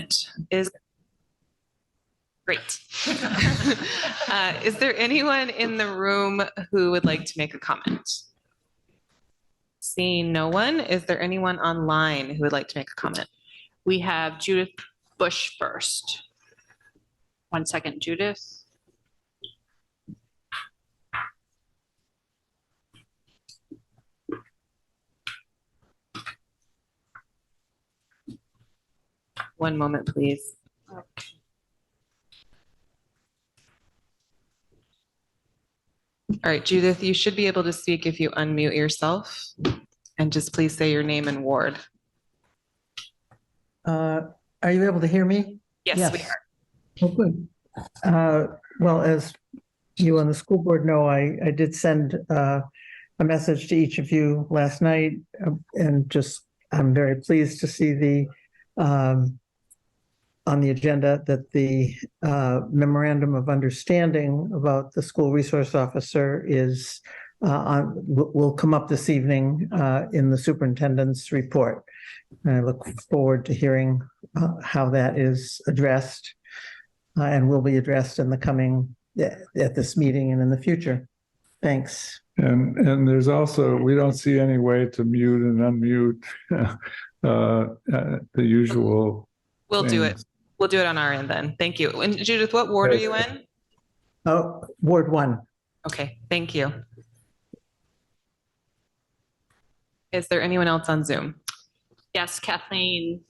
comment? Great. Is there anyone in the room who would like to make a comment? Seeing no one, is there anyone online who would like to make a comment? We have Judith Bush first. 1 second, Judith. One moment, please. Okay. All right, Judith, you should be able to speak if you unmute yourself and just please say your name and ward. Are you able to hear me? Yes, we are. Oh, good. Well, as you on the school board know, I did send a message to each of you last night, and I'm very pleased to see on the agenda that the memorandum of understanding about the school resource officer will come up this evening in the superintendent's report. And I look forward to hearing how that is addressed and will be addressed in the coming, at this meeting and in the future. Thanks. And there's also, we don't see any way to mute and unmute the usual. We'll do it. We'll do it on our end then. Thank you. And Judith, what ward are you in? Oh, Ward 1. Okay, thank you. Is there anyone else on Zoom? Yes, Kathleen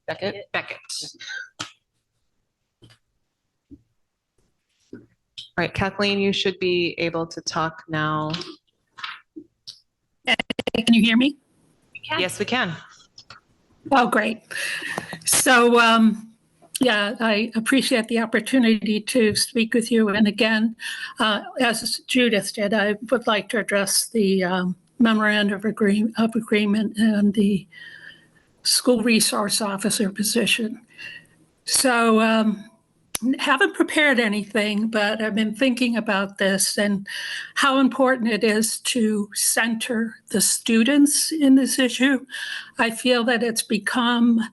Beckett? Beckett. All right, Kathleen, you should be able to talk now. Can you hear me? Yes, we can. Oh, great. So, yeah, I appreciate the opportunity to speak with you. And again, as Judith did, I would like to address the memorandum of agreement and the school resource officer position. So, haven't prepared anything, but I've been thinking about this and how important it is to center the students in this issue. I feel that it's become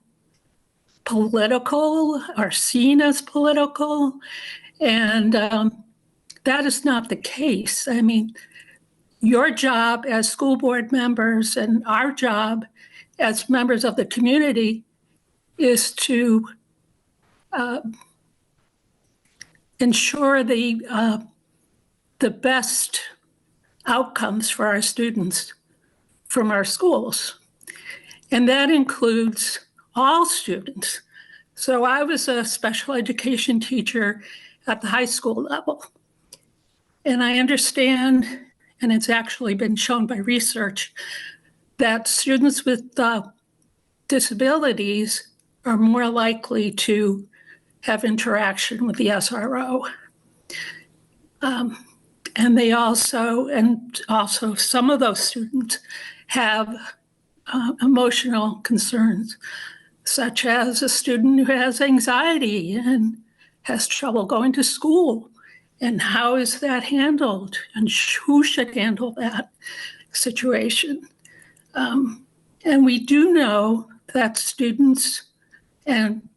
political or seen as political, and that is not the case. I mean, your job as school board members and our job as members of the community is to ensure the best outcomes for our students from our schools. And that includes all students. So I was a special education teacher at the high school level. And I understand, and it's actually been shown by research, that students with disabilities are more likely to have interaction with the SRO. And they also some of those students have emotional concerns, such as a student who has anxiety and has trouble going to school. And how is that handled? And who should handle that situation? And we do know that students and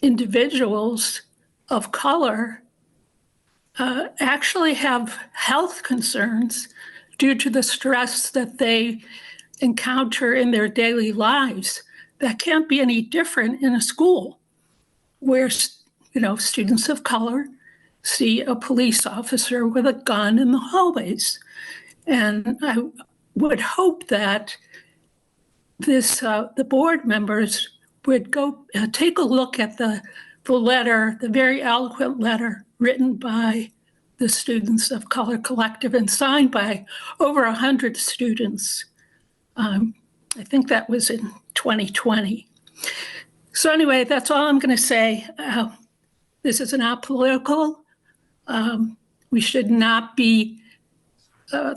individuals of color actually have health concerns due to the stress that they encounter in their daily lives. That can't be any different in a school where, students of color see a police officer with a gun in the hallways. And I would hope that the board members would go take a look at the letter, the very eloquent letter written by the Students of Color Collective and signed by over 100 students. I think that was in 2020. So anyway, that's all I'm going to say. This is not political. We should not be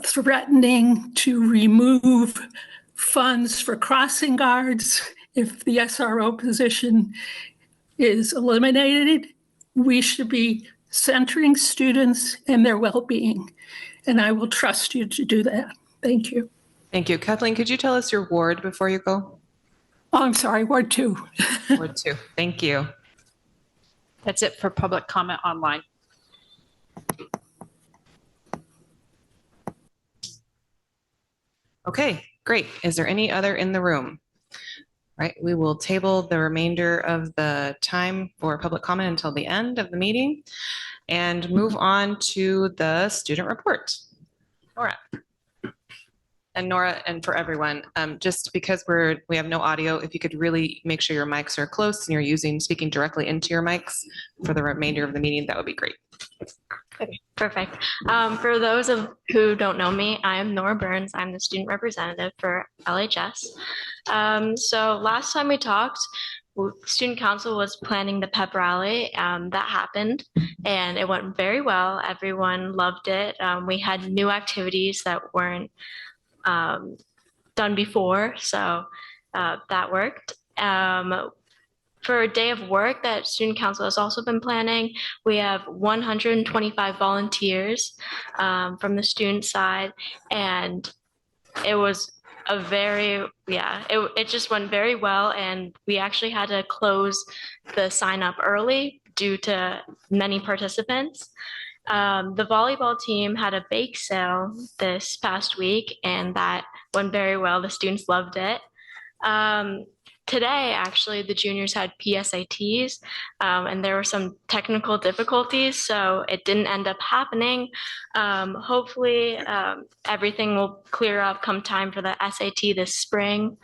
threatening to remove funds for crossing guards. If the SRO position is eliminated, we should be centering students and their well-being. And I will trust you to do that. Thank you. Thank you. Kathleen, could you tell us your ward before you go? Oh, I'm sorry, Ward 2. Ward 2. Thank you. That's it for public comment online. Okay, great. Is there any other in the room? Right, we will table the remainder of the time for public comment until the end of the meeting and move on to the student report. Nora. And Nora, and for everyone, just because we have no audio, if you could really make sure your mics are close and you're speaking directly into your mics for the remainder of the meeting, that would be great. Okay, perfect. For those who don't know me, I'm Nora Burns. I'm the student representative for LHS. So last time we talked, student council was planning the pep rally. That happened and it went very well. Everyone loved it. We had new activities that weren't done before, so that worked. For a day of work that student council has also been planning, we have 125 volunteers from the student side, and it was it just went very well, and we actually had to close the sign up early due to many participants. The volleyball team had a bake sale this past week, and that went very well. The students loved it. Today, actually, the juniors had PSATs, and there were some technical difficulties, so it didn't end up happening. Hopefully, everything will clear up come time for the SAT this spring.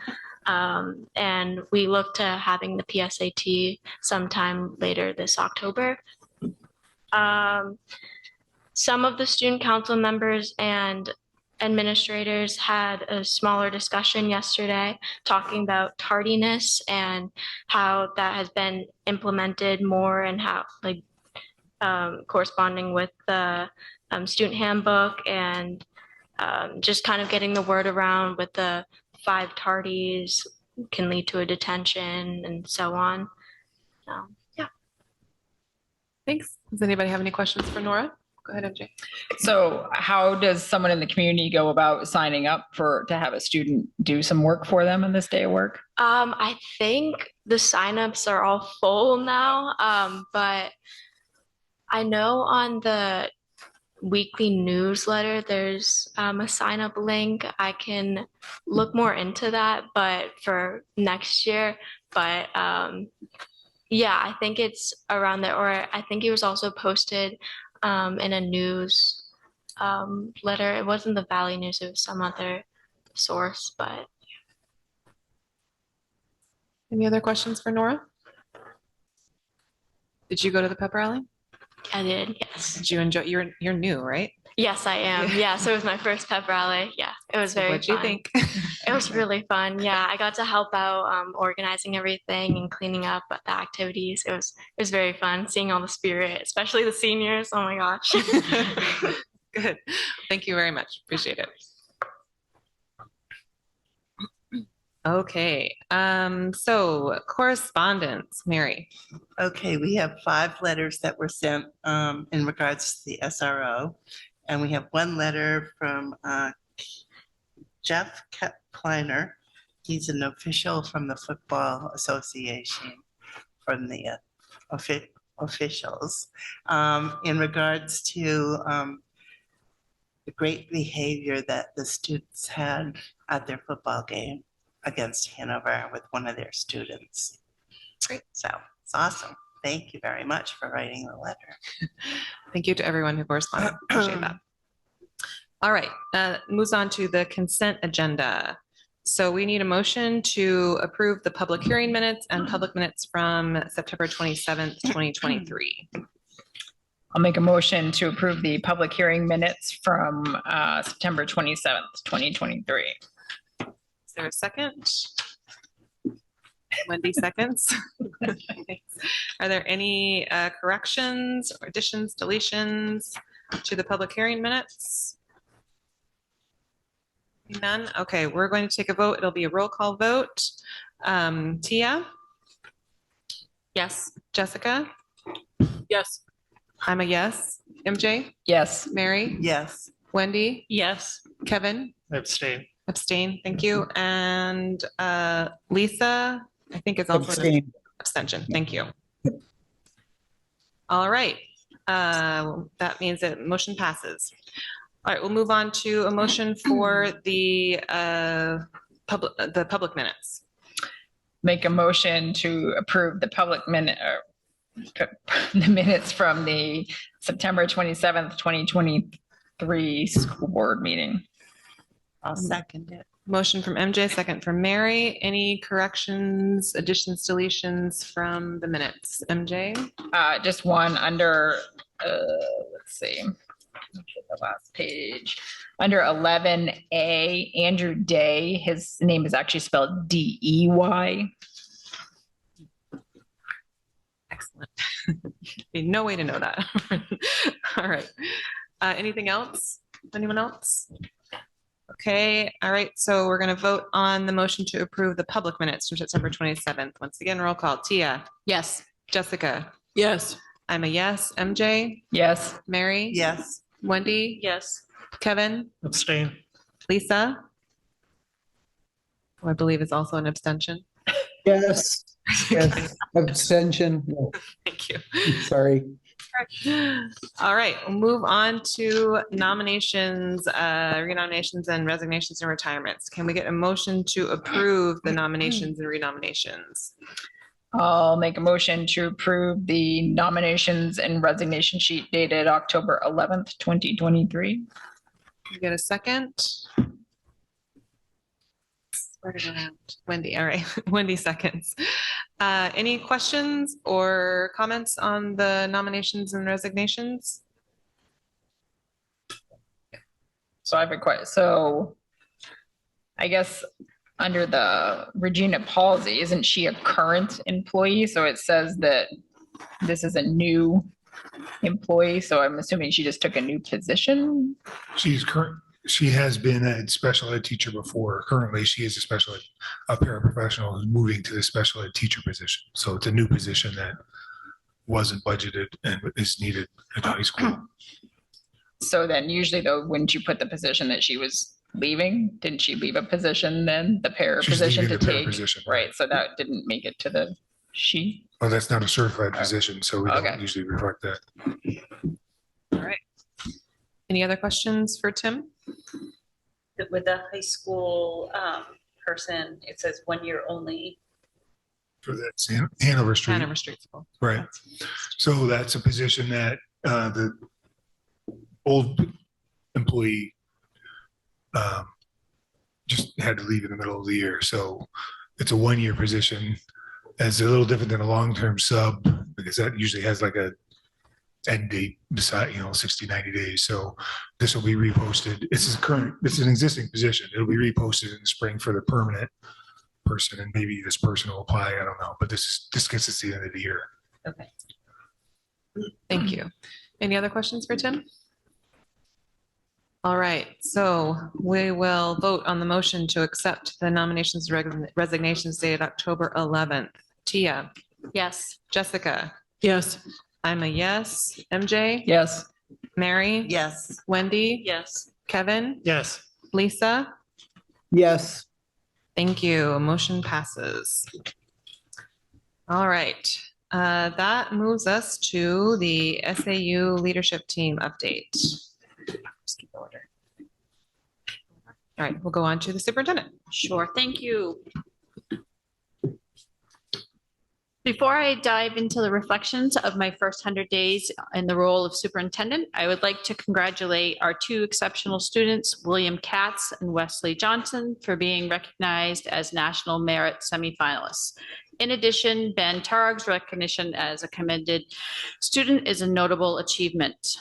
And we look to having the PSAT sometime later this October. Some of the student council members and administrators had a smaller discussion yesterday talking about tardiness and how that has been implemented more and how corresponding with the student handbook and just kind of getting the word around with the 5 tardies can lead to a detention and so on. Yeah. Thanks. Does anybody have any questions for Nora? Go ahead, MJ. So how does someone in the community go about signing up to have a student do some work for them in this day of work? I think the signups are all full now, but I know on the weekly newsletter there's a sign up link. I can look more into that, but for next year. But yeah, I think it's around there, or I think it was also posted in a news letter. It wasn't the Valley News, it was some other source, but. Any other questions for Nora? Did you go to the pep rally? I did, yes. Did you enjoy? You're new, right? Yes, I am. Yeah, so it was my first pep rally. Yeah, it was very fun. What'd you think? It was really fun. Yeah, I got to help out organizing everything and cleaning up the activities. It was very fun seeing all the spirit, especially the seniors. Oh my gosh. Good. Thank you very much. Appreciate it. Okay. So correspondence, Mary. Okay, we have 5 letters that were sent in regards to the SRO. And we have 1 letter from Jeff Kleiner. He's an official from the Football Association, from the officials, in regards to the great behavior that the students had at their football game against Hanover with one of their students. Great, so it's awesome. Thank you very much for writing the letter. Thank you to everyone who corresponded. Appreciate that. All right, moves on to the consent agenda. So we need a motion to approve the public hearing minutes and public minutes from September 27th, 2023. I'll make a motion to approve the public hearing minutes from September 27th, 2023. Is there a second? Wendy seconds. Are there any corrections or additions, deletions to the public hearing minutes? None? Okay, we're going to take a vote. It'll be a roll call vote. Tia? Yes. Jessica? Yes. I'm a yes. MJ? Yes. Mary? Yes. Wendy? Yes. Kevin? Abstain. Abstain, thank you. And Lisa, I think it's also an Abstain. abstention. Thank you. All right. That means that motion passes. All right, we'll move on to a motion for the public minutes. Make a motion to approve the the minutes from the September 27th, 2023 school board meeting. I'll second it. Motion from MJ, second from Mary. Any corrections, additions, deletions from the minutes? MJ? Just one under, let's see, the last page. Under 11A, Andrew Day, his name is actually spelled D-E-Y. Excellent. Be no way to know that. All right. Anything else? Anyone else? Okay. All right. So we're going to vote on the motion to approve the public minutes from September 27th. Once again, roll call. Tia? Yes. Jessica? Yes. I'm a yes. MJ? Yes. Mary? Yes. Wendy? Yes. Kevin? Abstain. Lisa? Who I believe is also an abstention. Yes. Yes. Abstention. No, Thank you. sorry. All right, we'll move on to nominations, renominations and resignations and retirements. Can we get a motion to approve the nominations and renominations? I'll make a motion to approve the nominations and resignation sheet dated October 11th, 2023. Can we get a second? Spread it around. Wendy, all right. Wendy seconds. Any questions or comments on the nominations and resignations? So I have a question. So I guess under the Regina Palsy, isn't she a current employee? So it says that this is a new employee. So I'm assuming she just took a new position. She has been a special ed teacher before. Currently, she is a paraprofessional who's moving to the special ed teacher position. So it's a new position that wasn't budgeted and is needed at high school. So then usually though, wouldn't you put the position that she was leaving? Didn't she leave a position then, the para She's position to leaving the para take? position. Right, so that didn't make it to the sheet? Well, that's not a certified position, so we Okay. don't usually reflect that. All right. Any other questions for Tim? With the high school person, it says 1 year only. For that Hanover Street. Hanover Street School. Right. So that's a position that the old employee just had to leave in the middle of the year. So it's a 1 year position. It's a little different than a long-term sub because that usually has like a end date beside, 60, 90 days. So this will be reposted. It's an existing position. It'll be reposted in the spring for the permanent person, and maybe this person will apply. I don't know, but this gets us to the end of the year. Okay. Thank you. Any other questions for Tim? All right, so we will vote on the motion to accept the nominations and resignations dated October 11th. Tia? Yes. Jessica? Yes. I'm a yes. MJ? Yes. Mary? Yes. Wendy? Yes. Kevin? Yes. Lisa? Yes. Thank you. Motion passes. All right. That moves us to the SAU leadership team update. Just keep order. All right, we'll go on to the superintendent. Sure, thank you. Before I dive into the reflections of my first 100 days in the role of superintendent, I would like to congratulate our two exceptional students, William Katz and Wesley Johnson, for being recognized as National Merit semifinalists. In addition, Ben Targ's recognition as a commended student is a notable achievement.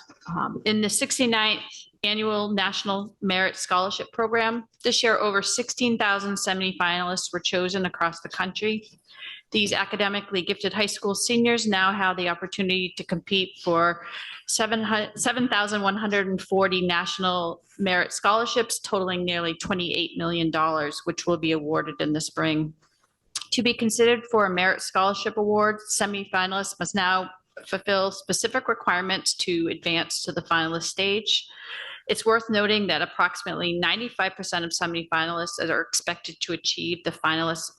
In the 69th Annual National Merit Scholarship Program, this year over 16,000 semifinalists were chosen across the country. These academically gifted high school seniors now have the opportunity to compete for 7,140 national merit scholarships totaling nearly $28 million, which will be awarded in the spring. To be considered for a merit scholarship award, semifinalists must now fulfill specific requirements to advance to the finalist stage. It's worth noting that approximately 95% of semifinalists are expected to achieve the finalist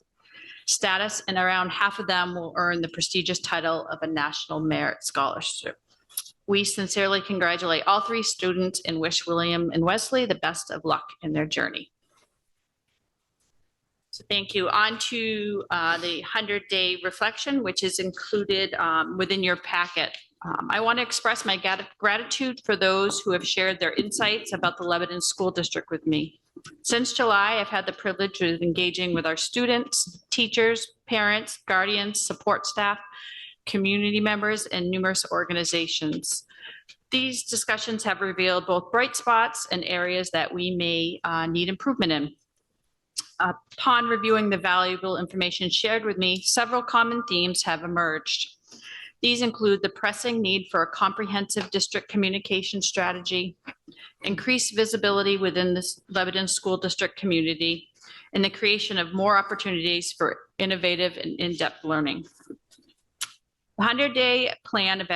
status, and around half of them will earn the prestigious title of a National Merit Scholarship. We sincerely congratulate all 3 students and wish William and Wesley the best of luck in their journey. So thank you. On to the 100-day reflection, which is included within your packet. I want to express my gratitude for those who have shared their insights about the Lebanon School District with me. Since July, I've had the privilege of engaging with our students, teachers, parents, guardians, support staff, community members, and numerous organizations. These discussions have revealed both bright spots and areas that we may need improvement in. Upon reviewing the valuable information shared with me, several common themes have emerged. These include the pressing need for a comprehensive district communication strategy, increased visibility within the Lebanon School District community, and the creation of more opportunities for innovative and in-depth learning. The 100-day plan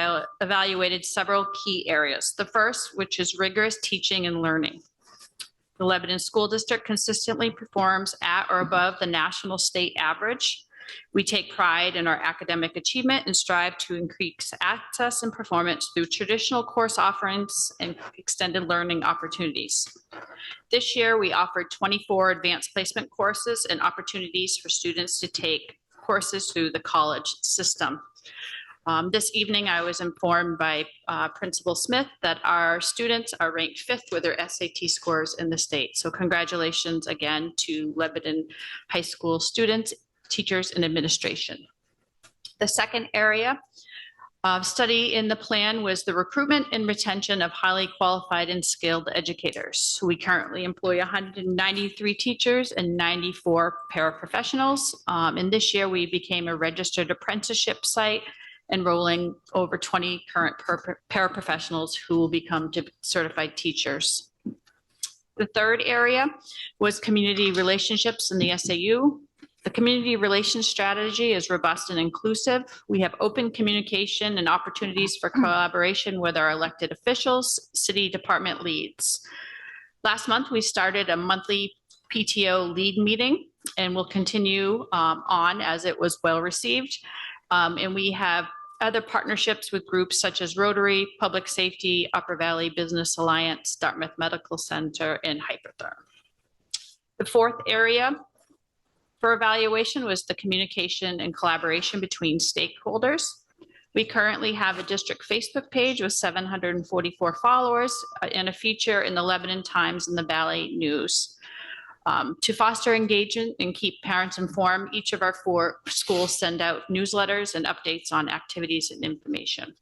evaluated several key areas. The first, which is rigorous teaching and learning. The Lebanon School District consistently performs at or above the national state average. We take pride in our academic achievement and strive to increase access and performance through traditional course offerings and extended learning opportunities. This year, we offered 24 advanced placement courses and opportunities for students to take courses through the college system. This evening, I was informed by Principal Smith that our students are ranked 5th with their SAT scores in the state. So congratulations again to Lebanon High School students, teachers, and administration. The second area of study in the plan was the recruitment and retention of highly qualified and skilled educators. We currently employ 193 teachers and 94 paraprofessionals. And this year we became a registered apprenticeship site, enrolling over 20 current paraprofessionals who will become certified teachers. The third area was community relationships in the SAU. The community relations strategy is robust and inclusive. We have open communication and opportunities for collaboration with our elected officials, city department leads. Last month, we started a monthly PTO lead meeting and will continue on as it was well received. And we have other partnerships with groups such as Rotary, Public Safety, Upper Valley Business Alliance, Dartmouth Medical Center, and Hypertherm. The fourth area for evaluation was the communication and collaboration between stakeholders. We currently have a district Facebook page with 744 followers and a feature in the Lebanon Times and the Valley News. To foster engagement and keep parents informed, each of our 4 schools send out newsletters and updates on activities and information.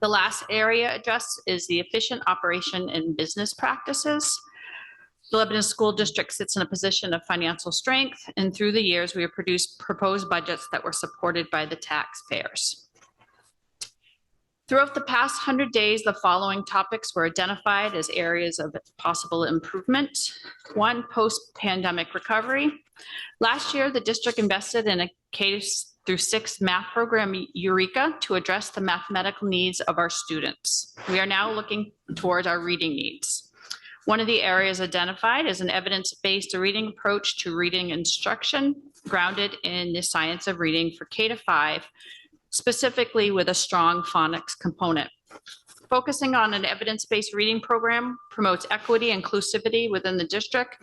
The last area addressed is the efficient operation and business practices. The Lebanon School District sits in a position of financial strength, and through the years, we have produced proposed budgets that were supported by the taxpayers. Throughout the past 100 days, the following topics were identified as areas of possible improvement. 1, post-pandemic recovery. Last year, the district invested in a K-6 math program, Eureka, to address the mathematical needs of our students. We are now looking towards our reading needs. One of the areas identified is an evidence-based reading approach to reading instruction, grounded in the science of reading for K-5, specifically with a strong phonics component. Focusing on an evidence-based reading program promotes equity and inclusivity within the district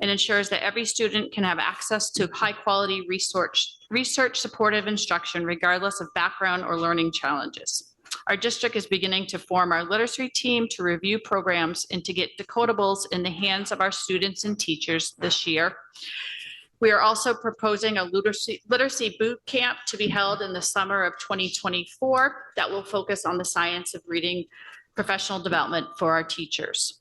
and ensures that every student can have access to high-quality research supportive instruction regardless of background or learning challenges. Our district is beginning to form our literacy team to review programs and to get decodables in the hands of our students and teachers this year. We are also proposing a literacy boot camp to be held in the summer of 2024 that will focus on the science of reading professional development for our teachers.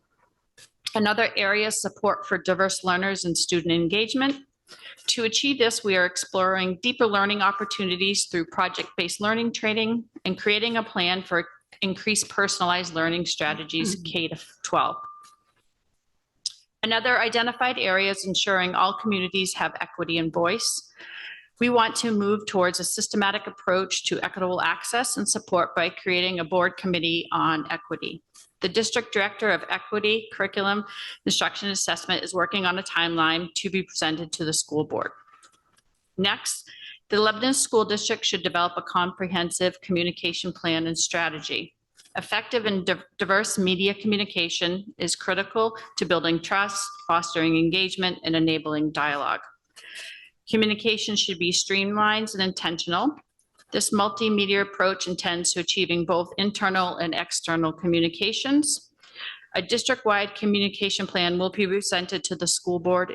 Another area is support for diverse learners and student engagement. To achieve this, we are exploring deeper learning opportunities through project-based learning training and creating a plan for increased personalized learning strategies K-12. Another identified area is ensuring all communities have equity and voice. We want to move towards a systematic approach to equitable access and support by creating a board committee on equity. The District Director of Equity, Curriculum, Instruction, and Assessment is working on a timeline to be presented to the school board. Next, the Lebanon School District should develop a comprehensive communication plan and strategy. Effective and diverse media communication is critical to building trust, fostering engagement, and enabling dialogue. Communication should be streamlined and intentional. This multimedia approach intends to achieving both internal and external communications. A district-wide communication plan will be presented to the school board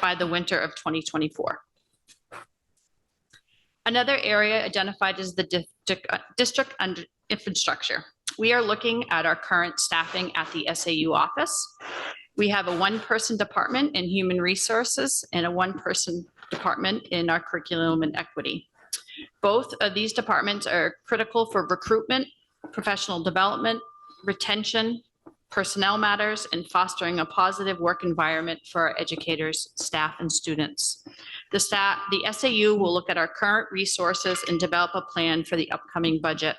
by the winter of 2024. Another area identified is the district infrastructure. We are looking at our current staffing at the SAU office. We have a one-person department in human resources and a one-person department in our curriculum and equity. Both of these departments are critical for recruitment, professional development, retention, personnel matters, and fostering a positive work environment for our educators, staff, and students. The SAU will look at our current resources and develop a plan for the upcoming budget.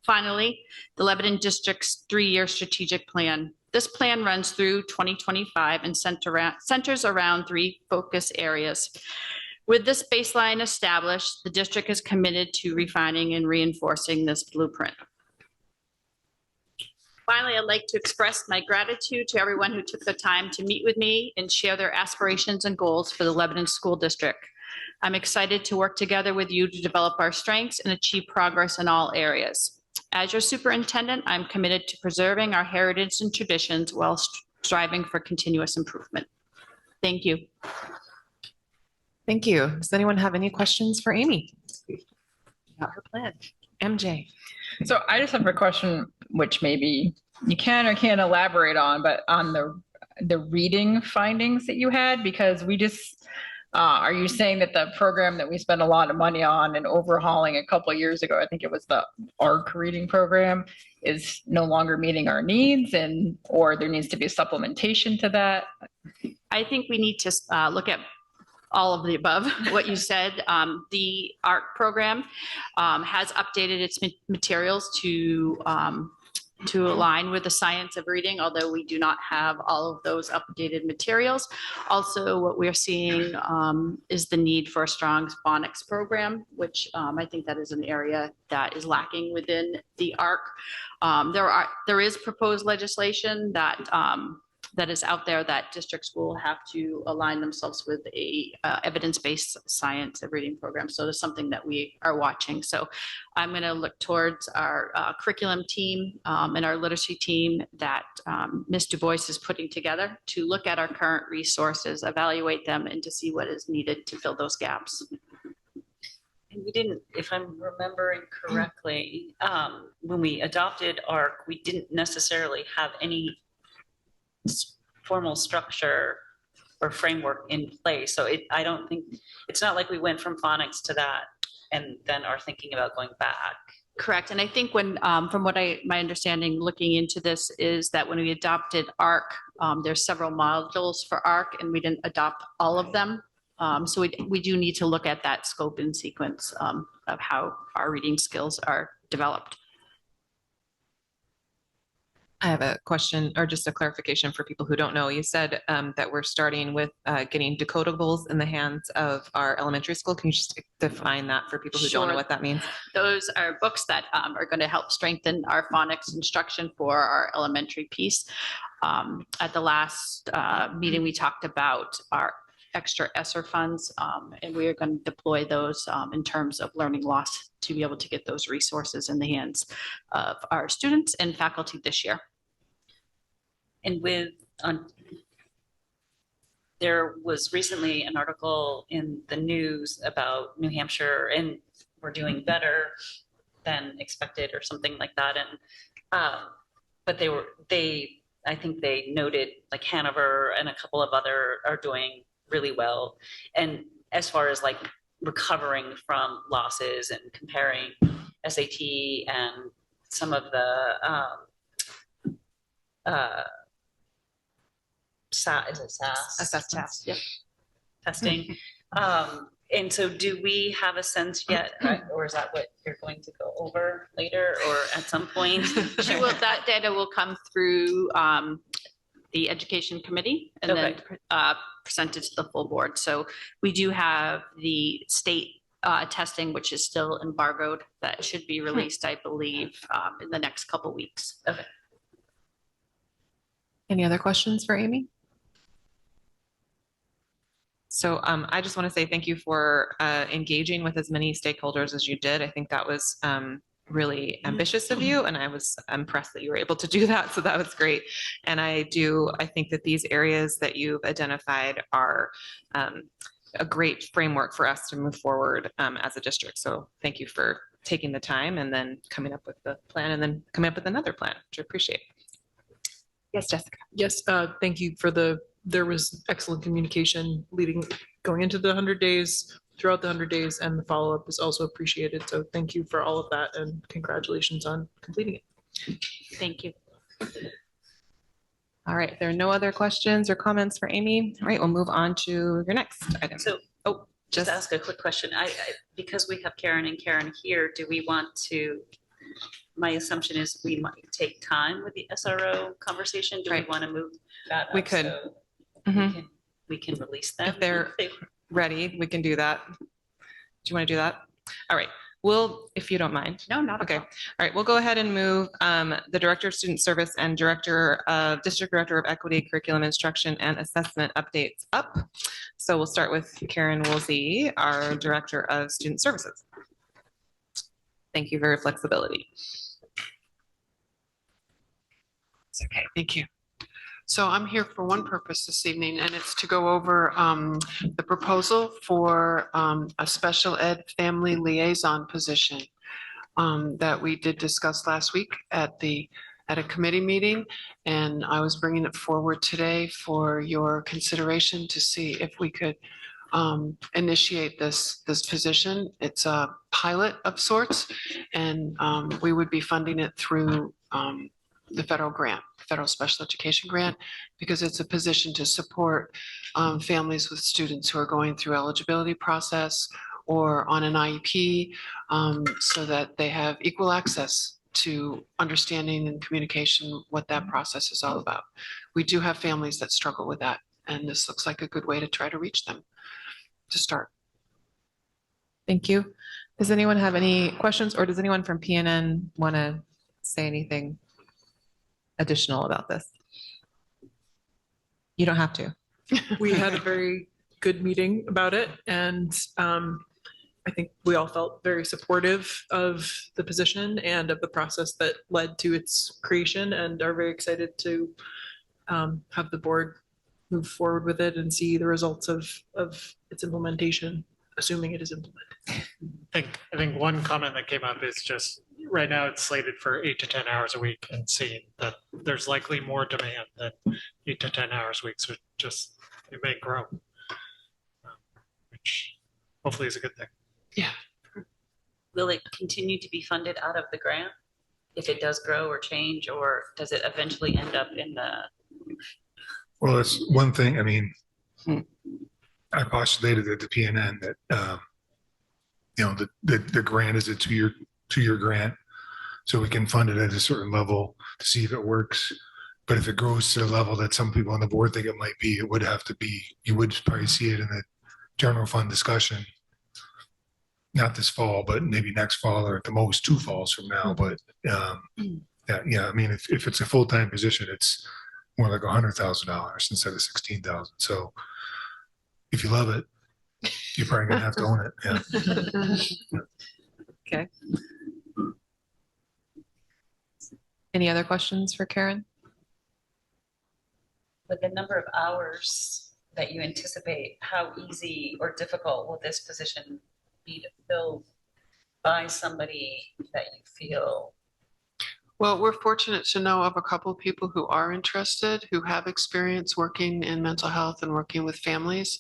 Finally, the Lebanon District's 3-year strategic plan. This plan runs through 2025 and centers around 3 focus areas. With this baseline established, the district is committed to refining and reinforcing this blueprint. Finally, I'd like to express my gratitude to everyone who took the time to meet with me and share their aspirations and goals for the Lebanon School District. I'm excited to work together with you to develop our strengths and achieve progress in all areas. As your superintendent, I'm committed to preserving our heritage and traditions while striving for continuous improvement. Thank you. Thank you. Does anyone have any questions for Amy about her pledge? MJ. So I just have a question, which maybe you can or can't elaborate on, but on the reading findings that you had, because we just, are you saying that the program that we spent a lot of money on and overhauling a couple of years ago, I think it was the ARC reading program, is no longer meeting our needs, or there needs to be a supplementation to that? I think we need to look at all of the above, what you said. The ARC program has updated its materials to align with the science of reading, although we do not have all of those updated materials. Also, what we're seeing is the need for a strong phonics program, which I think that is an area that is lacking within the ARC. There is proposed legislation that is out there that districts will have to align themselves with a evidence-based science of reading program. So there's something that we are watching. So I'm going to look towards our curriculum team and our literacy team that Ms. Du Bois is putting together to look at our current resources, evaluate them, and to see what is needed to fill those gaps. And we didn't, if I'm remembering correctly, when we adopted ARC, we didn't necessarily have any formal structure or framework in place. So I don't think, it's not like we went from phonics to that and then are thinking about going back. Correct. And I think when, from what my understanding looking into this is that when we adopted ARC, there's several modules for ARC and we didn't adopt all of them. So we do need to look at that scope and sequence of how our reading skills are developed. I have a question or just a clarification for people who don't know. You said that we're starting with getting decodables in the hands of our elementary school. Can you just define that for people who don't know what that means? Those are books that are going to help strengthen our phonics instruction for our elementary piece. At the last meeting, we talked about our extra ESSER funds, and we are going to deploy those in terms of learning loss to be able to get those resources in the hands of our students and faculty this year. And there was recently an article in the news about New Hampshire, and we're doing better than expected or something like that. And but I think they noted like Hanover and a couple of other are doing really well. And as far as like recovering from losses and comparing SAT and some of the is it SAS? Assessments. Yep. Testing. And so do we have a sense yet, or is that what you're going to go over later or at some point? That data will come through the education committee and then presented to the full board. So we do have the state testing, which is still embargoed, that should be released, I believe, in the next couple weeks. Okay. Any other questions for Amy? So I just want to say thank you for engaging with as many stakeholders as you did. I think that was really ambitious of you, and I was impressed that you were able to do that. So that was great. And I think that these areas that you've identified are a great framework for us to move forward as a district. So thank you for taking the time and then coming up with the plan and then coming up with another plan, which I appreciate. Yes, Jessica. Yes, thank you for there was excellent communication going into the 100 days, throughout the 100 days, and the follow-up is also appreciated. So thank you for all of that and congratulations on completing it. Thank you. All right, if there are no other questions or comments for Amy, all right, we'll move on to your next item. So, just ask a quick question. Because we have Karen and Karen here, do we want to, my assumption is we might take time with the SRO conversation. Do we want to move that? We could. So we can release them. If they're ready, we can do that. Do you want to do that? All right. If you don't mind. No, not okay. All right. We'll go ahead and move the Director of Student Service and District Director of Equity, Curriculum Instruction and Assessment updates up. So we'll start with Karen Woolsey, our Director of Student Services. Thank you for your flexibility. It's okay. Thank you. So I'm here for one purpose this evening, and it's to go over the proposal for a special ed family liaison position that we did discuss last week at a committee meeting, and I was bringing it forward today for your consideration to see if we could initiate this position. It's a pilot of sorts, and we would be funding it through the federal special education grant, because it's a position to support families with students who are going through eligibility process or on an IEP, so that they have equal access to understanding and communication what that process is all about. We do have families that struggle with that, and this looks like a good way to try to reach them to start. Thank you. Does anyone have any questions, or does anyone from PNN want to say anything additional about this? You don't have to. We had a very good meeting about it, and I think we all felt very supportive of the position and of the process that led to its creation, and are very excited to have the board move forward with it and see the results of its implementation, assuming it is implemented. I think one comment that came up is just right now it's slated for 8 to 10 hours a week, and seeing that there's likely more demand than 8 to 10 hours a week. So it may grow, which hopefully is a good thing. Yeah. Will it continue to be funded out of the grant if it does grow or change, or does it eventually end up in the? Well, that's one thing. I mean, I postulated at the PNN that, the grant is a two-year grant, so we can fund it at a certain level to see if it works. But if it grows to the level that some people on the board think it might be, it would have to be, you would probably see it in the general fund discussion, not this fall, but maybe next fall, or at the most 2 falls from now. But I mean, if it's a full-time position, it's more like $100,000 instead of $16,000. So if you love it, you're probably gonna have to own it. Yeah. Okay. Any other questions for Karen? With the number of hours that you anticipate, how easy or difficult will this position be to fill by somebody that you feel? Well, we're fortunate to know of a couple of people who are interested, who have experience working in mental health and working with families.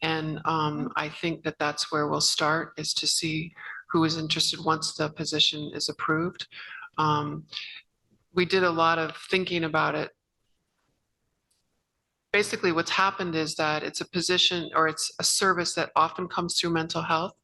And I think that that's where we'll start, is to see who is interested once the position is approved. We did a lot of thinking about it basically what's happened is that it's a position or it's a service that often comes through mental health,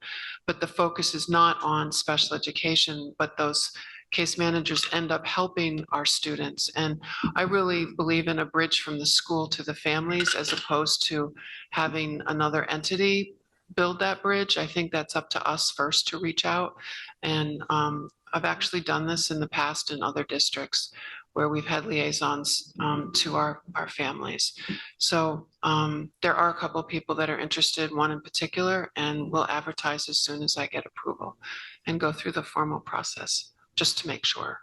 but the focus is not on special education, but those case managers end up helping our students. And I really believe in a bridge from the school to the families as opposed to having another entity build that bridge. I think that's up to us first to reach out. And I've actually done this in the past in other districts where we've had liaisons to our families. So there are a couple of people that are interested, one in particular, and we'll advertise as soon as I get approval and go through the formal process just to make sure.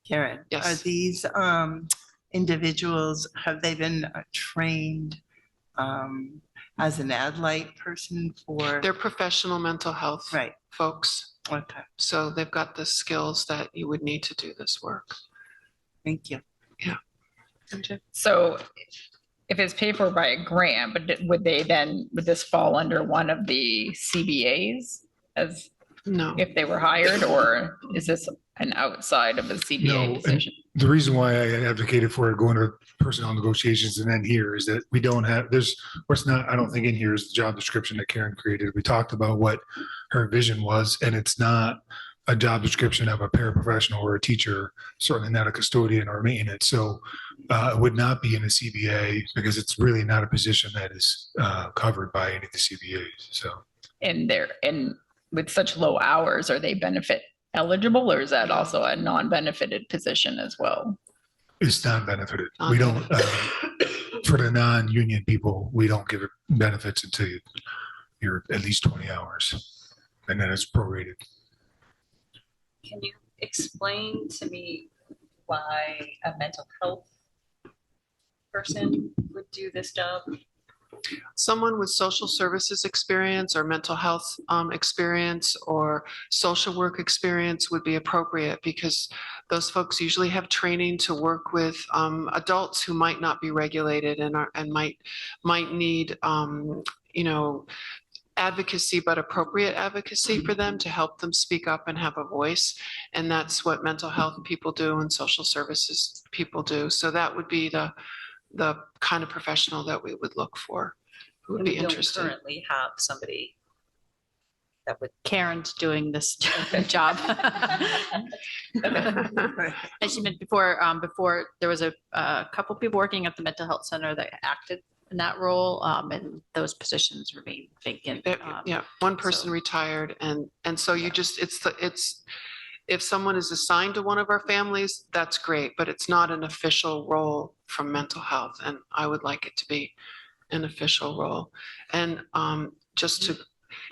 Karen, Yes. are these individuals, have they been trained as an ad light person for? They're professional mental health folks. Okay. So they've got the skills that you would need to do this work. Thank you. Yeah. So if it's paid for by a grant, but would this fall under one of the CBAs as no, if they were hired, or is this an outside of a CBA position? The reason why I advocated for it going to personnel negotiations and then here is that we don't have, what's not, I don't think in here is the job description that Karen created. We talked about what her vision was, and it's not a job description of a paraprofessional or a teacher, certainly not a custodian or maintenance. So it would not be in a CBA because it's really not a position that is covered by any of the CBAs. So, and with such low hours, are they benefit eligible, or is that also a non-benefited position as well? It's non-benefited. We don't, for the non-union people, we don't give it benefits until you're at least 20 hours, and then it's prorated. Can you explain to me why a mental health person would do this job? Someone with social services experience or mental health experience or social work experience would be appropriate, because those folks usually have training to work with adults who might not be regulated and might need advocacy, but appropriate advocacy for them to help them speak up and have a voice. And that's what mental health people do and social services people do. So that would be the kind of professional that we would look for, who would be interested. We don't currently have somebody that would. Karen's doing this job. As you meant before, there was a couple people working at the mental health center that acted in that role, and those positions remain vacant. Yeah, one person retired, and so you just if someone is assigned to one of our families, that's great, but it's not an official role from mental health, and I would like it to be an official role. And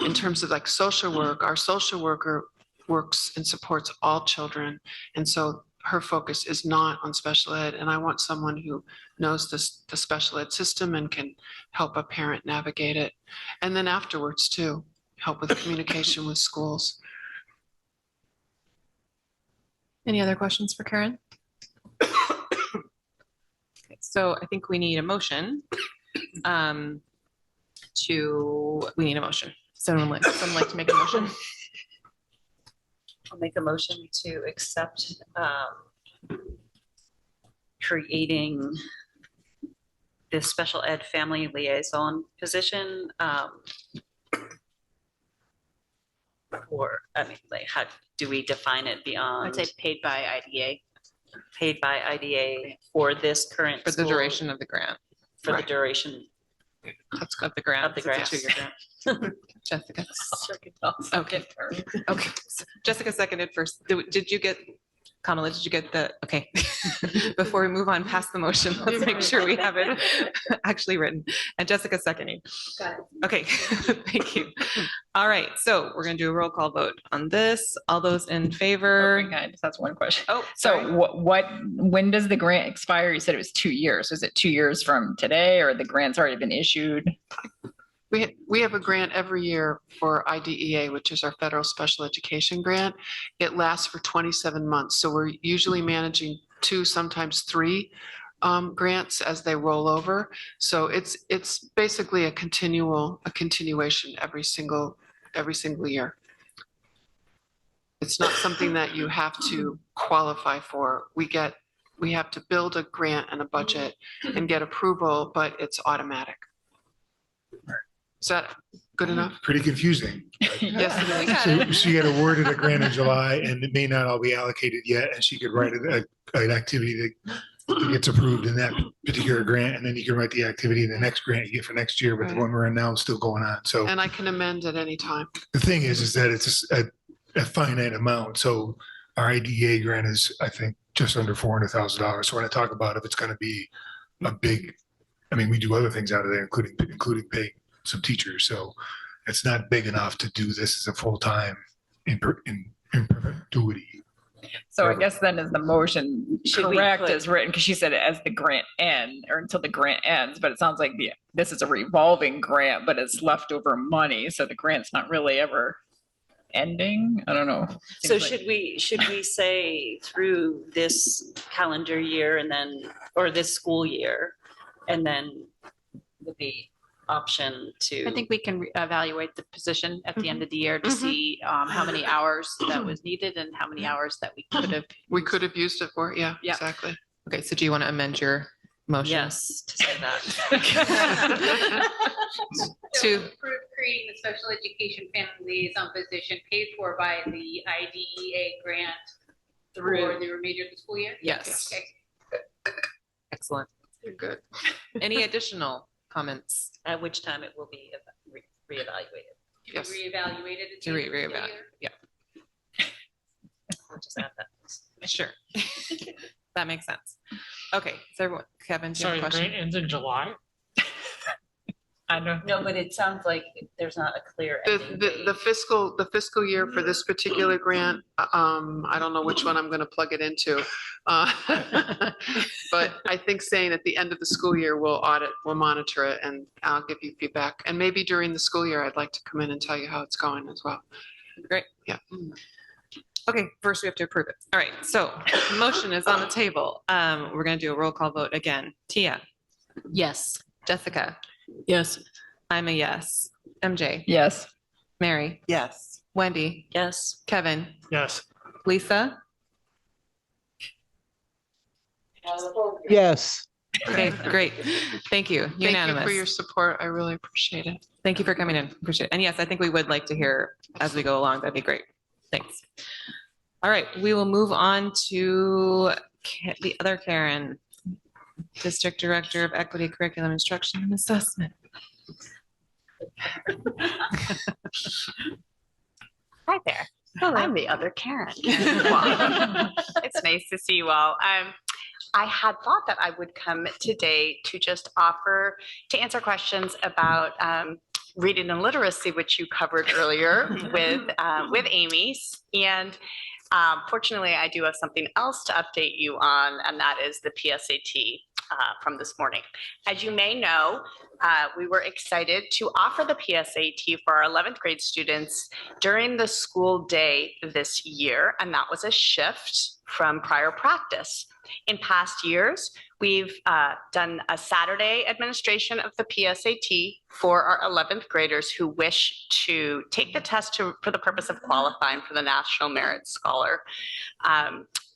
in terms of like social work, our social worker works and supports all children, and so her focus is not on special ed, and I want someone who knows the special ed system and can help a parent navigate it. And then afterwards too, help with communication with schools. Any other questions for Karen? Okay, so I think we need a motion. We need a motion. Someone like to make a motion? I'll make a motion to accept creating this special ed family liaison position how do we define it beyond? I'd say paid by IDA. Paid by IDA for this current For the duration of the grant. For the duration of the grant. Of the grant. It's a 2-year grant. Jessica. Okay. Okay. Jessica seconded first. Did you get, Kamala, did you get okay. Before we move on past the motion, let's make sure we have it actually written. And Jessica seconding. Got it. Okay, thank you. All right, so we're gonna do a roll call vote on this. All those in favor? Okay, that's one question. Oh, so when does the grant expire? You said it was 2 years. Is it 2 years from today, or the grant's already been issued? We have a grant every year for IDEA, which is our federal special education grant. It lasts for 27 months. So we're usually managing 2, sometimes 3 grants as they roll over. So it's basically a continuation every single year. It's not something that you have to qualify for. We get We have to build a grant and a budget and get approval, but it's automatic. Is that good enough? Pretty confusing. Yes, it is. So she got awarded a grant in July and it may not all be allocated yet, and she could write an activity that gets approved in that particular grant, and then you can write the activity in the next grant you get for next year, but the Right. one we're in now is still going on. So And I can amend at any time. the thing is that it's a finite amount. So our IDEA grant is, I think, just under $400,000. So when I talk about if it's going to be a big, I mean, we do other things out of there, including paying some teachers. So it's not big enough to do this as a full-time in perpetuity. So I guess then is the motion Should we correct put- as written? Because she said it as the grant end or until the grant ends, but it sounds like this is a revolving grant, but it's leftover money. So the grant's not really ever ending. I don't know. So Seems like- should we say through this calendar year and then, or this school year, and then with the option to. I think we can evaluate the position at the end of the year to see how many hours that was needed and how many hours that we could have used it for. Yeah, Yeah. exactly. Okay, so do you want to amend your motion? Yes, to say that. To approve creating the special education family liaison position paid for by the IDEA grant Through- for the remainder of the school year? Yes. Okay. Excellent. You're good. Any additional comments? At which time it will be reevaluated. To be reevaluated at the To end of the reevaluate, school year? yeah. We'll just add that. Sure. That makes sense. Okay, so everyone, Kevin, do you have Sorry, a the question? grant ends in July? I don't No, but it sounds like there's not a clear ending date. The fiscal year for this particular grant, I don't know which one I'm going to plug it into. But I think saying at the end of the school year, we'll monitor it, and I'll give you feedback. And maybe during the school year, I'd like to come in and tell you how it's going as well. Great. Yeah. Okay, first we have to approve it. All right, so the motion is on the table. We're going to do a roll call vote again. Tia, Yes. Jessica, Yes. I'm a yes. MJ, Yes. Mary, Yes. Wendy, Yes. Kevin, Yes. Lisa. Yes. Okay, great. Thank you. Thank you Unanimous. for your support. I really appreciate it. Thank you for coming in. Appreciate it. And yes, I think we would like to hear as we go along. That'd be great. Thanks. All right, we will move on to the other Karen, District Director of Equity Curriculum Instruction and Assessment. Hi there. I'm the other Karen. It's nice to see you all. I had thought that I would come today to just to answer questions about reading and literacy, which you covered earlier with Amy. And fortunately, I do have something else to update you on, and that is the PSAT from this morning. As you may know, we were excited to offer the PSAT for our 11th grade students during the school day this year, and that was a shift from prior practice. In past years, we've done a Saturday administration of the PSAT for our 11th graders who wish to take the test for the purpose of qualifying for the National Merit Scholar.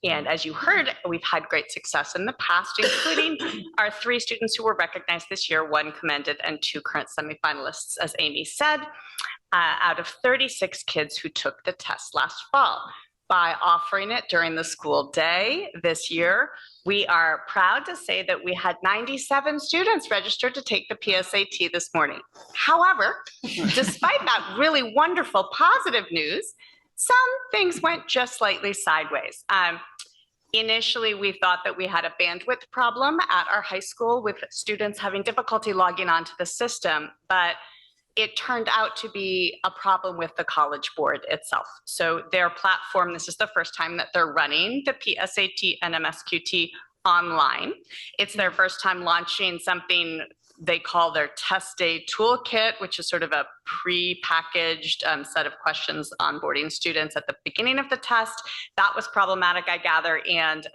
And as you heard, we've had great success in the past, including our 3 students who were recognized this year, 1 commended and 2 current semifinalists, as Amy said, out of 36 kids who took the test last fall. By offering it during the school day this year, we are proud to say that we had 97 students registered to take the PSAT this morning. However, despite that really wonderful positive news, some things went just slightly sideways. Initially, we thought that we had a bandwidth problem at our high school with students having difficulty logging onto the system, but it turned out to be a problem with the College Board itself. So their platform, this is the first time that they're running the PSAT and MSQT online. It's their first time launching something they call their test day toolkit, which is sort of a pre-packaged set of questions onboarding students at the beginning of the test. That was problematic, I gather, and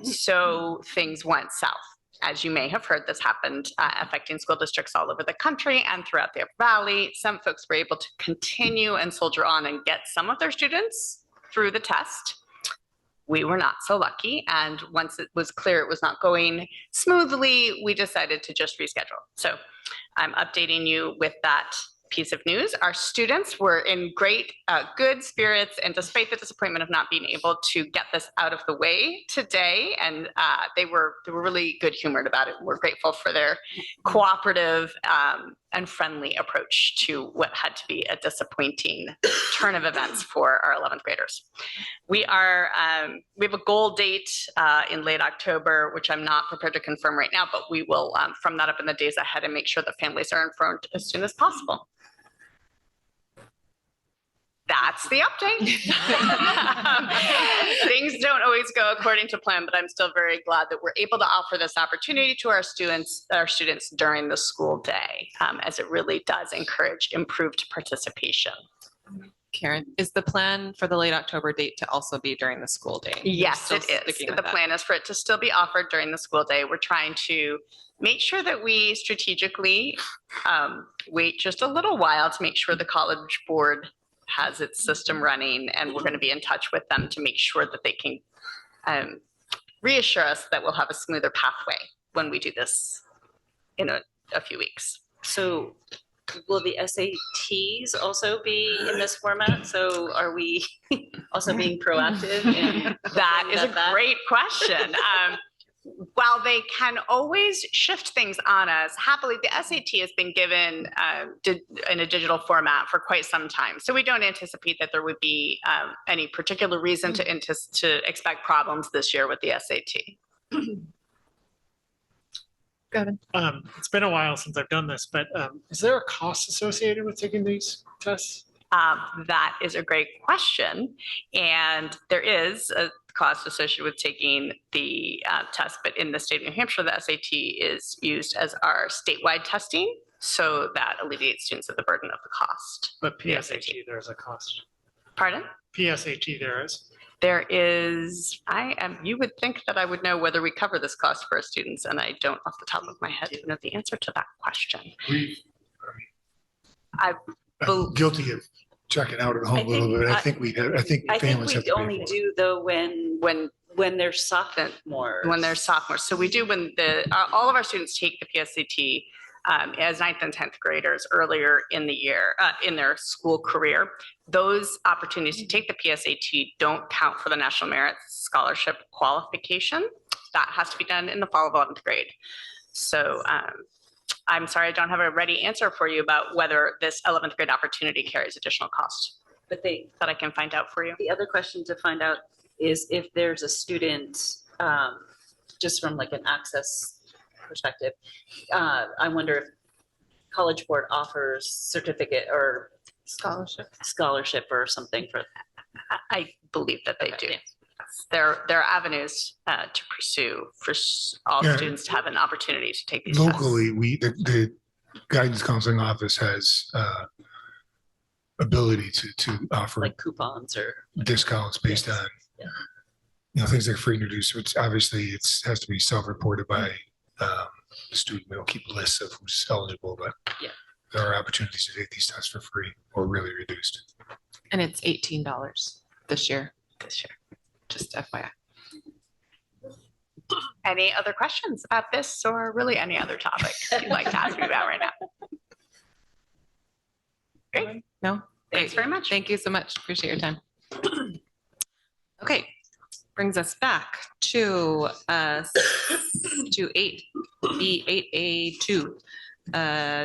so things went south. As you may have heard, this happened affecting school districts all over the country and throughout the Upper Valley. Some folks were able to continue and soldier on and get some of their students through the test. we were not so lucky. And once it was clear it was not going smoothly, we decided to just reschedule. So I'm updating you with that piece of news. Our students were in great, good spirits, and despite the disappointment of not being able to get this out of the way today, and they were really good humored about it. We're grateful for their cooperative and friendly approach to what had to be a disappointing turn of events for our 11th graders. We have a goal date in late October, which I'm not prepared to confirm right now, but we will firm that up in the days ahead and make sure that families are informed as soon as possible. That's the update. Things don't always go according to plan, but I'm still very glad that we're able to offer this opportunity to our students during the school day, as it really does encourage improved participation. Karen, is the plan for the late October date to also be during the school day? Yes, it is. The plan is for it to still be offered during the school day. We're trying to make sure that we strategically wait just a little while to make sure the College Board has its system running, and we're going to be in touch with them to make sure that they can reassure us that we'll have a smoother pathway when we do this in a few weeks. So will the SATs also be in this format? So are we also being proactive? That is a great question. While they can always shift things on us, happily, the SAT has been given in a digital format for quite some time. So we don't anticipate that there would be any particular reason to expect problems this year with the SAT. Go ahead. It's been a while since I've done this, but is there a cost associated with taking these tests? That is a great question. And there is a cost associated with taking the test, but in the state of New Hampshire, the SAT is used as our statewide testing. So that alleviates students of the burden of the cost. But PSAT, there's a cost. Pardon? PSAT, there is. There is, you would think that I would know whether we cover this cost for our students, and I don't off the top of my head know the answer to that question. I'm guilty of checking out at home a little bit. I think families have to only do though when they're sophomores. When they're sophomores. So we do when all of our students take the PSAT as 9th and 10th graders earlier in the year, in their school career. Those opportunities to take the PSAT don't count for the National Merit Scholarship qualification. That has to be done in the fall of 11th grade. So I'm sorry, I don't have a ready answer for you about whether this 11th grade opportunity carries additional cost. But that I can find out for you. The other question to find out is if there's a student, just from like an access perspective, I wonder if College Board offers certificate or scholarship or something for. I believe that they do. There are avenues to pursue for all students to have an opportunity to take these locally tests. The guidance counseling office has ability to offer like coupons or discounts based on things like free introduced, which obviously it has to be self-reported by the student. We don't keep lists of who's eligible, but there are opportunities to take these tests for free or really reduced. And it's $18 this year. Just FYI. Any other questions about this or really any other topic you'd like to ask me about right now? Great. No? Thanks very much. Thank you so much. Appreciate your time. Okay. Brings us back to 8B8A2,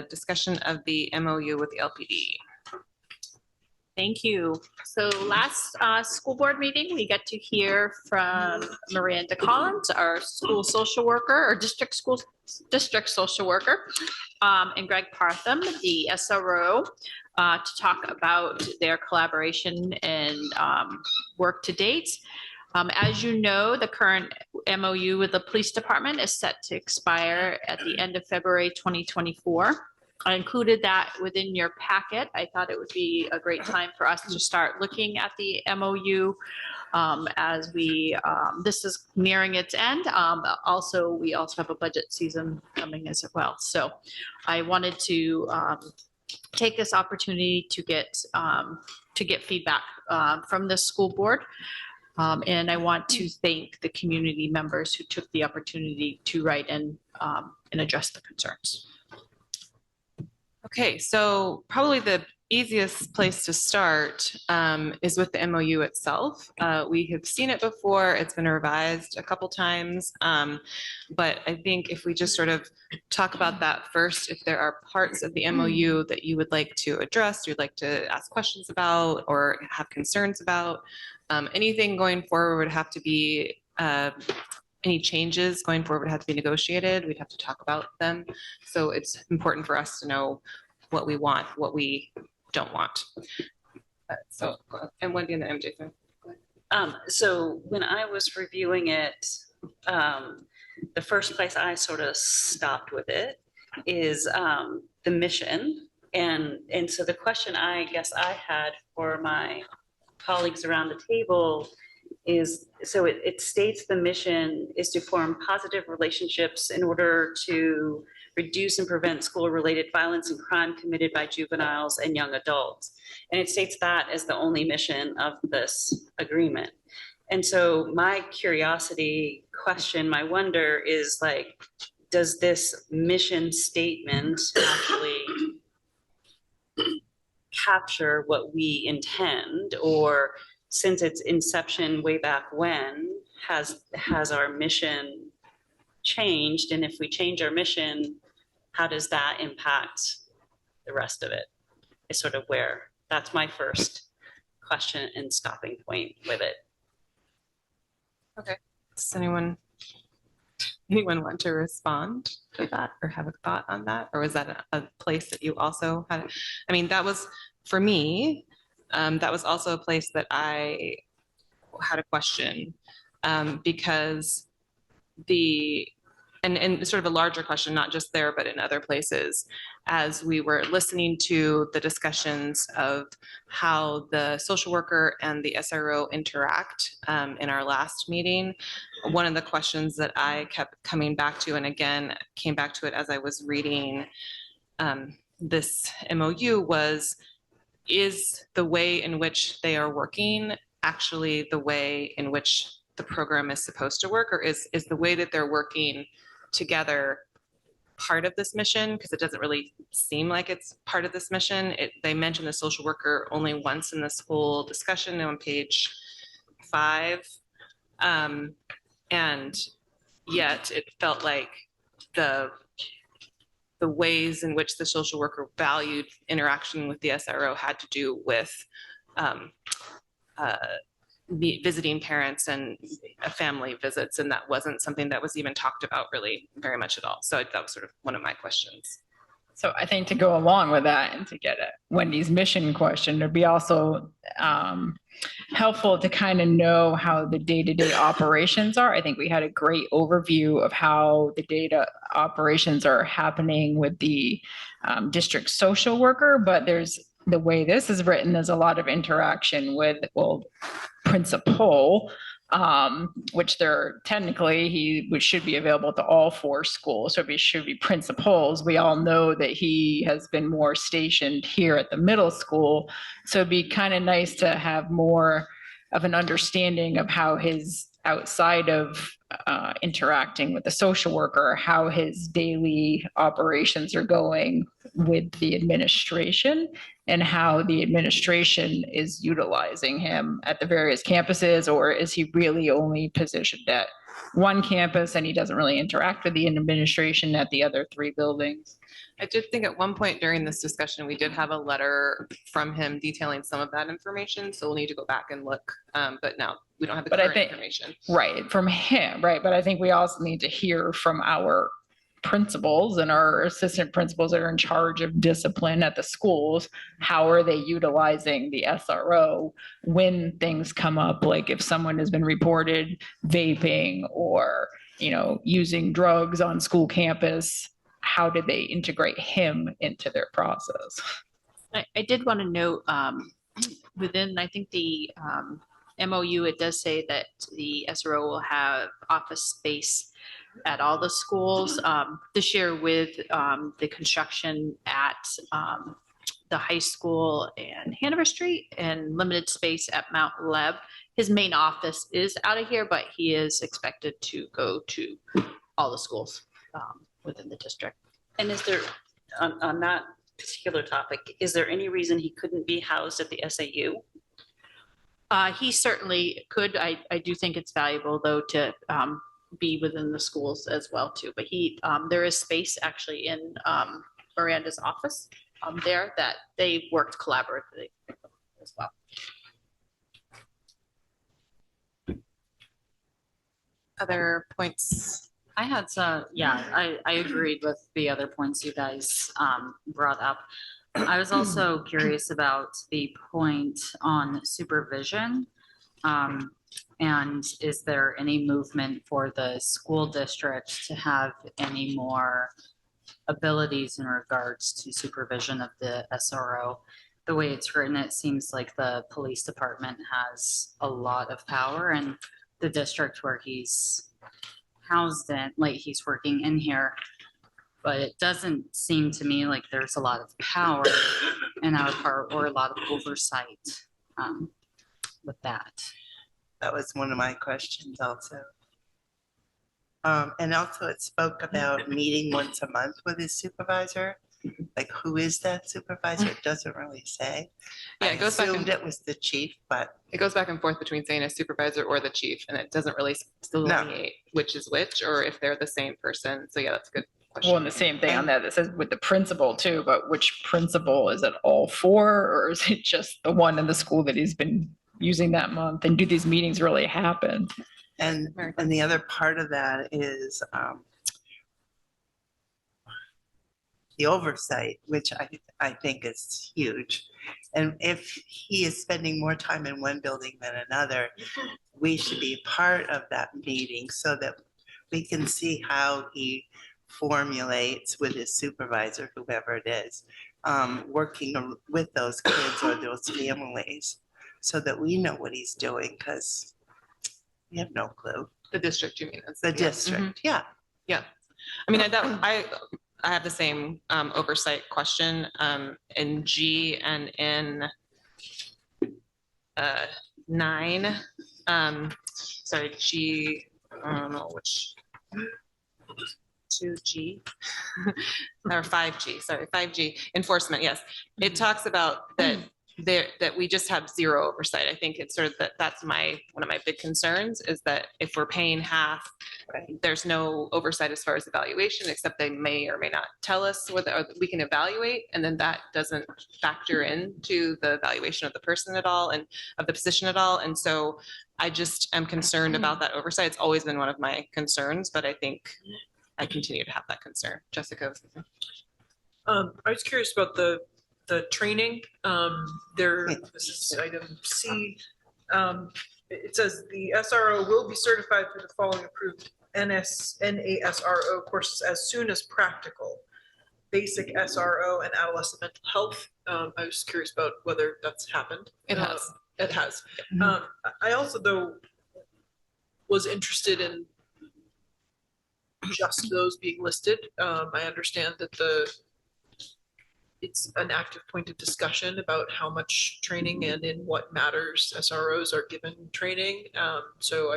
discussion of the MOU with the LPD. Thank you. So last school board meeting, we got to hear from Miranda Collins, our school social worker or district social worker, and Greg Partham, the SRO, to talk about their collaboration and work to date. As you know, the current MOU with the police department is set to expire at the end of February 2024. I included that within your packet. I thought it would be a great time for us to start looking at the MOU as this is nearing its end. We also have a budget season coming as well. So I wanted to take this opportunity to get feedback from the school board. And I want to thank the community members who took the opportunity to write in and address the concerns. Okay, so probably the easiest place to start is with the MOU itself. We have seen it before. It's been revised a couple times. But I think if we just sort of talk about that first, if there are parts of the MOU that you would like to address, you'd like to ask questions about or have concerns about, anything going forward would have to be any changes going forward would have to be negotiated. We'd have to talk about them. So it's important for us to know what we want, what we don't want. So, and Wendy and the MJ thing. So when I was reviewing it, the first place I sort of stopped with it is the mission. And so the question I guess I had for my colleagues around the table is, so it states the mission is to form positive relationships in order to reduce and prevent school-related violence and crime committed by juveniles and young adults. And it states that as the only mission of this agreement. And so my curiosity question, my wonder is like, does this mission statement actually capture what we intend, or since its inception way back when, has our mission changed? And if we change our mission, how does that impact the rest of it? Is sort of where, that's my first question and stopping point with it. Okay. Does anyone want to respond to that or have a thought on that? Or was that a place that you also had? I mean, that was, for me, that was also a place that I had a question because and sort of a larger question, not just there, but in other places, as we were listening to the discussions of how the social worker and the SRO interact in our last meeting. One of the questions that I kept coming back to, and again, came back to it as I was reading this MOU, was, is the way in which they are working actually the way in which the program is supposed to work, or is the way that they're working together part of this mission? Because it doesn't really seem like it's part of this mission. They mention the social worker only once in this whole discussion on page 5. And yet it felt like the ways in which the social worker valued interaction with the SRO had to do with visiting parents and family visits, and that wasn't something that was even talked about really very much at all. So that was sort of one of my questions. So I think to go along with that and to get at Wendy's mission question, it'd be also helpful to kind of know how the day-to-day operations are. I think we had a great overview of how the data operations are happening with the district social worker, but there's, the way this is written, there's a lot of interaction with, well, principal, which they're technically, should be available to all 4 schools. So it should be principals. We all know that he has been more stationed here at the middle school. So it'd be kind of nice to have more of an understanding of how his, outside of interacting with the social worker, how his daily operations are going with the administration, and how the administration is utilizing him at the various campuses, or is he really only positioned at one campus and he doesn't really interact with the administration at the other 3 buildings? I did think at one point during this discussion, we did have a letter from him detailing some of that information. So we'll need to go back and look. But now we don't have the current information. Right, from him, right. But I think we also need to hear from our principals and our assistant principals that are in charge of discipline at the schools. How are they utilizing the SRO when things come up? Like if someone has been reported vaping or, using drugs on school campus, how did they integrate him into their process? I did want to note within, I think the MOU, it does say that the SRO will have office space at all the schools this year with the construction at the high school and Hanover Street and limited space at Mount Leb. His main office is out of here, but he is expected to go to all the schools within the district. And is there, on that particular topic, is there any reason he couldn't be housed at the SAU? He certainly could. I do think it's valuable though to be within the schools as well too. But there is space actually in Miranda's office there that they worked collaboratively as well. Other points? I had some, yeah, I agreed with the other points you guys brought up. I was also curious about the point on supervision. And is there any movement for the school district to have any more abilities in regards to supervision of the SRO? The way it's written, it seems like the police department has a lot of power, and the district where he's housed in, like he's working in here, but it doesn't seem to me like there's a lot of power in our part or a lot of oversight with that. That was one of my questions also. And also it spoke about meeting once a month with his supervisor. Like, who is that supervisor? It doesn't really say. Yeah, it goes back and it was the chief, but it goes back and forth between saying a supervisor or the chief, and it doesn't really delineate which is which or if they're the same person. So yeah, that's a good question. Well, and the same thing on that says with the principal too, but which principal? Is it all four, or is it just the one in the school that he's been using that month? And do these meetings really happen? And the other part of that is the oversight, which I think is huge. And if he is spending more time in one building than another, we should be part of that meeting so that we can see how he formulates with his supervisor, whoever it is, working with those kids or those families so that we know what he's doing, because we have no clue. The district, you mean? The district, yeah. Yeah. I mean, I have the same oversight question in G and in 9. Sorry, G, I don't know which, 2G or 5G, sorry, 5G, enforcement, yes. It talks about that we just have zero oversight. I think it's sort of that's one of my big concerns is that if we're paying half, there's no oversight as far as evaluation, except they may or may not tell us whether we can evaluate, and then that doesn't factor into the evaluation of the person at all and of the position at all. And so I just am concerned about that oversight. It's always been one of my concerns, but I think I continue to have that concern. Jessica. I was curious about the training. This is item C. It says the SRO will be certified for the following approved NASRO courses as soon as practical. Basic SRO and adolescent mental health. I was curious about whether that's happened. It has. It has. I also, though, was interested in just those being listed. I understand that it's an active point of discussion about how much training and in what matters SROs are given training. So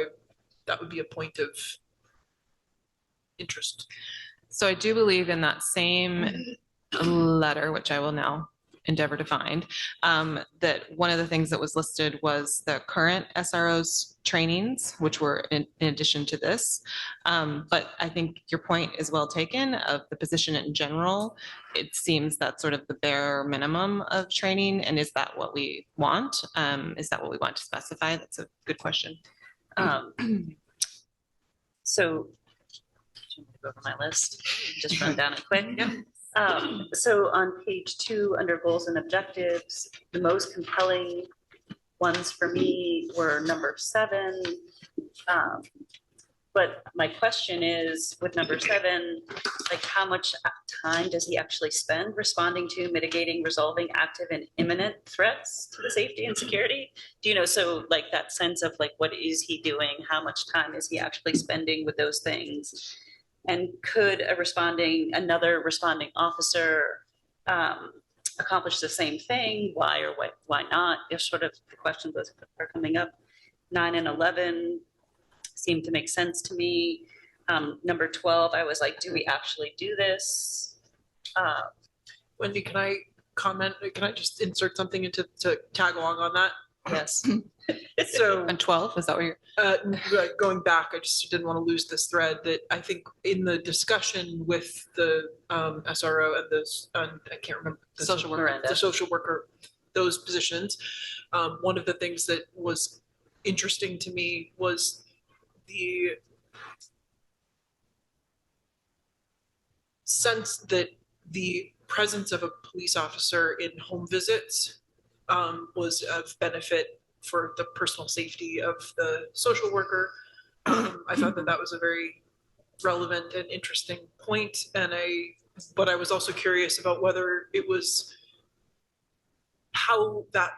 that would be a point of interest. So I do believe in that same letter, which I will now endeavor to find, that one of the things that was listed was the current SRO's trainings, which were in addition to this. But I think your point is well taken of the position in general. It seems that's sort of the bare minimum of training. And is that what we want? Is that what we want to specify? That's a good question. So go over my list, just run down it quick. So on page 2, under goals and objectives, the most compelling ones for me were number 7. But my question is, with number 7, like how much time does he actually spend responding to, mitigating, resolving active and imminent threats to the safety and security? Do you know, so like that sense of like, what is he doing? How much time is he actually spending with those things? And could another responding officer accomplish the same thing? Why or why not? If sort of the questions that are coming up. 9 and 11 seem to make sense to me. Number 12, I was like, do we actually do this? Wendy, can I comment? Can I just insert something into to tag along on that? Yes. So And 12, is that what you're? going back, I just didn't want to lose this thread that I think in the discussion with the SRO and I can't remember the Social worker. the social worker, those positions. One of the things that was interesting to me was the sense that the presence of a police officer in home visits was of benefit for the personal safety of the social worker. I thought that was a very relevant and interesting point, but I was also curious about whether it was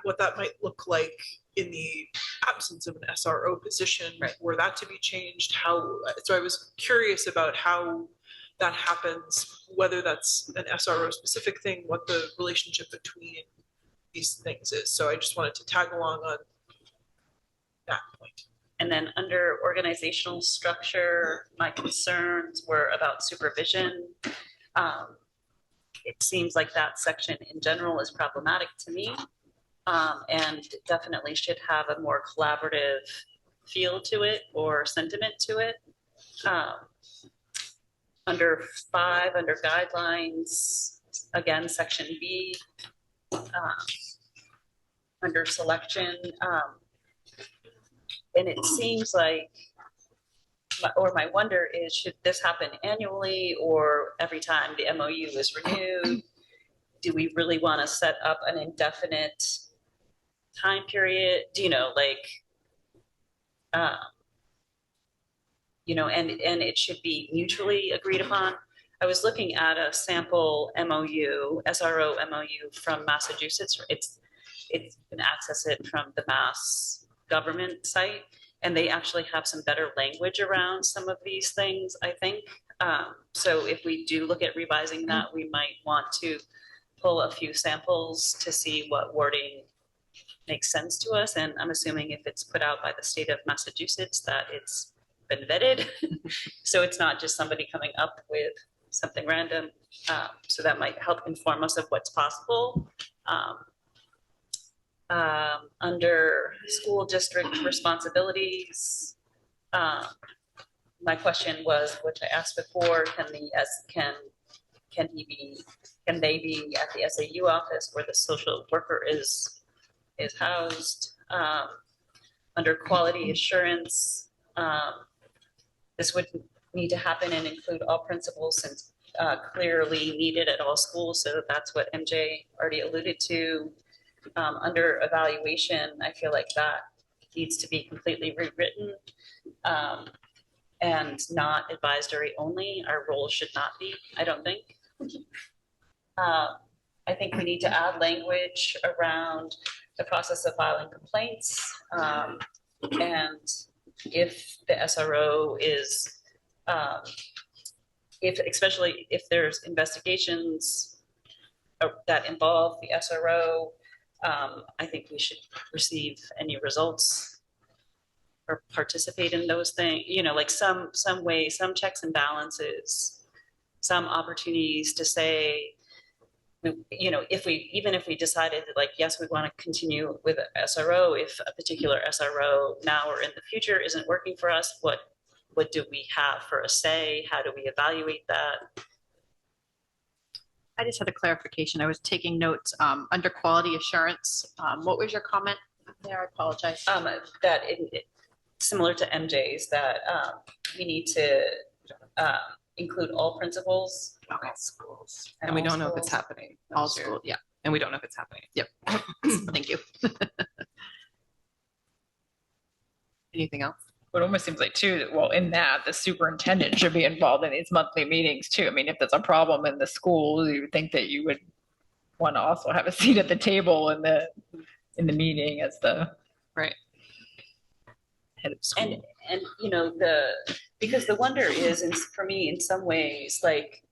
what that might look like in the absence of an SRO position, were that to be changed, so I was curious about how that happens, whether that's an SRO specific thing, what the relationship between these things is. So I just wanted to tag along on that point. And then under organizational structure, my concerns were about supervision. It seems like that section in general is problematic to me, and definitely should have a more collaborative feel to it or sentiment to it. Under 5, under guidelines, again, section B, under selection, and it seems like, or my wonder is, should this happen annually or every time the MOU is renewed? Do we really want to set up an indefinite time period? Do you know, like, and it should be mutually agreed upon. I was looking at a sample MOU, SRO MOU from Massachusetts. You can access it from the Mass government site, and they actually have some better language around some of these things, I think. So if we do look at revising that, we might want to pull a few samples to see what wording makes sense to us. And I'm assuming if it's put out by the state of Massachusetts that it's been vetted. So it's not just somebody coming up with something random. So that might help inform us of what's possible. Under school district responsibilities, my question was, which I asked before, can they be at the SAU office where the social worker is housed? Under quality assurance, this would need to happen and include all principals, since clearly needed at all schools. So that's what MJ already alluded to. Under evaluation, I feel like that needs to be completely rewritten and not advisory only. Our role should not be, I don't think. I think we need to add language around the process of filing complaints. And if the SRO is, especially if there's investigations that involve the SRO, I think we should receive any results or participate in those things, like some way, some checks and balances, some opportunities to say, even if we decided that, like, yes, we want to continue with SRO, if a particular SRO now or in the future isn't working for us, what do we have for a say? How do we evaluate that? I just had a clarification. I was taking notes under quality assurance. What was your comment there? I apologize. That similar to MJ's, that we need to include all principals. Okay. Schools. And we don't know if it's happening. All schools, yeah. And we don't know if it's happening. Yep. Thank you. Anything else? It almost seems like too, that, well, in that the superintendent should be involved in these monthly meetings too. I mean, if there's a problem in the school, you would think that you would want to also have a seat at the table in the meeting as the right head of school. And because the wonder is, for me, in some ways, like,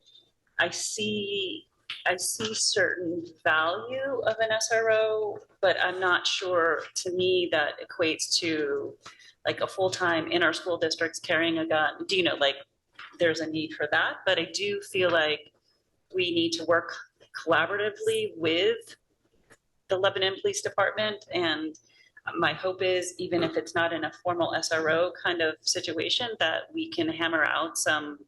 I see I see certain value of an SRO, but I'm not sure, to me, that equates to like a full-time in our school districts carrying a gun. Do you know, like, there's a need for that, but I do feel like we need to work collaboratively with the Lebanon Police Department. And my hope is, even if it's not in a formal SRO kind of situation, that we can hammer out some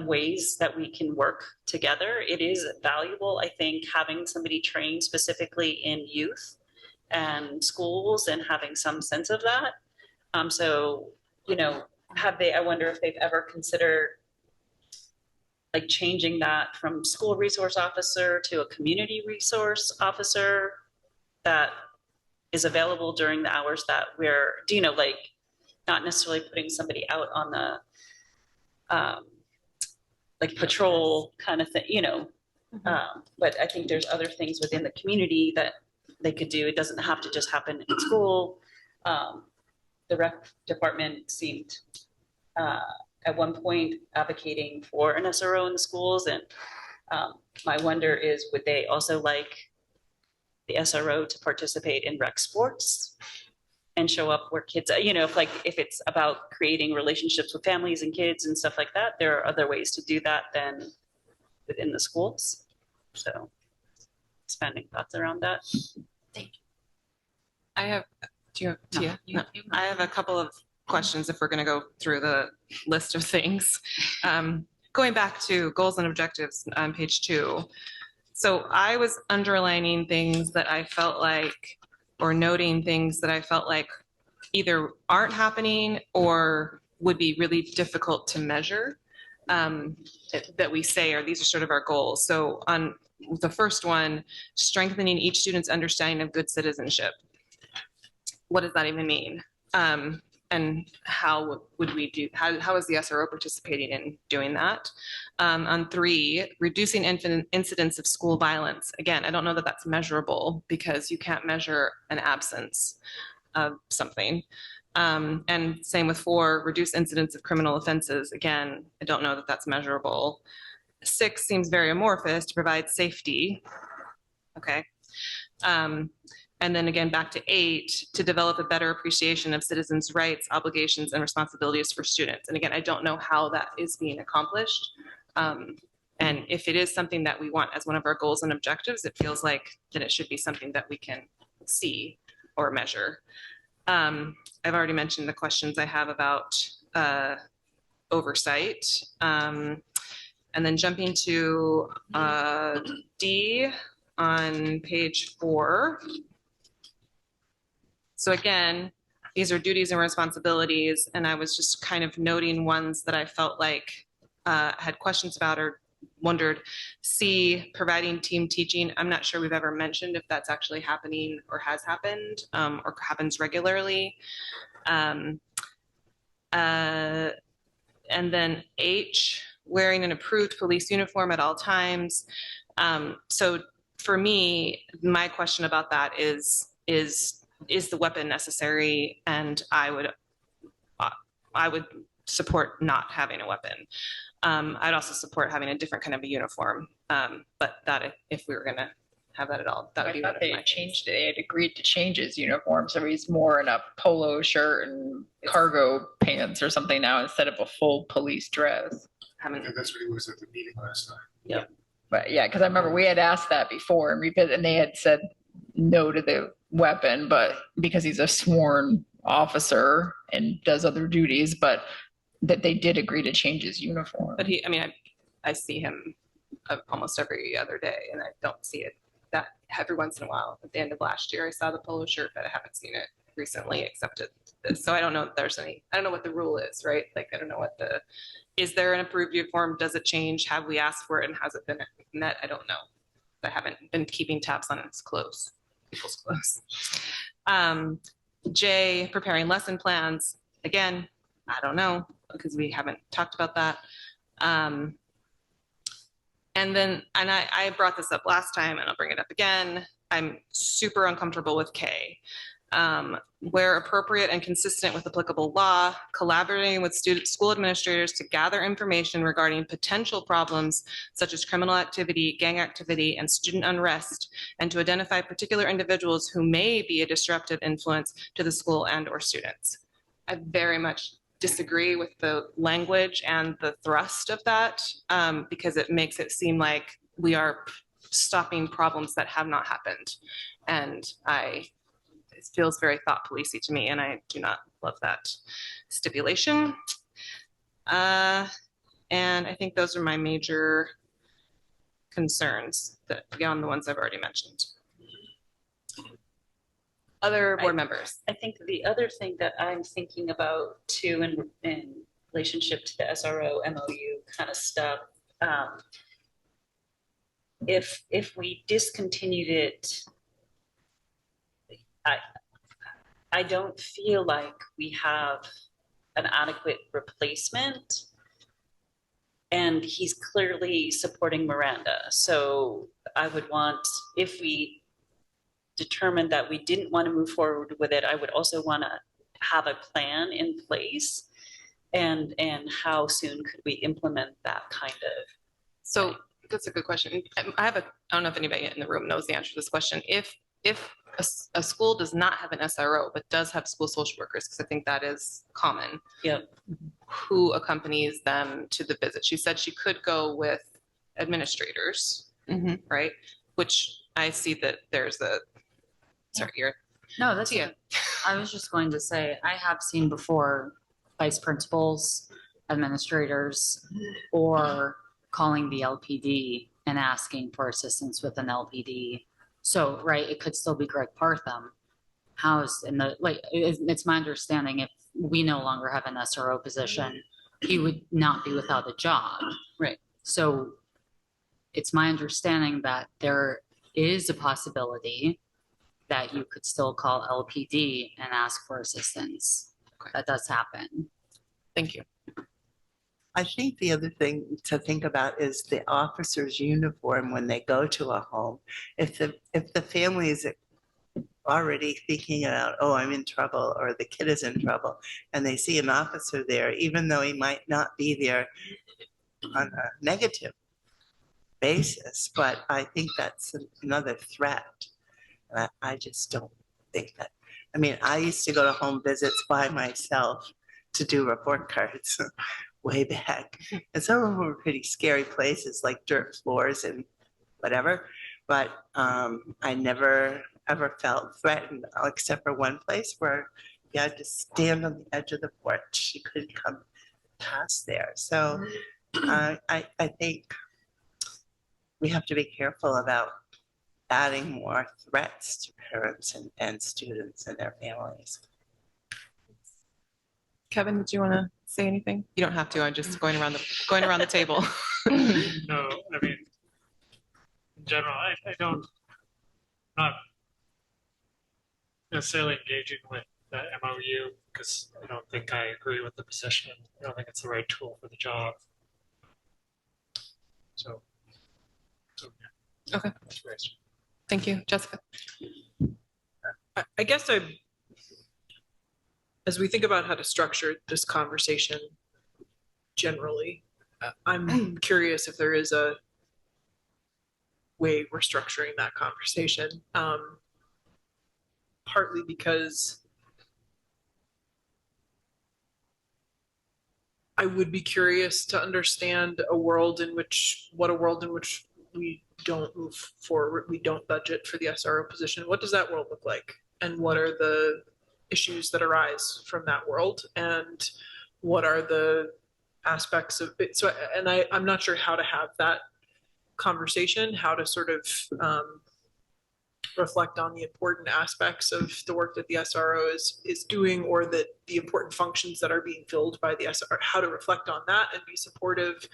ways that we can work together. It is valuable, I think, having somebody trained specifically in youth and schools and having some sense of that. So, you know, I wonder if they've ever considered like changing that from school resource officer to a community resource officer that is available during the hours that we're, you know, like not necessarily putting somebody out on the like patrol kind of thing, you know. But I think there's other things within the community that they could do. It doesn't have to just happen in school. The rec department seemed at one point advocating for an SRO in the schools. And my wonder is, would they also like the SRO to participate in rec sports and show up where kids, you know, if it's about creating relationships with families and kids and stuff like that, there are other ways to do that than within the schools. So expanding thoughts around that. Thank you. I have, do you have, Tia? No. I have a couple of questions if we're going to go through the list of things. Going back to goals and objectives on page 2. So I was underlining things that I felt like, or noting things that I felt like either aren't happening or would be really difficult to measure, that we say, or these are sort of our goals. So on the first one, strengthening each student's understanding of good citizenship. What does that even mean? And how would we do, how is the SRO participating in doing that? On 3, reducing incidents of school violence. Again, I don't know that that's measurable because you can't measure an absence of something. And same with 4, reduce incidents of criminal offenses. Again, I don't know that that's measurable. 6 seems very amorphous, to provide safety. Okay. And then again, back to 8, to develop a better appreciation of citizens' rights, obligations, and responsibilities for students. And again, I don't know how that is being accomplished. And if it is something that we want as one of our goals and objectives, it feels like then it should be something that we can see or measure. I've already mentioned the questions I have about oversight. And then jumping to D on page 4. So again, these are duties and responsibilities, and I was just kind of noting ones that I felt like had questions about or wondered. C, providing team teaching. I'm not sure we've ever mentioned if that's actually happening or has happened or happens regularly. And then H, wearing an approved police uniform at all times. So for me, my question about that is the weapon necessary? And I would support not having a weapon. I'd also support having a different kind of a uniform. But that, if we were going to have that at all, that would be. I thought they had changed it. They had agreed to change his uniform, so he's more in a polo shirt and cargo pants or something now instead of a full police dress. I think that's what he was at the meeting last time. Yeah, but yeah, because I remember we had asked that before and they had said no to the weapon, but because he's a sworn officer and does other duties, but that they did agree to change his uniform. But I see him almost every other day, and I don't see it that every once in a while. At the end of last year, I saw the polo shirt, but I haven't seen it recently except at this. So I don't know if there's I don't know what the rule is, right? Like, I don't know is there an approved uniform? Does it change? Have we asked for it and has it been met? I don't know. I haven't been keeping tabs on its clothes. People's clothes. J, preparing lesson plans. Again, I don't know because we haven't talked about that. And I brought this up last time and I'll bring it up again. I'm super uncomfortable with K. Where appropriate and consistent with applicable law, collaborating with school administrators to gather information regarding potential problems such as criminal activity, gang activity, and student unrest, and to identify particular individuals who may be a disruptive influence to the school and/or students. I very much disagree with the language and the thrust of that, because it makes it seem like we are stopping problems that have not happened. And it feels very thought policey to me, and I do not love that stipulation. And I think those are my major concerns beyond the ones I've already mentioned. Other board members? I think the other thing that I'm thinking about too in relationship to the SRO MOU kind of stuff, if we discontinued it, I don't feel like we have an adequate replacement, and he's clearly supporting Miranda. So I would want, if we determined that we didn't want to move forward with it, I would also want to have a plan in place, and how soon could we implement that kind of. So that's a good question. I don't know if anybody in the room knows the answer to this question. If a school does not have an SRO but does have school social workers, because I think that is common. Yep. Who accompanies them to the visit? She said she could go with administrators, right? Which I see that there's a. Sorry, you're. No, that's it. I was just going to say, I have seen before vice principals, administrators, or calling the LPD and asking for assistance with an LPD. So, right, it could still be Greg Partham. It's my understanding if we no longer have an SRO position, he would not be without a job. Right. So it's my understanding that there is a possibility that you could still call LPD and ask for assistance. Okay. That does happen. Thank you. I think the other thing to think about is the officer's uniform when they go to a home. If the family is already thinking about, oh, I'm in trouble, or the kid is in trouble, and they see an officer there, even though he might not be there on a negative basis, but I think that's another threat. I just don't think that. I mean, I used to go to home visits by myself to do report cards way back. And some of them were pretty scary places, like dirt floors and whatever. But I never ever felt threatened, except for one place where you had to stand on the edge of the porch. You couldn't come past there. So I think we have to be careful about adding more threats to parents and students and their families. Kevin, did you want to say anything? You don't have to. I'm just going around the table. No, I mean, in general, I don't, not necessarily engaging with the MOU because I don't think I agree with the position. I don't think it's the right tool for the job. So yeah. Okay. Thank you, Jessica. I guess as we think about how to structure this conversation generally, I'm curious if there is a way we're structuring that conversation. Partly because I would be curious to understand a world in which we don't move forward, we don't budget for the SRO position. What does that world look like? And what are the issues that arise from that world? And what are the aspects of it? So, and I'm not sure how to have that conversation, how to sort of reflect on the important aspects of the work that the SRO is doing, or that the important functions that are being filled by the SRO, how to reflect on that and be supportive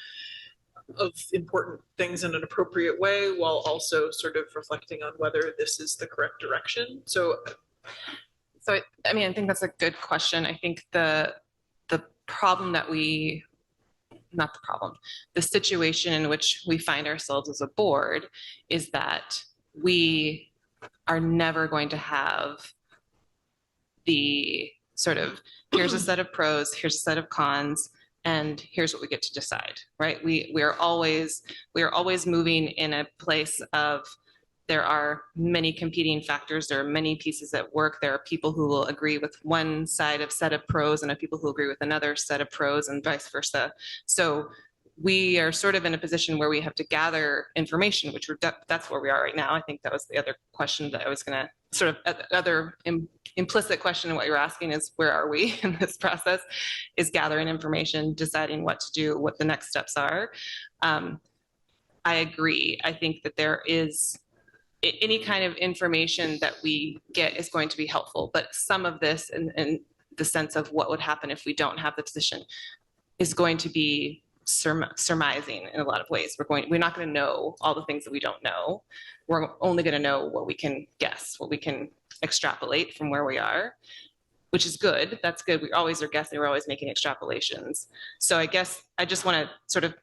of important things in an appropriate way, while also sort of reflecting on whether this is the correct direction. So I mean, I think that's a good question. I think the problem that the situation in which we find ourselves as a board is that we are never going to have the sort of, here's a set of pros, here's a set of cons, and here's what we get to decide, right? We are always moving in a place of, there are many competing factors. There are many pieces at work. There are people who will agree with one side of set of pros and people who agree with another set of pros, and vice versa. So we are sort of in a position where we have to gather information, which that's where we are right now. I think that was the other question that I was going to sort of, other implicit question in what you're asking is, where are we in this process, is gathering information, deciding what to do, what the next steps are. I agree. I think that there is, any kind of information that we get is going to be helpful, but some of this, in the sense of what would happen if we don't have the position, is going to be surmising in a lot of ways. We're not going to know all the things that we don't know. We're only going to know what we can guess, what we can extrapolate from where we are, which is good. That's good. We always are guessing. We're always making extrapolations. So I guess I just want to sort of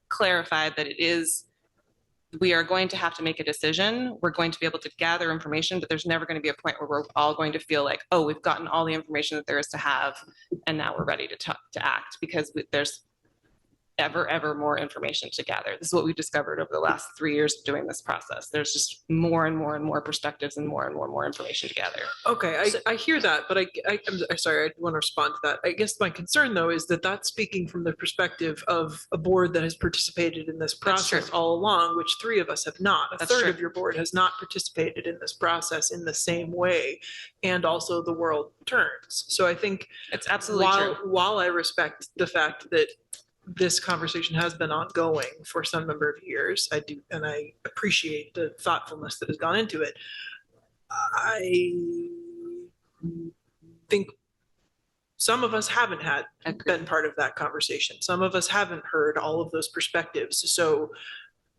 clarify that we are going to have to make a decision. We're going to be able to gather information, but there's never going to be a point where we're all going to feel like, oh, we've gotten all the information that there is to have, and now we're ready to act, because there's ever more information to gather. This is what we discovered over the last 3 years of doing this process. There's just more and more perspectives and more information to gather. Okay, I hear that, but I'm sorry, I want to respond to that. I guess my concern, though, is that that's speaking from the perspective of a board that has participated in this process all along, which 3 of us have not. A third of your board has not participated in this process in the same way, and also the world turns. So I think it's absolutely true. While I respect the fact that this conversation has been ongoing for some number of years, I do, and I appreciate the thoughtfulness that has gone into it. I think some of us haven't been part of that conversation. Some of us haven't heard all of those perspectives. So,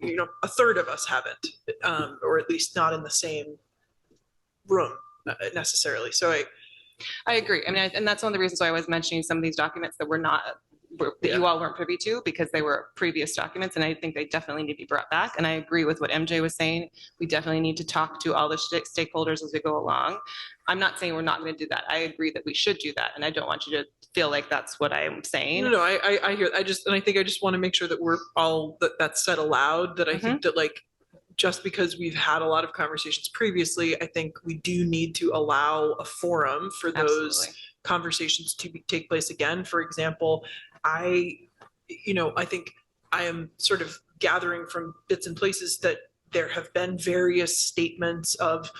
a third of us haven't, or at least not in the same room necessarily. So I agree. I mean, and that's one of the reasons why I was mentioning some of these documents that you all weren't privy to, because they were previous documents, and I think they definitely need to be brought back. And I agree with what MJ was saying. We definitely need to talk to all the stakeholders as we go along. I'm not saying we're not going to do that. I agree that we should do that, and I don't want you to feel like that's what I'm saying. No, I hear. I just want to make sure that we're all that's said aloud. That I think that, like, just because we've had a lot of conversations previously, I think we do need to allow a forum for those conversations to take place again. For example, I think I am sort of gathering from bits and places that there have been various statements of,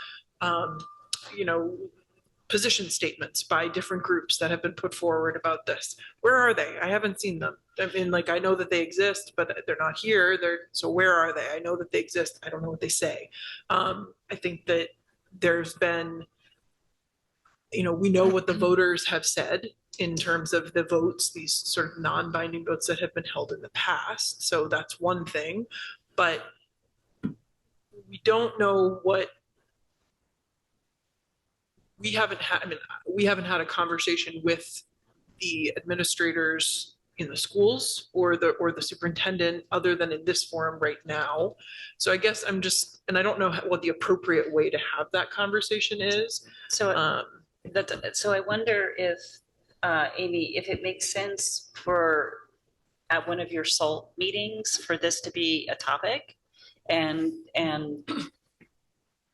position statements by different groups that have been put forward about this. Where are they? I haven't seen them. I mean, I know that they exist, but they're not here. So where are they? I know that they exist. I don't know what they say. I think that there's been, we know what the voters have said in terms of the votes, these sort of non-binding votes that have been held in the past. So that's one thing, but we don't know what we haven't had a conversation with the administrators in the schools or the superintendent other than in this forum right now. So I guess and I don't know what the appropriate way to have that conversation is. So so I wonder if Amy, if it makes sense for at one of your SALT meetings for this to be a topic, and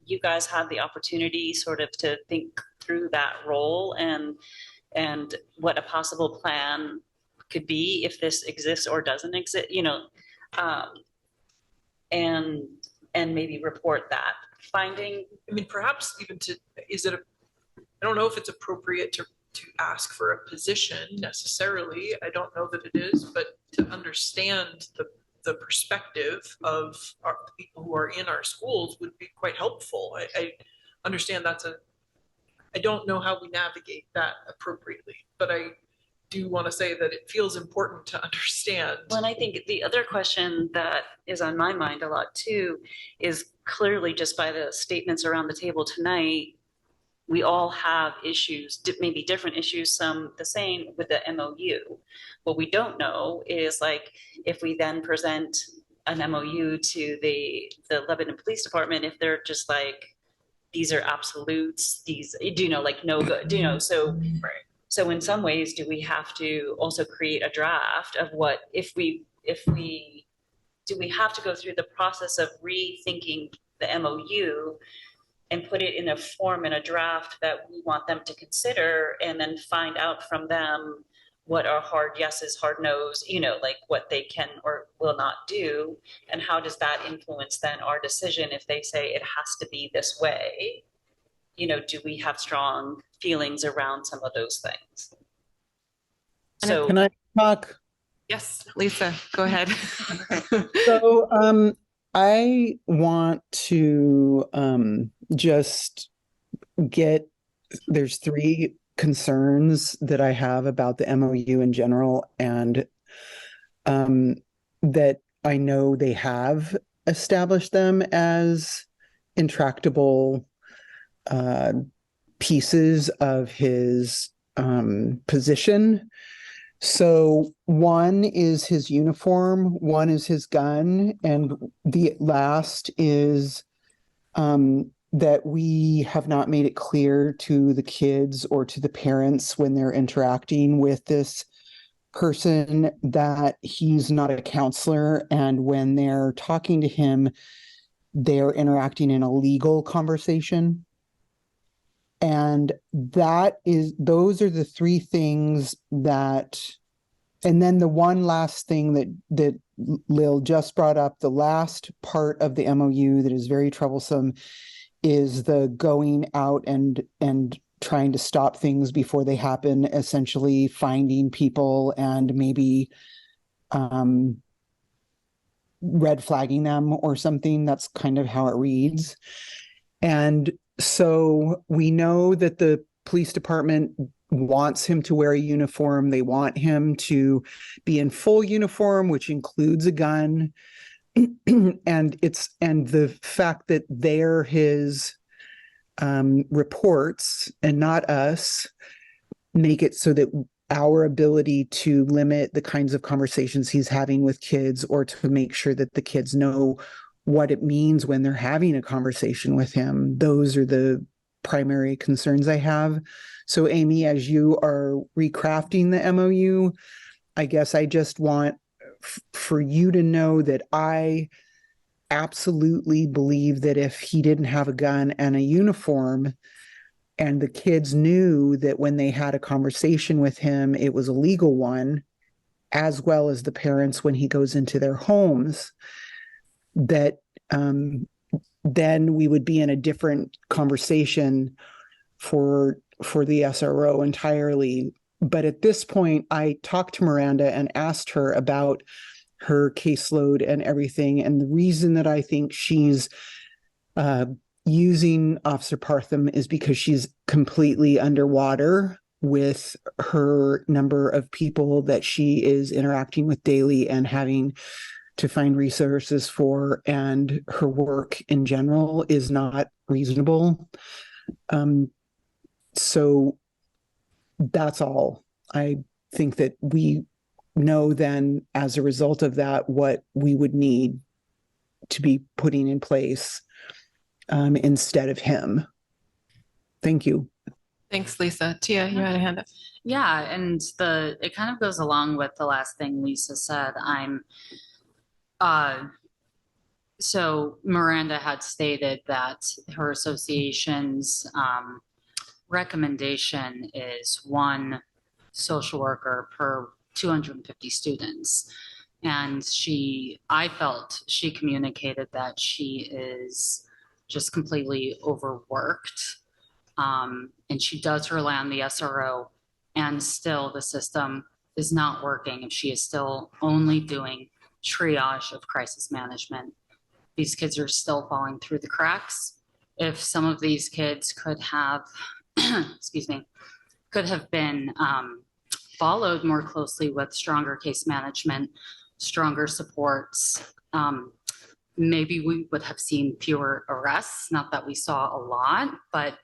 you guys have the opportunity sort of to think through that role and what a possible plan could be if this exists or doesn't exist, and maybe report that finding. I mean, perhaps even I don't know if it's appropriate to ask for a position necessarily. I don't know that it is, but to understand the perspective of the people who are in our schools would be quite helpful. I understand I don't know how we navigate that appropriately, but I do want to say that it feels important to understand. Well, and I think the other question that is on my mind a lot too is clearly just by the statements around the table tonight, we all have issues, maybe different issues, some the same with the MOU. What we don't know is, like, if we then present an MOU to the Lebanon Police Department, if they're just like, these are absolutes, these, like no good, so. So in some ways, do we have to also create a draft of what, if we, do we have to go through the process of rethinking the MOU and put it in a form, in a draft that we want them to consider, and then find out from them what are hard yeses, hard nos, like what they can or will not do, and how does that influence then our decision if they say it has to be this way? Do we have strong feelings around some of those things? So Can I talk? Yes, Lisa, go ahead. So, I want to just there's three concerns that I have about the MOU in general, and that I know they have established them as intractable pieces of his position. So one is his uniform, one is his gun, and the last is that we have not made it clear to the kids or to the parents when they're interacting with this person that he's not a counselor, and when they're talking to him, they're interacting in a legal conversation. And those are the three things that, and then the one last thing that Lil just brought up, the last part of the MOU that is very troublesome is the going out and trying to stop things before they happen, essentially finding people and maybe red flagging them or something. That's kind of how it reads. And so we know that the police department wants him to wear a uniform. They want him to be in full uniform, which includes a gun. And the fact that they're his reports and not us make it so that our ability to limit the kinds of conversations he's having with kids, or to make sure that the kids know what it means when they're having a conversation with him, those are the primary concerns I have. So Amy, as you are recrafting the MOU, I guess I just want for you to know that I absolutely believe that if he didn't have a gun and a uniform, and the kids knew that when they had a conversation with him, it was a legal one, as well as the parents when he goes into their homes, that then we would be in a different conversation for the SRO entirely. But at this point, I talked to Miranda and asked her about her caseload and everything. And the reason that I think she's using Officer Partham is because she's completely underwater with her number of people that she is interacting with daily and having to find resources for, and her work in general is not reasonable. So that's all. I think that we know then, as a result of that, what we would need to be putting in place instead of him. Thank you. Thanks, Lisa. Tia, you had a hand up. Yeah, and it kind of goes along with the last thing Lisa said. So Miranda had stated that her association's recommendation is one social worker per 250 students. And I felt she communicated that she is just completely overworked. And she does rely on the SRO, and still the system is not working if she is still only doing triage of crisis management. These kids are still falling through the cracks. If some of these kids could have, could have been followed more closely with stronger case management, stronger supports, maybe we would have seen fewer arrests. Not that we saw a lot, but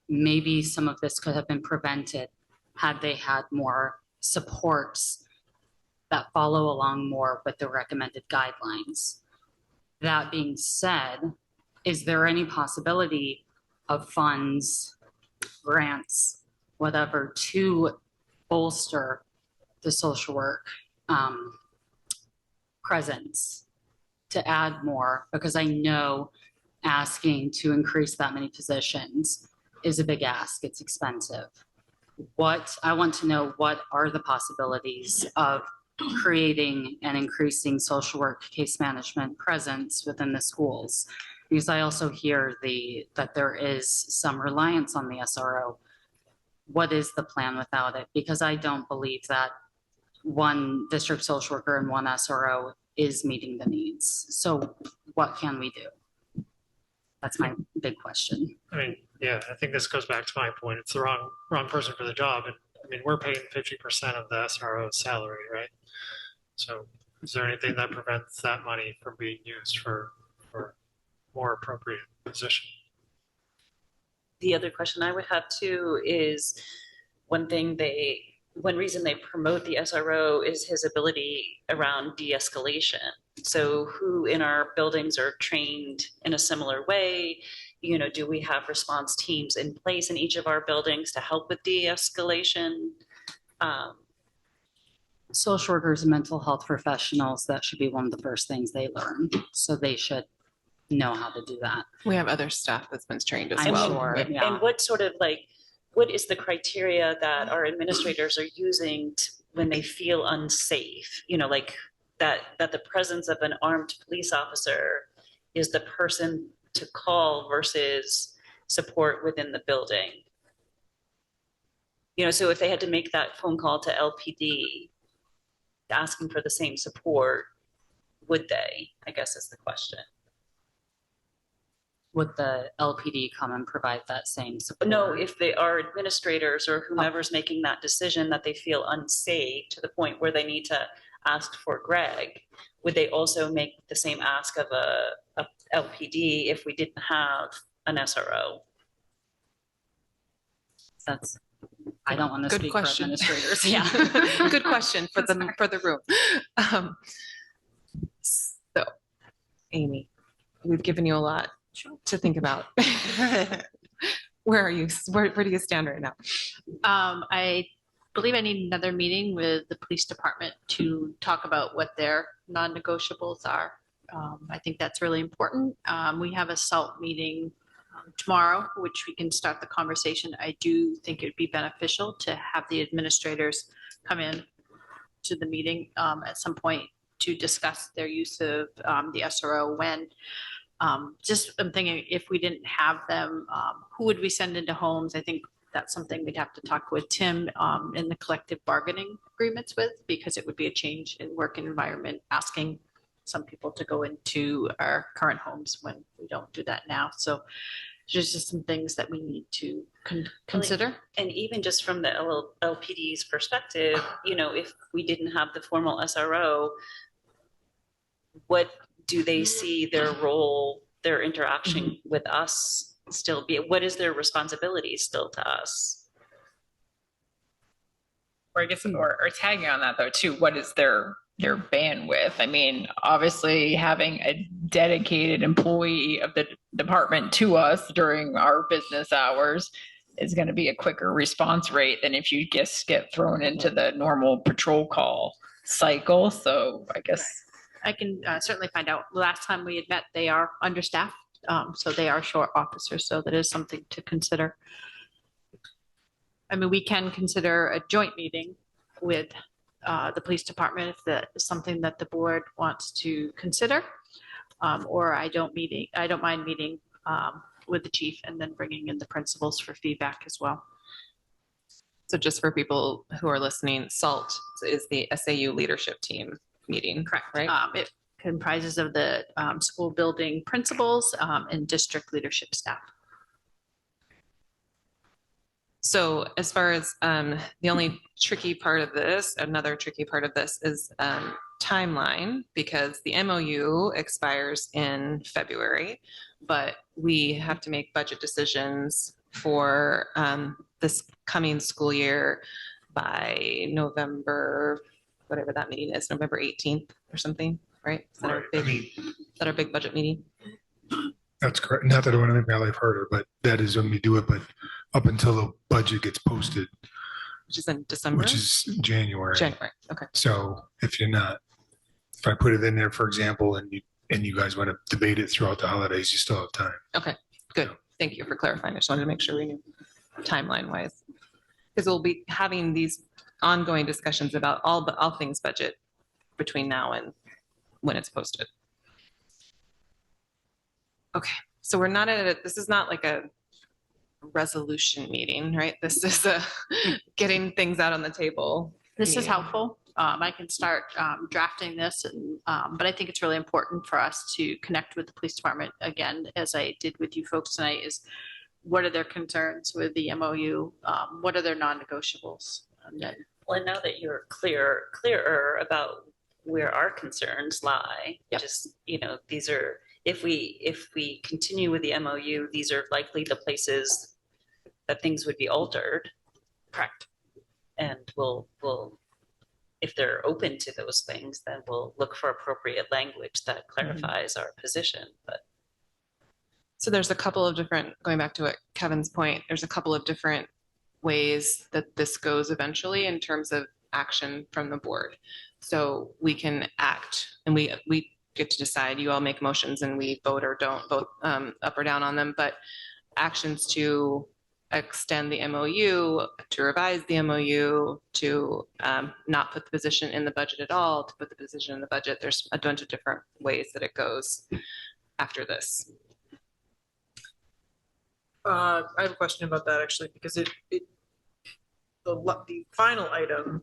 maybe some of this could have been prevented had they had more supports that follow along more with the recommended guidelines. That being said, is there any possibility of funds, grants, whatever, to bolster the social work presence, to add more, because I know asking to increase that many positions is a big ask. It's expensive. I want to know, what are the possibilities of creating and increasing social work case management presence within the schools? Because I also hear that there is some reliance on the SRO. What is the plan without it? Because I don't believe that one district social worker and one SRO is meeting the needs. So what can we do? That's my big question. I mean, yeah, I think this goes back to my point. It's the wrong person for the job. And I mean, we're paying 50% of the SRO's salary, right? So is there anything that prevents that money from being used for more appropriate position? The other question I would have too is one reason they promote the SRO is his ability around de-escalation. So who in our buildings are trained in a similar way? You know, do we have response teams in place in each of our buildings to help with de-escalation? Social workers and mental health professionals, that should be one of the first things they learn. So they should know how to do that. We have other staff that's been trained as I'm well. sure, right? yeah. And what is the criteria that our administrators are using when they feel unsafe? You know, like that the presence of an armed police officer is the person to call versus support within the building. You know, so if they had to make that phone call to LPD asking for the same support, would they? I guess is the question. Would the LPD come and provide that same support? No, if they are administrators or whomever's making that decision that they feel unsafe to the point where they need to ask for Greg, would they also make the same ask of a LPD if we didn't have an SRO? I don't want to Good speak question. for administrators. Yeah. Good question for the room. So, Amy, we've given you a lot to think about. Where are you? Where do you stand right now? I believe I need another meeting with the police department to talk about what their non-negotiables are. I think that's really important. We have a SALT meeting tomorrow, which we can start the conversation. I do think it would be beneficial to have the administrators come in to the meeting at some point to discuss their use of the SRO when. I'm thinking, if we didn't have them, who would we send into homes? I think that's something we'd have to talk with Tim in the collective bargaining agreements with, because it would be a change in work environment, asking some people to go into our current homes when we don't do that now. So there's just some things that we need to consider. And even just from the LPD's perspective, you know, if we didn't have the formal SRO, what do they see their role, their interaction with us still be? What is their responsibility still to us? Or I guess, or tagging on that though too, what is their bandwidth? I mean, obviously having a dedicated employee of the department to us during our business hours is going to be a quicker response rate than if you just get thrown into the normal patrol call cycle. So I guess I can certainly find out. Last time we had met, they are understaffed, so they are short officers. So that is something to consider. I mean, we can consider a joint meeting with the police department if that is something that the board wants to consider, or I don't mind meeting with the chief and then bringing in the principals for feedback as well. So just for people who are listening, SALT is the SAU leadership team meeting. Correct. Right. It comprises of the school building principals and district leadership staff. So as far as the only tricky part of this, another tricky part of this is timeline, because the MOU expires in February, but we have to make budget decisions for this coming school year by November, whatever that meeting is, November 18th or something, right? Is that our big budget meeting? That's correct. Not that I want to make my life harder, but that is when we do it, but up until the budget gets posted, Which is in December? which is January. January, okay. So if I put it in there, for example, and you guys want to debate it throughout the holidays, you still have time. Okay, good. Thank you for clarifying. I just wanted to make sure we knew timeline wise. Because we'll be having these ongoing discussions about all things budget between now and when it's posted. Okay, so we're not this is not like a resolution meeting, right? This is getting things out on the table. This is meeting. helpful. I can start drafting this, but I think it's really important for us to connect with the police department again, as I did with you folks tonight, is what are their concerns with the MOU? What are their non-negotiables? Well, now that you're clearer about where our concerns lie, just, these are, if we continue with the MOU, these are likely the places that things would be altered. Correct. And we'll, if they're open to those things, then we'll look for appropriate language that clarifies our position. But so there's a couple of different, going back to what Kevin's point, there's a couple of different ways that this goes eventually in terms of action from the board. So we can act and we get to decide, you all make motions and we vote or don't vote up or down on them, but actions to extend the MOU, to revise the MOU, to not put the position in the budget at all, to put the position in the budget. There's a bunch of different ways that it goes after this. I have a question about that actually, because the final item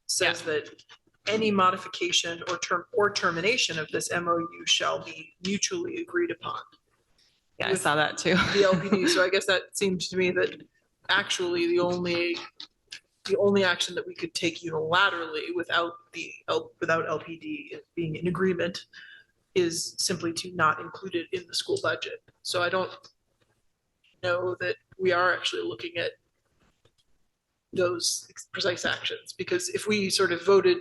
says that any modification or termination of this MOU shall be mutually agreed upon. Yeah, I saw that too. The LPD. So I guess that seems to me that actually the only action that we could take unilaterally without LPD being in agreement is simply to not include it in the school budget. So I don't know that we are actually looking at those precise actions, because if we sort of voted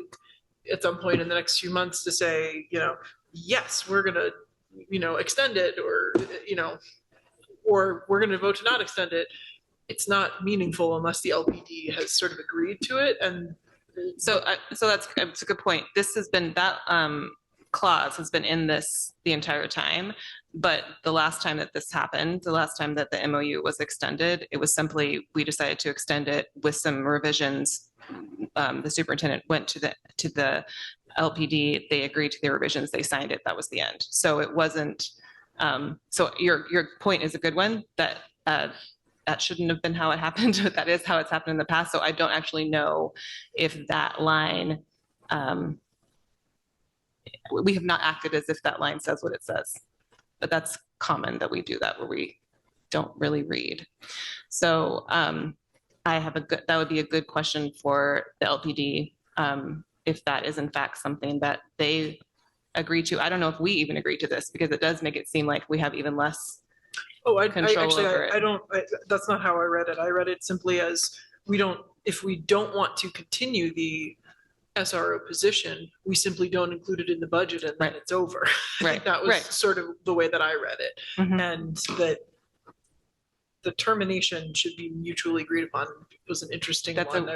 at some point in the next few months to say, yes, we're going to, extend it, or, or we're going to vote to not extend it, it's not meaningful unless the LPD has sort of agreed to it. And so that's a good point. This has been that clause has been in this the entire time, but the last time that this happened, the last time that the MOU was extended, it was simply, we decided to extend it with some revisions. The superintendent went to the LPD, they agreed to the revisions, they signed it, that was the end. So it wasn't, so your point is a good one, that that shouldn't have been how it happened, but that is how it's happened in the past. So I don't actually know if that line, we have not acted as if that line says what it says, but that's common that we do that where we don't really read. So that would be a good question for the LPD, if that is in fact something that they agree to. I don't know if we even agree to this, because it does make it seem like we have even less control over it. That's not how I read it. I read it simply as if we don't want to continue the SRO position, we simply don't include it in the budget and then it's over. Right. That was sort of the way that I read it. Mm-hmm. And that the termination should be mutually agreed upon was an interesting one.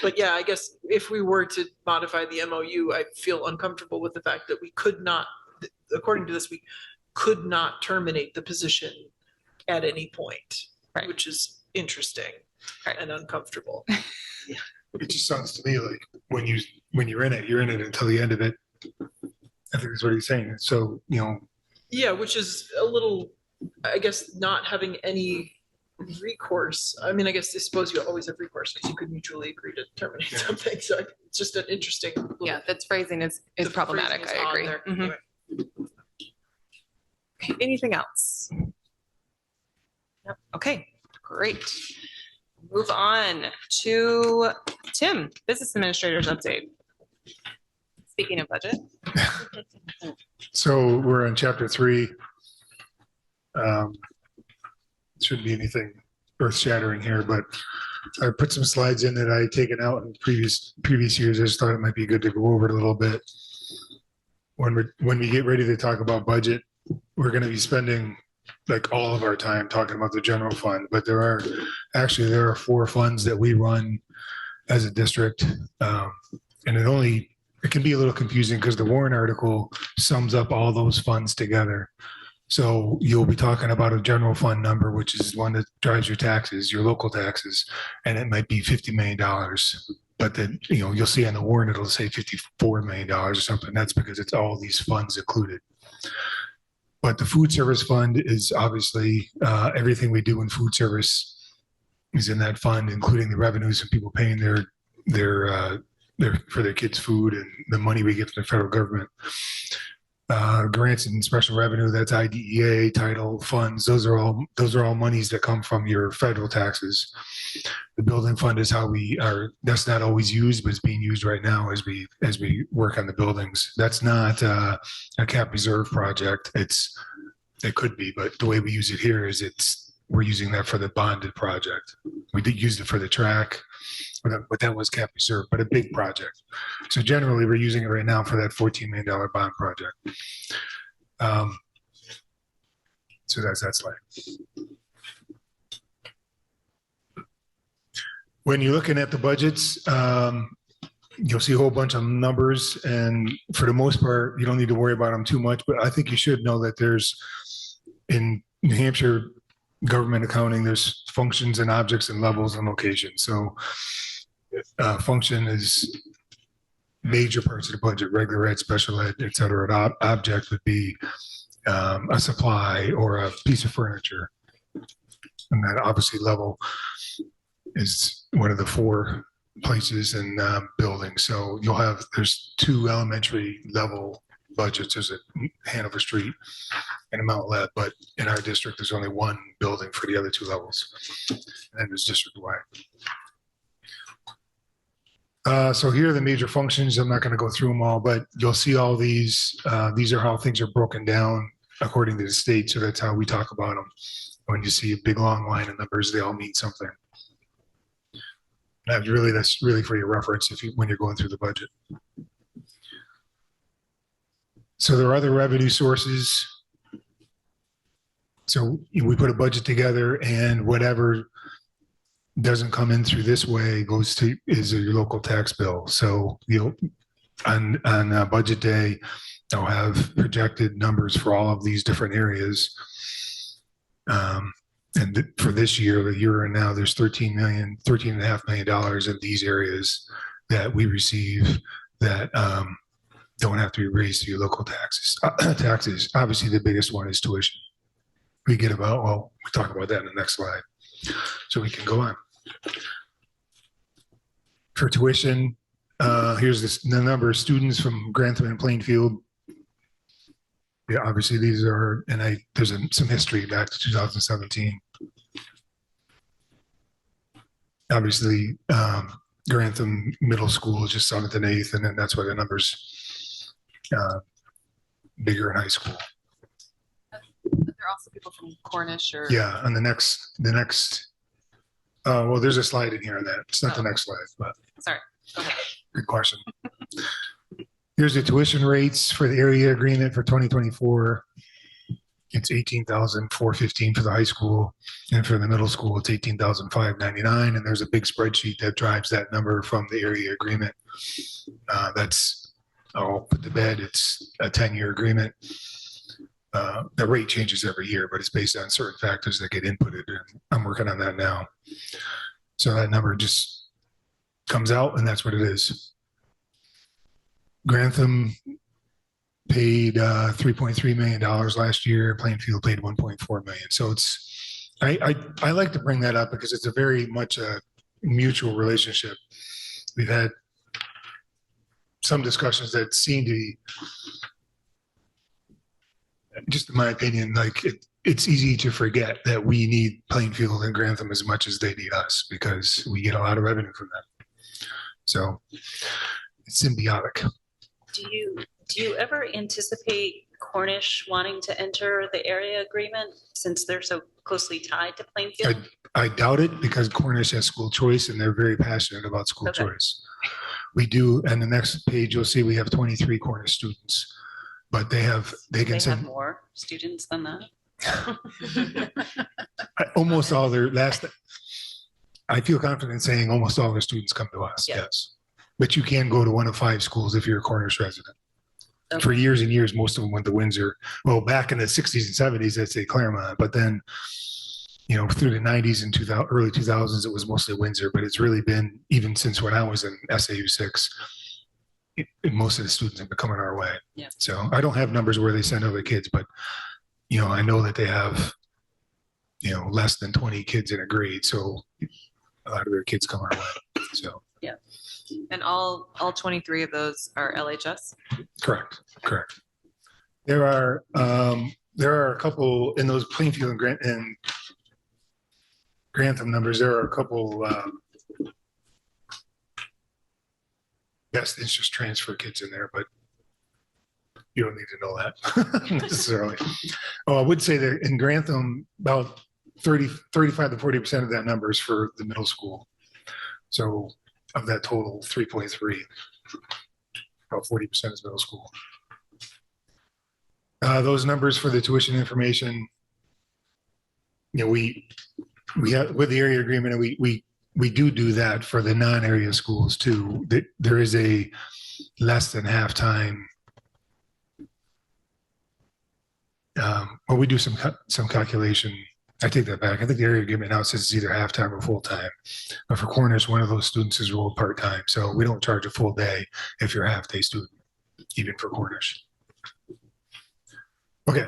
But yeah, I guess if we were to modify the MOU, I feel uncomfortable with the fact that we could not, according to this, we could not terminate the position at any point, which is interesting and uncomfortable. Yeah. It just sounds to me like when you're in it until the end of it. I think that's what he's saying. So, Yeah, which is a little, I guess, not having any recourse. I mean, I suppose you always have recourse because you could mutually agree to terminate something. So it's just an interesting. Yeah, that's phrasing is problematic. I agree. Mm-hmm. Anyway. Okay, anything else? Yep. Okay, great. Move on to Tim, business administrator's update. Speaking of budget. So we're in chapter 3. Shouldn't be anything earth shattering here, but I put some slides in that I had taken out in previous years. I just thought it might be good to go over it a little bit. when we get ready to talk about budget, we're going to be spending like all of our time talking about the general fund, but there are 4 funds that we run as a district. And it can be a little confusing because the warrant article sums up all those funds together. So you'll be talking about a general fund number, which is one that drives your taxes, your local taxes, and it might be $50 million. But then, you'll see on the warrant, it'll say $54 million or something. That's because it's all these funds included. But the food service fund is obviously everything we do in food service is in that fund, including the revenues and people paying their for their kids' food and the money we get from the federal government. Grants and special revenue, that's IDEA, title funds. Those are all monies that come from your federal taxes. The building fund is how that's not always used, but it's being used right now as we work on the buildings. That's not a cap reserve project. It could be, but the way we use it here is we're using that for the bonded project. We did use it for the track, but that was cap reserve, but a big project. So generally, we're using it right now for that $14 million bond project. So that's that slide. When you're looking at the budgets, you'll see a whole bunch of numbers, and for the most part, you don't need to worry about them too much, but I think you should know that in New Hampshire government accounting, there's functions and objects and levels and locations. So function is major parts of the budget, regular ed, special ed, et cetera. An object would be a supply or a piece of furniture. And that obviously level is one of the 4 places in buildings. So there's 2 elementary level budgets. There's a Hanover Street and a Mount Leb, but in our district, there's only 1 building for the other 2 levels. And then there's district-wide. So here are the major functions. I'm not going to go through them all, but you'll see all these. These are how things are broken down according to the state. So that's how we talk about them. When you see a big long line of numbers, they all mean something. That's really for your reference when you're going through the budget. So there are other revenue sources. So we put a budget together, and whatever doesn't come in through this way is your local tax bill. So on budget day, they'll have projected numbers for all of these different areas. And for this year, the year and now, there's $13.5 million in these areas that we receive that don't have to be raised to your local taxes. Obviously, the biggest one is tuition. We talk about that in the next slide. So we can go on. For tuition, here's the number of students from Grantham and Plainfield. Yeah, obviously these are, and there's some history back to 2017. Obviously, Grantham Middle School is just 7th and 8th, and then that's why the number's bigger in high school. Are there also people from Cornish or? Yeah, on the next, well, there's a slide in here on that. It's not the next slide, but. Sorry. Okay. Good question. Here's the tuition rates for the area agreement for 2024. It's $18,415 for the high school, and for the middle school, it's $18,599. And there's a big spreadsheet that drives that number from the area agreement. I'll put to bed. It's a 10-year agreement. The rate changes every year, but it's based on certain factors that get inputted, and I'm working on that now. So that number just comes out, and that's what it is. Grantham paid $3.3 million last year. Plainfield paid $1.4 million. So I like to bring that up because it's a very much a mutual relationship. We've had some discussions that seem to be, just in my opinion, like it's easy to forget that we need Plainfield and Grantham as much as they need us because we get a lot of revenue from them. So it's symbiotic. Do you ever anticipate Cornish wanting to enter the area agreement since they're so closely tied to Plainfield? I doubt it because Cornish has school choice and they're very passionate about school choice. We do, and the next page you'll see we have 23 Cornish students. but they can They have send more students than that. almost all their I feel confident saying almost all their students come to us. Yeah. Yes. But you can go to one of 5 schools if you're a Cornish resident. Okay. For years and years, most of them went to Windsor. Well, back in the 60s and 70s, I'd say Claremont, but then, you know, through the 90s and early 2000s, it was mostly Windsor, but it's really been, even since when I was in SAU6, most of the students have been coming our way. Yeah. So I don't have numbers where they send other kids, but, you know, I know that they have, you know, less than 20 kids in a grade. So a lot of their kids come our way. So. Yeah. And all 23 of those are LHS? Correct. There are a couple in those Plainfield and Grantham numbers. There are a couple best interest transfer kids in there, but you don't need to know that necessarily. Oh, I would say that in Grantham, about 35 to 40% of that number is for the middle school. So of that total 3.3, about 40% is middle school. Those numbers for the tuition information, you know, we have with the area agreement, and we do that for the non-area schools too. There is a less than halftime. Well, we do some calculation. I take that back. I think the area agreement now says it's either half-time or full-time. But for Cornish, one of those students is enrolled part-time. So we don't charge a full day if you're a half-day student, even for Cornish. Okay.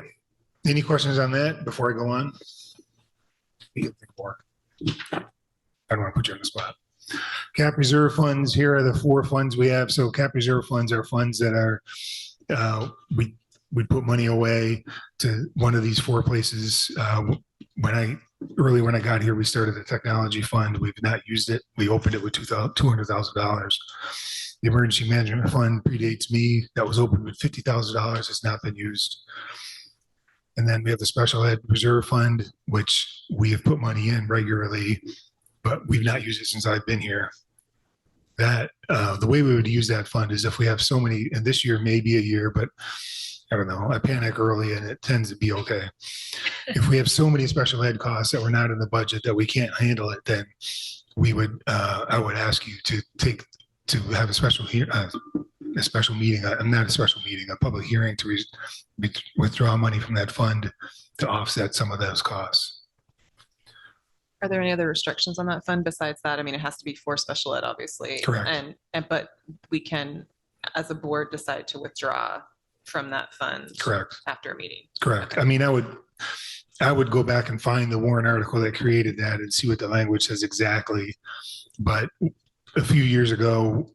Any questions on that before I go on? You can think more. I don't want to put you on the spot. Cap reserve funds. Here are the 4 funds we have. So cap reserve funds are funds that are, we put money away to one of these 4 places. When I got here, we started the technology fund. We've not used it. We opened it with $200,000. The emergency management fund predates me. That was opened with $50,000. It's not been used. And then we have the special ed reserve fund, which we have put money in regularly, but we've not used it since I've been here. That the way we would use that fund is if we have so many, and this year may be a year, but I don't know, I panic early and it tends to be okay. If we have so many special ed costs that were not in the budget that we can't handle it, then we would, I would ask you to have a special meeting, not a special meeting, a public hearing to withdraw money from that fund to offset some of those costs. Are there any other restrictions on that fund besides that? I mean, it has to be for special ed, obviously. Correct. But we can, as a board, decide to withdraw from that fund. Correct. After a meeting. Correct. Okay. I mean, I would go back and find the warrant article that created that and see what the language says exactly. But a few years ago,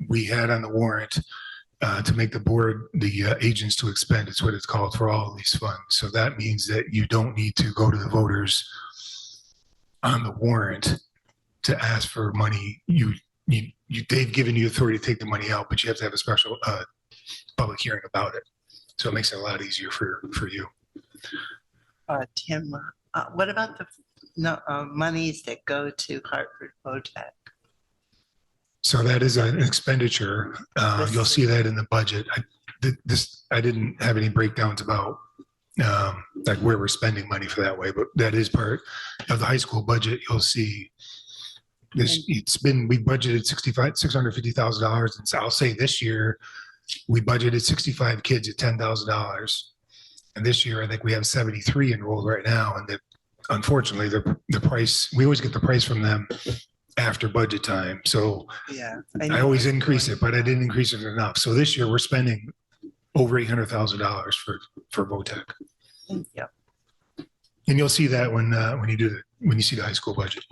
we had on the warrant to make the board the agents to expend. It's what it's called for all of these funds. So that means that you don't need to go to the voters on the warrant to ask for money. They've given you authority to take the money out, but you have to have a special public hearing about it. So it makes it a lot easier for you. Tim, what about the monies that go to Hartford VOTEC? So that is an expenditure. You'll see that in the budget. I didn't have any breakdowns about like where we're spending money for that way, but that is part of the high school budget. You'll see this. We budgeted $650,000, and so I'll say this year we budgeted 65 kids at $10,000, and this year I think we have 73 enrolled right now. And unfortunately, the price, we always get the price from them after budget time. So yeah, I always increase it, but I didn't increase it enough. So this year we're spending over $800,000 for VOTEC. Yeah. And you'll see that when you see the high school budget.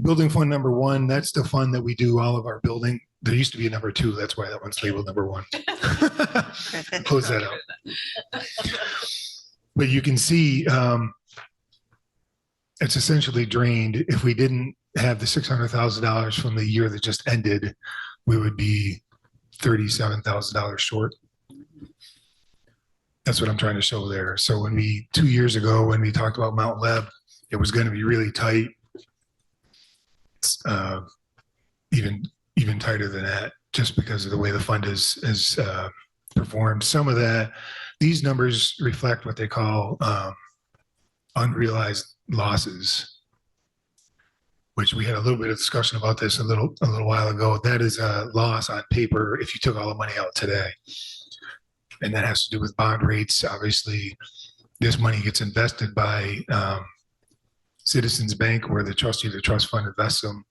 Building fund number 1, that's the fund that we do all of our building. There used to be a number 2. That's why that one's labeled number 1. Close that out. But you can see it's essentially drained. If we didn't have the $600,000 from the year that just ended, we would be $37,000 short. That's what I'm trying to show there. So 2 years ago, when we talked about Mount Leb, it was going to be really tight. It's even tighter than that. just because of the way the fund is performed. Some of these numbers reflect what they call unrealized losses, which we had a little bit of discussion about this a little while ago. That is a loss on paper if you took all the money out today. And that has to do with bond rates. Obviously, this money gets invested by Citizens Bank, where the trustee of the trust fund invests them,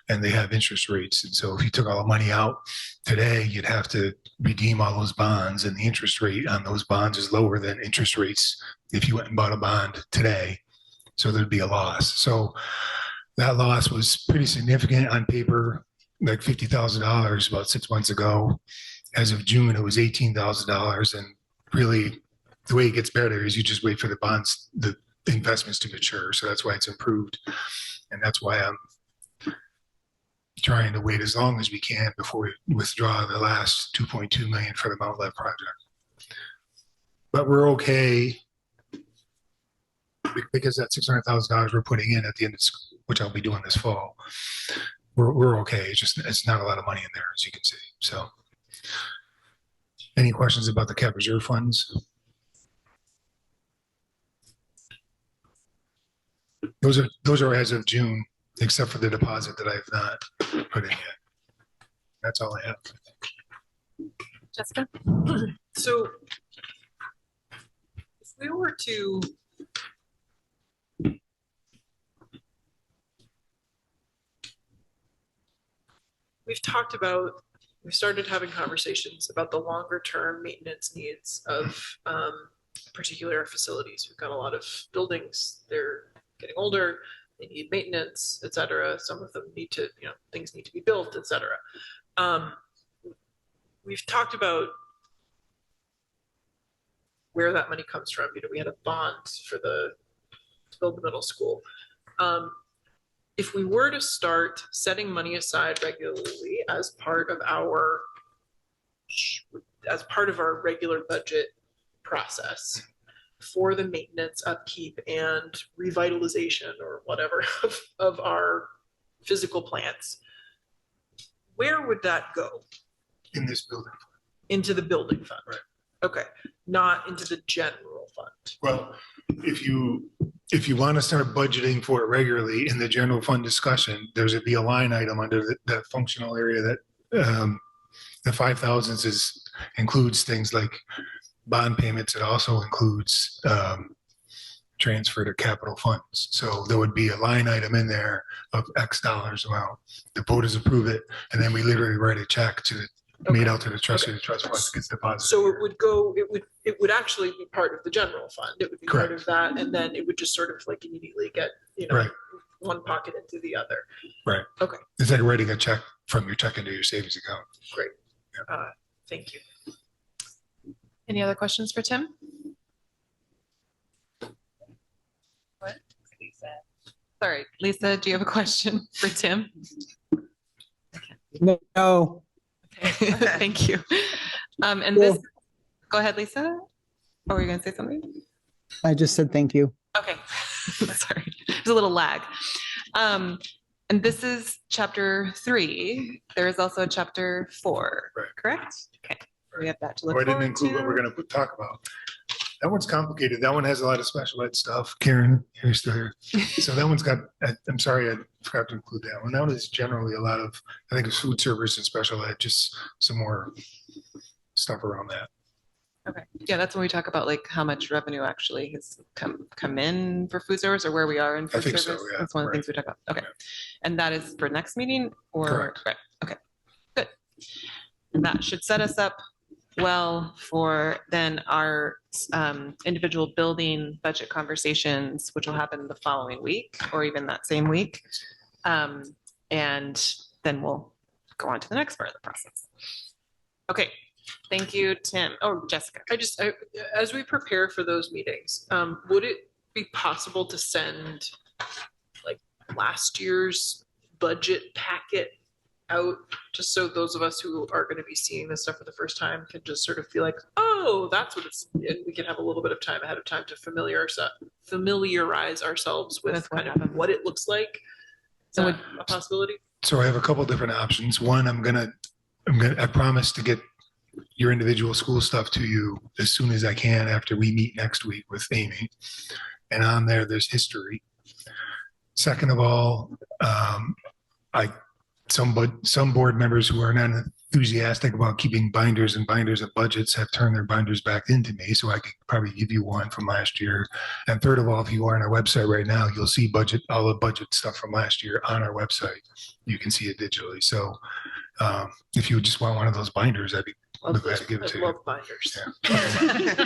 and they have interest rates. And so if you took all the money out today, you'd have to redeem all those bonds, and the interest rate on those bonds is lower than interest rates if you went and bought a bond today. So there'd be a loss. So that loss was pretty significant on paper, like $50,000 about 6 months ago. As of June, it was $18,000. And really, the way it gets better is you just wait for the bonds, the investments to mature. So that's why it's improved. And that's why I'm trying to wait as long as we can before we withdraw the last 2.2 million for the Mount Lev project. But we're okay because that $600,000 we're putting in at the end of school, which I'll be doing this fall. We're okay. It's not a lot of money in there, as you can see. So any questions about the cap reserve funds? Those are as of June, except for the deposit that I have not put in yet. That's all I have. Jessica? So if we were to we've started having conversations about the longer term maintenance needs of particular facilities. We've got a lot of buildings, they're getting older, they need maintenance, et cetera. Some of them need to, things need to be built, et cetera. We've talked about where that money comes from. We had a bond to build the middle school. If we were to start setting money aside regularly as part of our regular budget process for the maintenance, upkeep, and revitalization or whatever of our physical plants, where would that go? In this building fund. Into the building fund. Right. Okay, not into the general fund. Well, if you want to start budgeting for it regularly in the general fund discussion, there's be a line item under that functional area that the 5,000s includes things like bond payments. It also includes transfer to capital funds. So there would be a line item in there of X dollars amount. The voters approve it, and then we literally write a check to made out to the trustee of the trust fund gets deposited. So it would actually be part of the general fund. It would be part of that, and then it would just sort of like immediately get one pocket into the other. Right. Okay. It's like writing a check from your check into your savings account. Great. Thank you. Any other questions for Tim? What? Sorry, Lisa, do you have a question for Tim? No. Okay. Thank you. And this, go ahead, Lisa. Or were you going to say something? I just said thank you. Okay. Sorry, there's a little lag. And this is chapter 3. There is also a chapter 4, correct? Okay. We have that to look I didn't forward include to. what we're going to talk about. That one's complicated. That one has a lot of special ed stuff. Karen, you're still here. So that one's got, I'm sorry, I forgot to include that one. That one is generally a lot of, I think it's food service and special ed, just some more stuff around that. Okay. Yeah, that's when we talk about like how much revenue actually has come in for food service or where we are in food service. So, yeah. That's one of the things we talk about. Okay. And that is for next meeting or? Correct. Right. Okay, good. And that should set us up well for then our individual building budget conversations, which will happen the following week or even that same week. And then we'll go on to the next part of the process. Okay. Thank you, Tim. Oh, Jessica. As we prepare for those meetings, would it be possible to send like last year's budget packet out just so those of us who are going to be seeing this stuff for the first time can just sort of feel like, oh, that's what it's, and we can have a little bit of time ahead of time to familiarize ourselves with kind of what it looks like. Is that a possibility? So I have a couple different options. One, I'm going to I promise to get your individual school stuff to you as soon as I can after we meet next week with Amy. And on there's history. Second of all, some board members who are not enthusiastic about keeping binders and binders of budgets have turned their binders back into me, so I could probably give you one from last year. And third of all, if you are on our website right now, you'll see all the budget stuff from last year on our website. You can see it digitally. So if you just want one of those binders, I'd be glad to give it to you. I love binders. Yeah.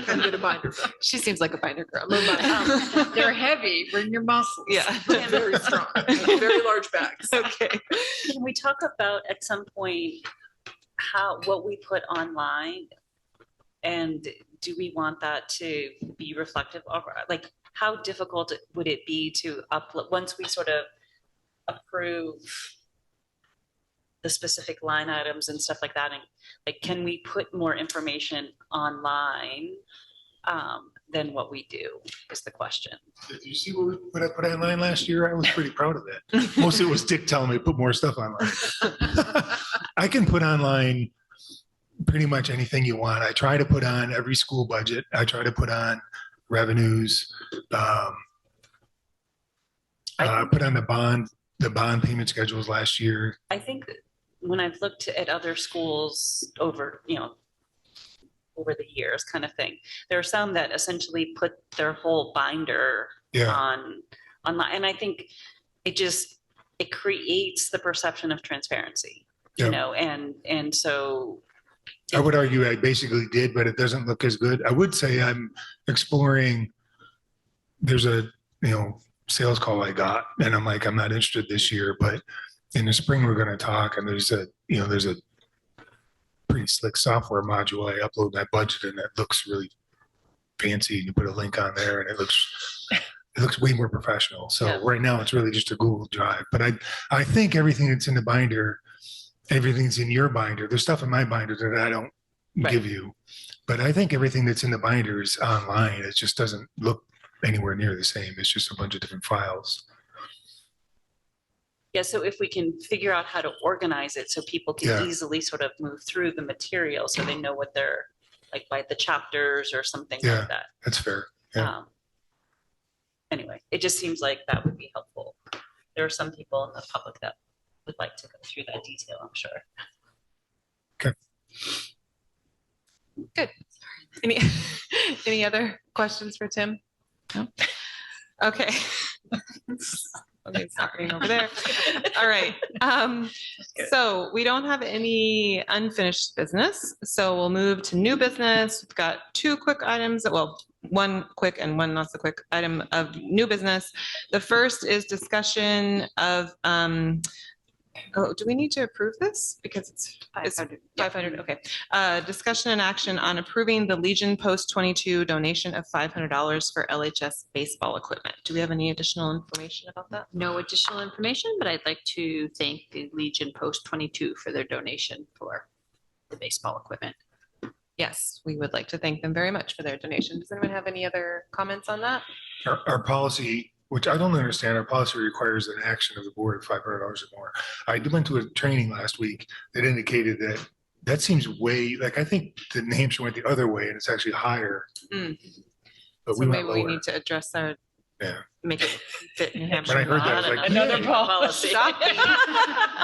I'm good at binders. She seems like a binder girl. They're heavy, bring your muscles. Yeah. Very strong, very large bags. Okay. Can we talk about at some point what we put online, and do we want that to be reflective of, like, how difficult would it be to upload once we sort of approve the specific line items and stuff like that? And like, can we put more information online than what we do is the question. Did you see what I put online last year? I was pretty proud of that. Mostly it was Dick telling me to put more stuff online. I can put online pretty much anything you want. I try to put on every school budget. I try to put on revenues. I put on the bond payment schedules last year. I think when I've looked at other schools over the years kind of thing, there are some that essentially put their whole binder online. And I think it creates the perception of transparency, and so. I would argue I basically did, but it doesn't look as good. I would say I'm exploring, there's a, sales call I got, and I'm like, I'm not interested this year, but in the spring we're going to talk, and there's a pretty slick software module. I upload my budget and it looks really fancy. You put a link on there and it looks way more professional. So right now it's really just a Google Drive, but I think everything that's in the binder, everything's in your binder. There's stuff in my binder that I don't give you, but I think everything that's in the binder is online. It just doesn't look anywhere near the same. It's just a bunch of different files. Yeah, so if we can figure out how to organize it so people can easily sort of move through the material so they know what they're like by the chapters or something like that. That's fair. Yeah. Anyway, it just seems like that would be helpful. There are some people in the public that would like to go through that detail, I'm sure. Okay. Good. Any other questions for Tim? No? Okay. Okay, sorry, over there. All right. So we don't have any unfinished business. So we'll move to new business. We've got two quick items. Well, one quick and one not so quick item of new business. The first is discussion of, do we need to approve this? Because it's 500. Okay. Discussion and action on approving the Legion Post 22 donation of $500 for LHS baseball equipment. Do we have any additional information about that? No additional information, but I'd like to thank the Legion Post 22 for their donation for the baseball equipment. Yes, we would like to thank them very much for their donation. Does anyone have any other comments on that? Our policy, which I don't understand, our policy requires an action of the board of $500 or more. I went to a training last week that indicated that seems way, like, I think the New Hampshire went the other way and it's actually higher. But so maybe we need to address our, make it fit New Hampshire. When I heard that, I was like, another policy. Shocking.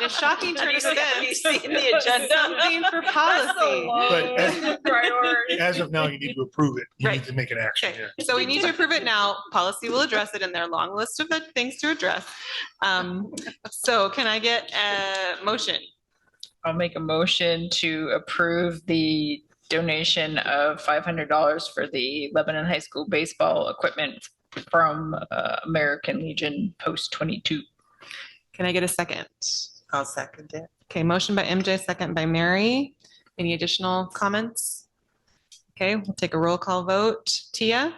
The shocking turn of events. The agenda. Something for policy. But as of now, you need to approve it. You need to make an action. Okay. So we need to approve it now. Policy will address it in their long list of things to address. So can I get a motion? I'll make a motion to approve the donation of $500 for the Lebanon High School baseball equipment from American Legion Post 22. Can I get a second? I'll second it. Okay, motion by MJ, second by Mary. Any additional comments? Okay, we'll take a roll call vote. Tia?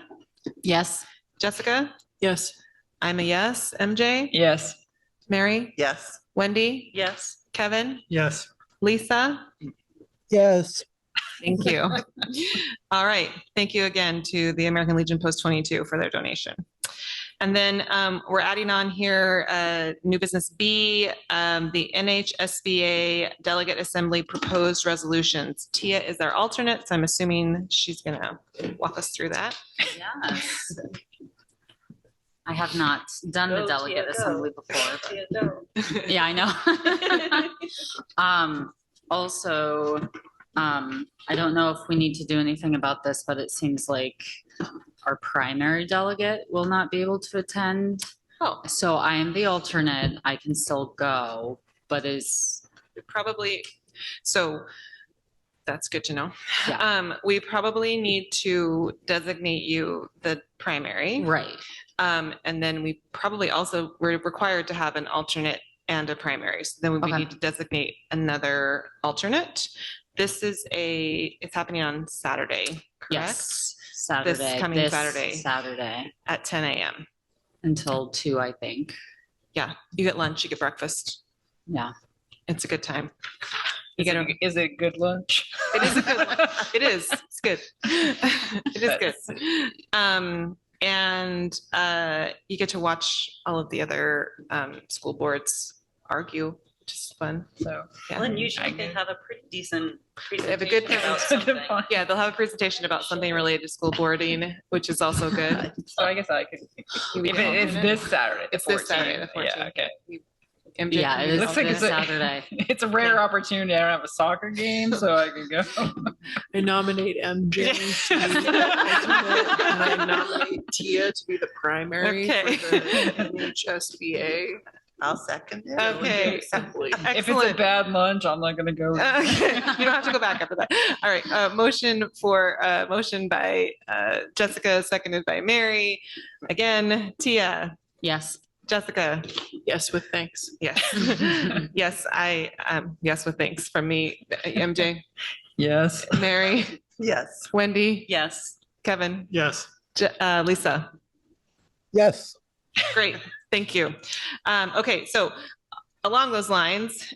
Yes. Jessica? Yes. I'm a yes. MJ? Yes. Mary? Yes. Wendy? Yes. Kevin? Yes. Lisa? Yes. Thank you. All right. Thank you again to the American Legion Post 22 for their donation. And then we're adding on here new business B, the NHSBA Delegate Assembly proposed resolutions. Tia is our alternate, so I'm assuming she's going to walk us through that. Yes. I have not done the Go, delegate Tia, assembly go. before. Tia, go. Yeah, I know. Also, I don't know if we need to do anything about this, but it seems like our primary delegate will not be able to attend. Oh. So I am the alternate. I can still go, but Probably, so that's good to know. Yeah. We probably need to designate you the primary. Right. And then we probably also, we're required to have an alternate and a primary. So then we Okay. need to designate another alternate. It's happening on Saturday, correct? Yes. Saturday. This coming Saturday. Saturday. At 10 a.m. Until 2, I think. Yeah, you get lunch, you get breakfast. Yeah. It's a good time. Is it good lunch? It is a good lunch. It is. It's good. It is good. And you get to watch all of the other school boards argue, which is fun. So yeah. Well, and usually they have a pretty decent They have a good presentation about something. Yeah, they'll have a presentation about something related to school boarding, which is also good. So I guess I could. It's this Saturday. It's this Saturday, the 14th. Yeah. Okay. MJ, Yeah, it is Looks like this it's Saturday. It's a rare opportunity. I don't have a soccer game, so I can go. I nominate MJ to be the alternate, and I nominate Tia to be the primary Okay. for the NHSBA. I'll second it. Okay. Assembly. If it's a bad lunch, I'm not going to go. Okay. You don't have to go back after that. All right. Motion by Jessica, seconded by Mary. Again, Tia. Yes. Jessica. Yes, with thanks. Yes. Yes, yes with thanks from me. MJ. Yes. Mary. Yes. Wendy. Yes. Kevin. Yes. Lisa. Yes. Great. Thank you. Okay, so along those lines,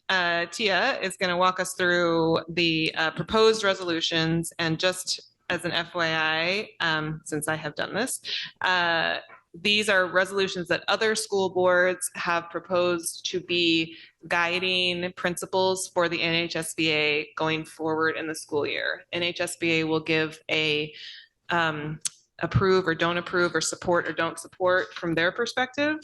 Tia is going to walk us through the proposed resolutions. And just as an FYI, since I have done this, these are resolutions that other school boards have proposed to be guiding principles for the NHSBA going forward in the school year. NHSBA will give a approve or don't approve or support or don't support from their perspective.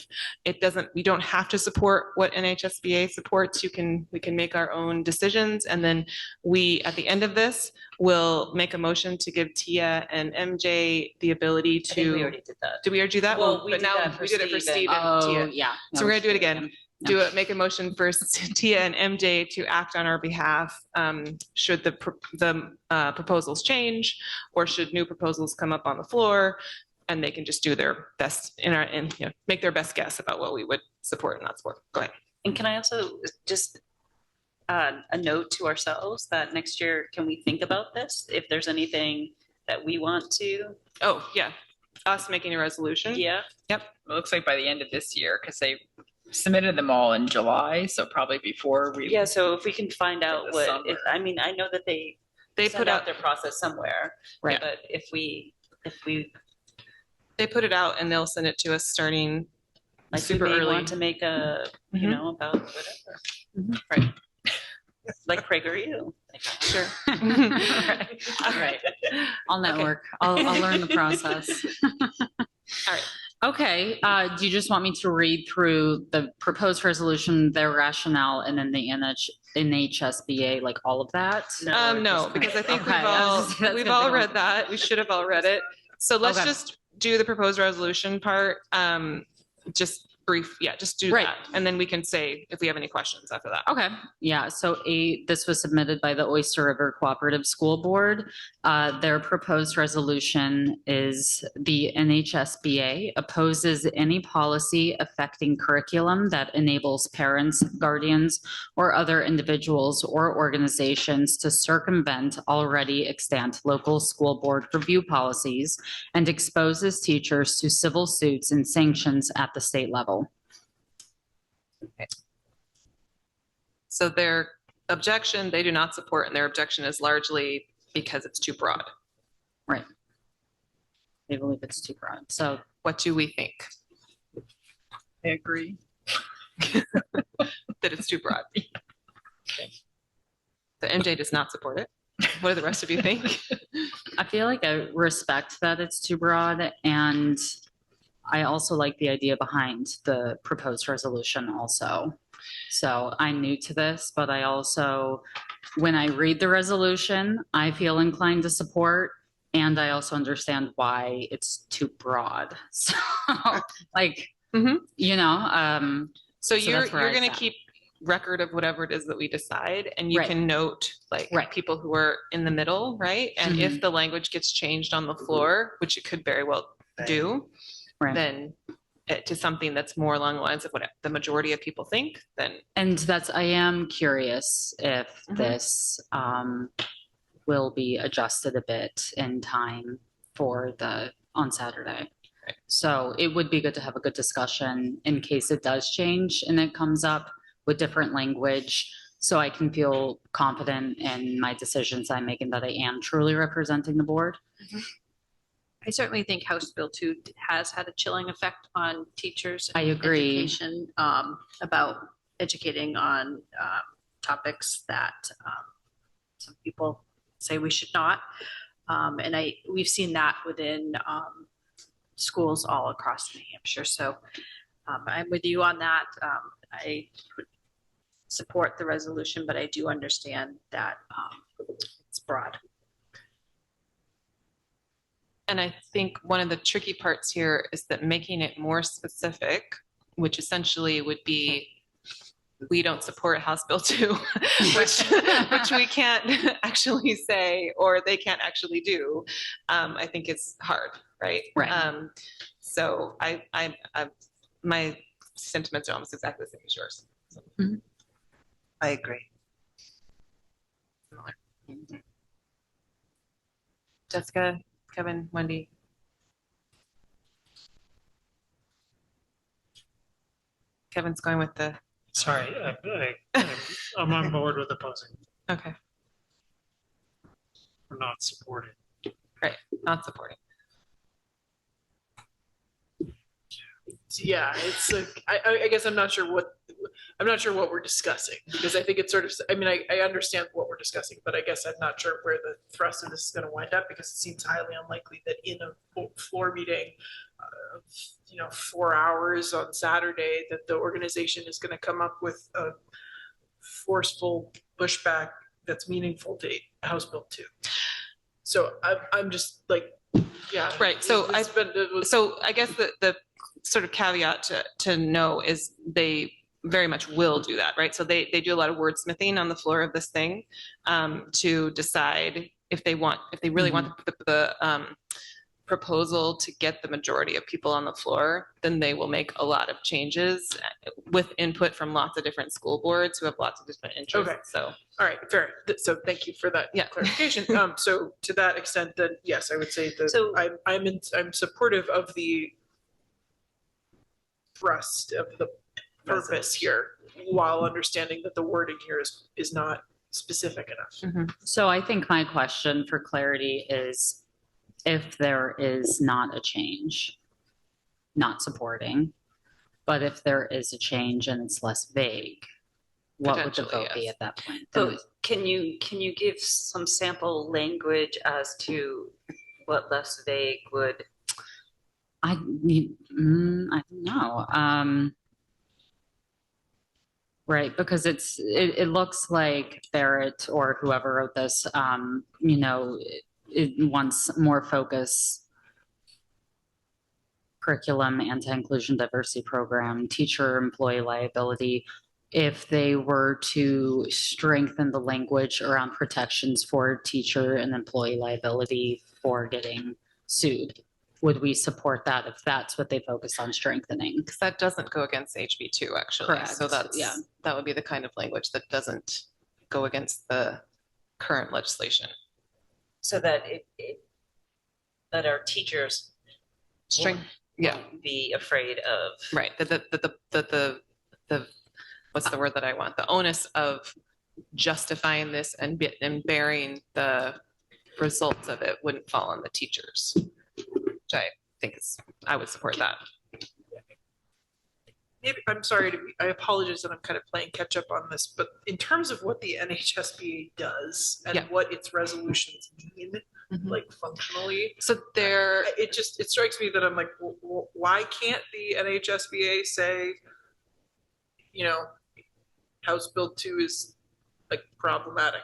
We don't have to support what NHSBA supports. We can make our own decisions. And then at the end of this, will make a motion to give Tia and MJ the ability to. I think we already did that. Did we already do that? Well, we did that for we did it for Steve Steve and- and Tia. Oh, yeah. So we're gonna do it again. Make a motion for Tia and MJ to act on our behalf. Should the proposals change, or should new proposals come up on the floor, and they can just do their best make their best guess about what we would support and not support. Go ahead. And can I also just a note to ourselves that next year, can we think about this? If there's anything that we want to. Oh, yeah. Us making a resolution. Yeah. Yep. It looks like by the end of this year, because they submitted them all in July, so probably before we. Yeah, so if we can find out the summer. I know that they put send out out their process somewhere. Right. But if we they put it out and they'll send it to us starting like super we may early. want to make a, about whatever. Right. Like Craig or you. Sure. All right. I'll network. I'll learn the process. All right. Okay. Do you just want me to read through the proposed resolution, their rationale, and then the NHSBA, like all of that? No, because I think Okay. we've all read that. We should have all read it. So let's just do the proposed resolution part. Just brief. Yeah, just do that. And then we can say if we have any questions after that. Okay. Yeah. So this was submitted by the Oyster River Cooperative School Board. Their proposed resolution is the NHSBA opposes any policy affecting curriculum that enables parents, guardians, or other individuals or organizations to circumvent already extant local school board review policies and exposes teachers to civil suits and sanctions at the state level. Okay. So their objection, they do not support, and their objection is largely because it's too broad. Right. They believe it's too broad. So what do we think? I agree. That it's too broad. The MJ does not support it. What do the rest of you think? I feel like I respect that it's too broad, and I also like the idea behind the proposed resolution also. So I'm new to this, but I also, when I read the resolution, I feel inclined to support, and I also understand why it's too broad. So like, you know, so you're that's where I going to stand. keep record of whatever it is that we decide, and you Right. can note like people who are in the middle, right? And if the language gets changed on the floor, which it could very well do, then to something that's more along the lines of what the majority of people think, then. And that's, I am curious if this will be adjusted a bit in time for on Saturday. So it would be good to have a good discussion in case it does change and it comes up with different language, so I can feel confident in my decisions I'm making, that I am truly representing the board. I certainly think House Bill 2 has had a chilling effect on teachers. I agree. Education, about educating on topics that some people say we should not. And we've seen that within schools all across New Hampshire. So I'm with you on that. I would support the resolution, but I do understand that it's broad. And I think one of the tricky parts here is that making it more specific, which essentially would be, we don't support House Bill 2, which we can't actually say, or they can't actually do, I think it's hard, right? Right. So my sentiments are almost exactly the same as yours. So. I agree. Jessica, Kevin, Wendy. Kevin's going with the. Sorry, I'm on board with opposing. Okay. We're not supporting. Right, not supporting. Yeah, it's like I guess I'm not sure what we're discussing, because I think it's sort of, I mean, I understand what we're discussing, but I guess I'm not sure where the thrust of this is going to wind up, because it seems highly unlikely that in a floor meeting of 4 hours on Saturday that the organization is going to come up with a forceful pushback that's meaningful to House Bill 2. So I'm just like, yeah, right. So I guess the sort of caveat to know is they very much will do that, right? So they do a lot of wordsmithing on the floor of this thing to decide if they really want the proposal to get the majority of people on the floor, then they will make a lot of changes with input from lots of different school boards who have lots of different interests. Okay. So, all right, fair. So thank you for that clarification. So to that extent, then yes, I would say that I'm supportive of the thrust of the purpose here, while understanding that the wording here is not specific enough. So I think my question for clarity is, if there is not a change, not supporting, but if there is a change and it's less vague, what would the vote be at that point? So can you give some sample language as to what less vague would? I don't know. Right, because it looks like Barrett or whoever wrote this, it wants more focus, curriculum, anti-inclusion diversity program, teacher employee liability. If they were to strengthen the language around protections for teacher and employee liability for getting sued, would we support that if that's what they focus on strengthening? Because that doesn't go against HB2 actually. Correct. So that would be the kind of language that doesn't go against the current legislation. So that that our teachers won't be afraid of. Right. The what's the word that I want? The onus of justifying this and bearing the results of it wouldn't fall on the teachers. Which I think I would support that. maybe, I'm sorry, I apologize that I'm kind of playing catch up on this, but in terms of what the NHSBA does and what its resolutions mean, like functionally. So it strikes me that I'm like, why can't the NHSBA say, you know, House Bill 2 is like problematic?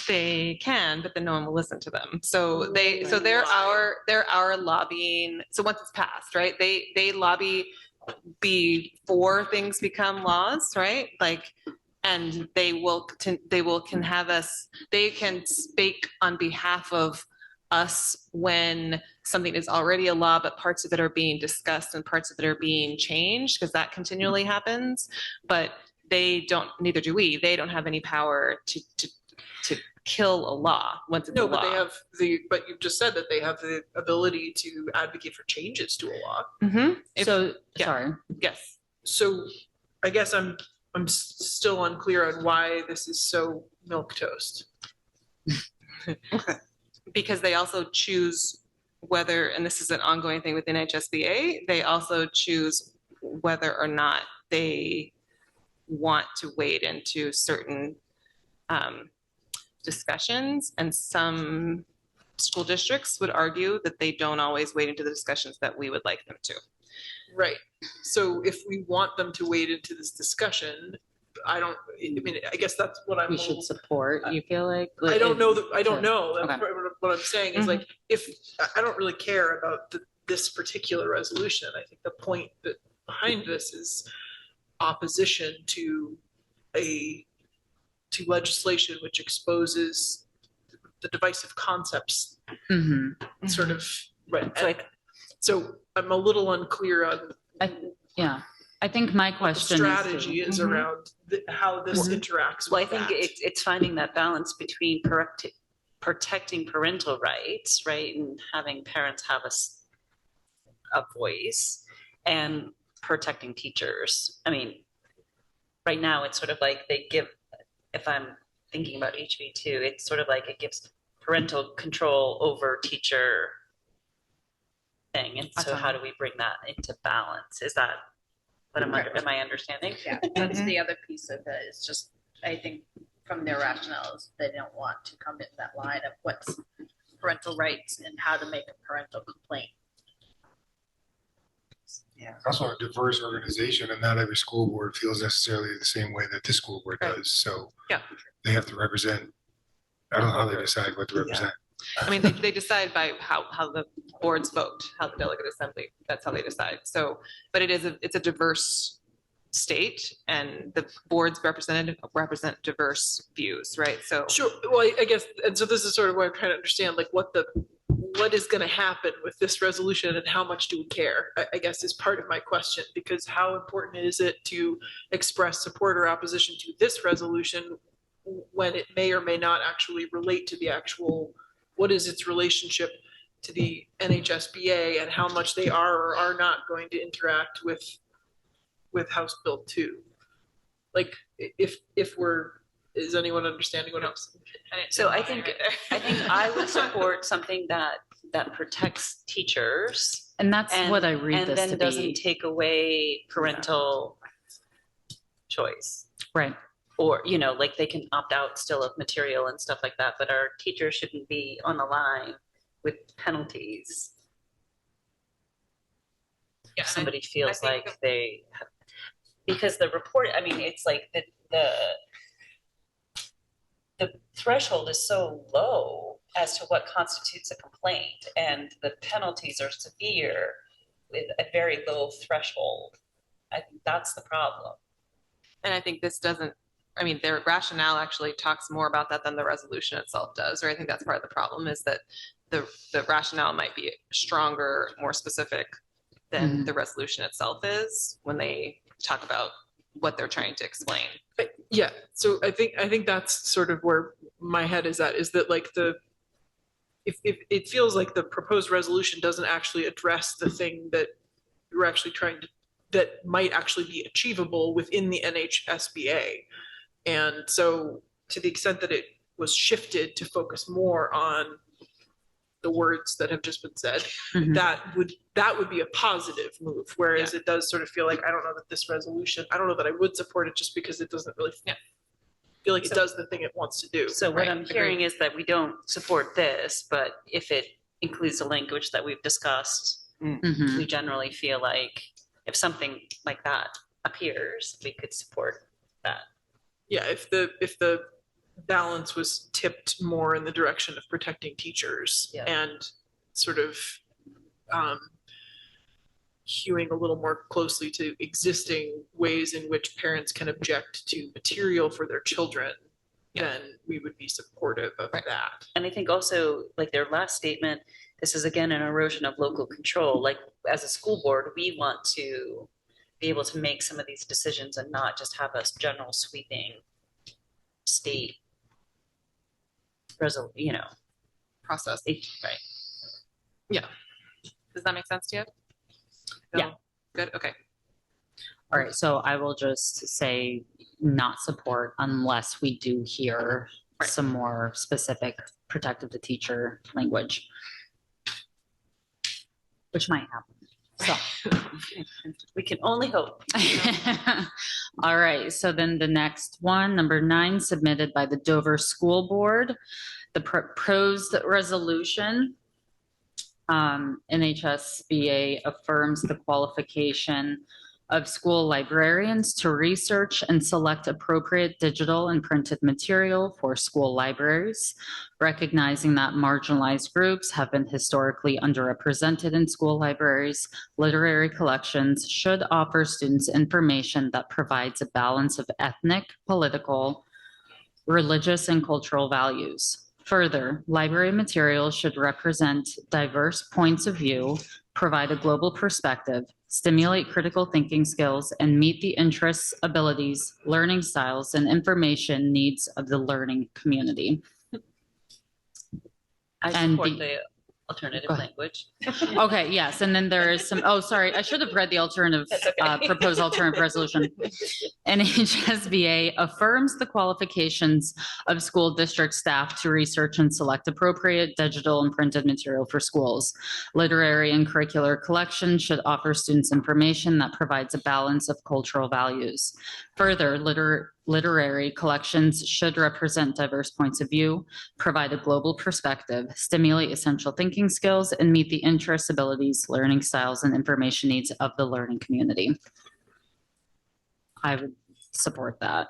They can, but then no one will listen to them. So they're our lobbying. So once it's passed, right? They lobby before things become laws, right? Like, and they can speak on behalf of us when something is already a law, but parts of it are being discussed and parts of it are being changed, because that continually happens. But neither do we. They don't have any power to kill a law once it's a law. But they have but you just said that they have the ability to advocate for changes to a law. Sorry. Yes. So I guess I'm still unclear on why this is so milquetoast. Because they also choose whether, and this is an ongoing thing with NHSBA, they also choose whether or not they want to wade into certain discussions, and some school districts would argue that they don't always wade into the discussions that we would like them to. Right. So if we want them to wade into this discussion, I guess that's what we should support. You feel like? I don't know. Okay. What I'm saying is like, if I don't really care about this particular resolution, I think the point that behind this is opposition to legislation which exposes the divisive concepts, sort of, right? So I'm a little unclear on. I think my question strategy is around how this interacts. Well, I think it's finding that balance between protecting parental rights, right, and having parents have a voice, and protecting teachers. I mean, right now it's sort of like they give, if I'm thinking about HB2, it's sort of like it gives parental control over teacher thing. And so how do we bring that into balance? Is that what am I understanding? Yeah, that's the other piece of it. It's just, I think from their rationales, they don't want to come in that line of what's parental rights and how to make a parental complaint. Yeah. Also a diverse organization, and not every school board feels necessarily the same way that this school board does. So they have to represent. I don't know how they decide what to represent. I mean, they decide by how the boards vote, how the delegate assembly, that's how they decide. So, but it's a diverse state, and the boards represent diverse views, right? So sure. Well, I guess, and so this is sort of what I'm trying to understand, like what is going to happen with this resolution and how much do we care, I guess is part of my question, because how important is it to express support or opposition to this resolution when it may or may not actually relate to the actual, what is its relationship to the NHSBA and how much they are or are not going to interact with House Bill 2. Like if is anyone understanding what I'm saying? So I think I would support something that protects teachers. And that's what I read this to be. And then doesn't take away parental choice. Right. Or, like they can opt out still of material and stuff like that, but our teachers shouldn't be on the line with penalties. If somebody feels like they have, because the report, I mean, it's like the threshold is so low as to what constitutes a complaint, and the penalties are severe with a very low threshold. I think that's the problem. And I think this doesn't, I mean, their rationale actually talks more about that than the resolution itself does, or I think that's part of the problem, is that the rationale might be stronger, more specific than the resolution itself is when they talk about what they're trying to explain. Yeah, so I think that's sort of where my head is at, is that like if it feels like the proposed resolution doesn't actually address the thing that you're actually trying to, that might actually be achievable within the NHSBA. And so to the extent that it was shifted to focus more on the words that have just been said, Mhm. that would be a positive move. Whereas it does sort of feel like, I don't know that this resolution, I don't know that I would support it just because it doesn't really feel like it does the thing it wants to do. So what I'm hearing is that we don't support this, but if it includes the language that we've discussed, Mhm. we generally feel like if something like that appears, we could support that. Yeah, if the balance was tipped more in the direction of protecting teachers and sort of hewing a little more closely to existing ways in which parents can object to material for their children, then we would be supportive of that. And I think also, like their last statement, this is again an erosion of local control. Like as a school board, we want to be able to make some of these decisions and not just have a general sweeping state process. Right. Yeah. Does that make sense to you? Yeah. Good. Okay. All right, so I will just say not support unless we do hear some more specific protective to teacher language, which might happen. So we can only hope. All right, so then the next one, number 9, submitted by the Dover School Board, the proposed resolution. NHSBA affirms the qualification of school librarians to research and select appropriate digital and printed material for school libraries, recognizing that marginalized groups have been historically underrepresented in school libraries. Literary collections should offer students information that provides a balance of ethnic, political, religious, and cultural values. Further, library materials should represent diverse points of view, provide a global perspective, stimulate critical thinking skills, and meet the interests, abilities, learning styles, and information needs of the learning community. I support the alternative language. Okay, yes, and then there is some, oh, sorry, I should have read the alternative, proposed alternative resolution. NHSBA affirms the qualifications of school district staff to research and select appropriate digital and printed material for schools. Literary and curricular collections should offer students information that provides a balance of cultural values. Further, literary collections should represent diverse points of view, provide a global perspective, stimulate essential thinking skills, and meet the interests, abilities, learning styles, and information needs of the learning community. I would support that.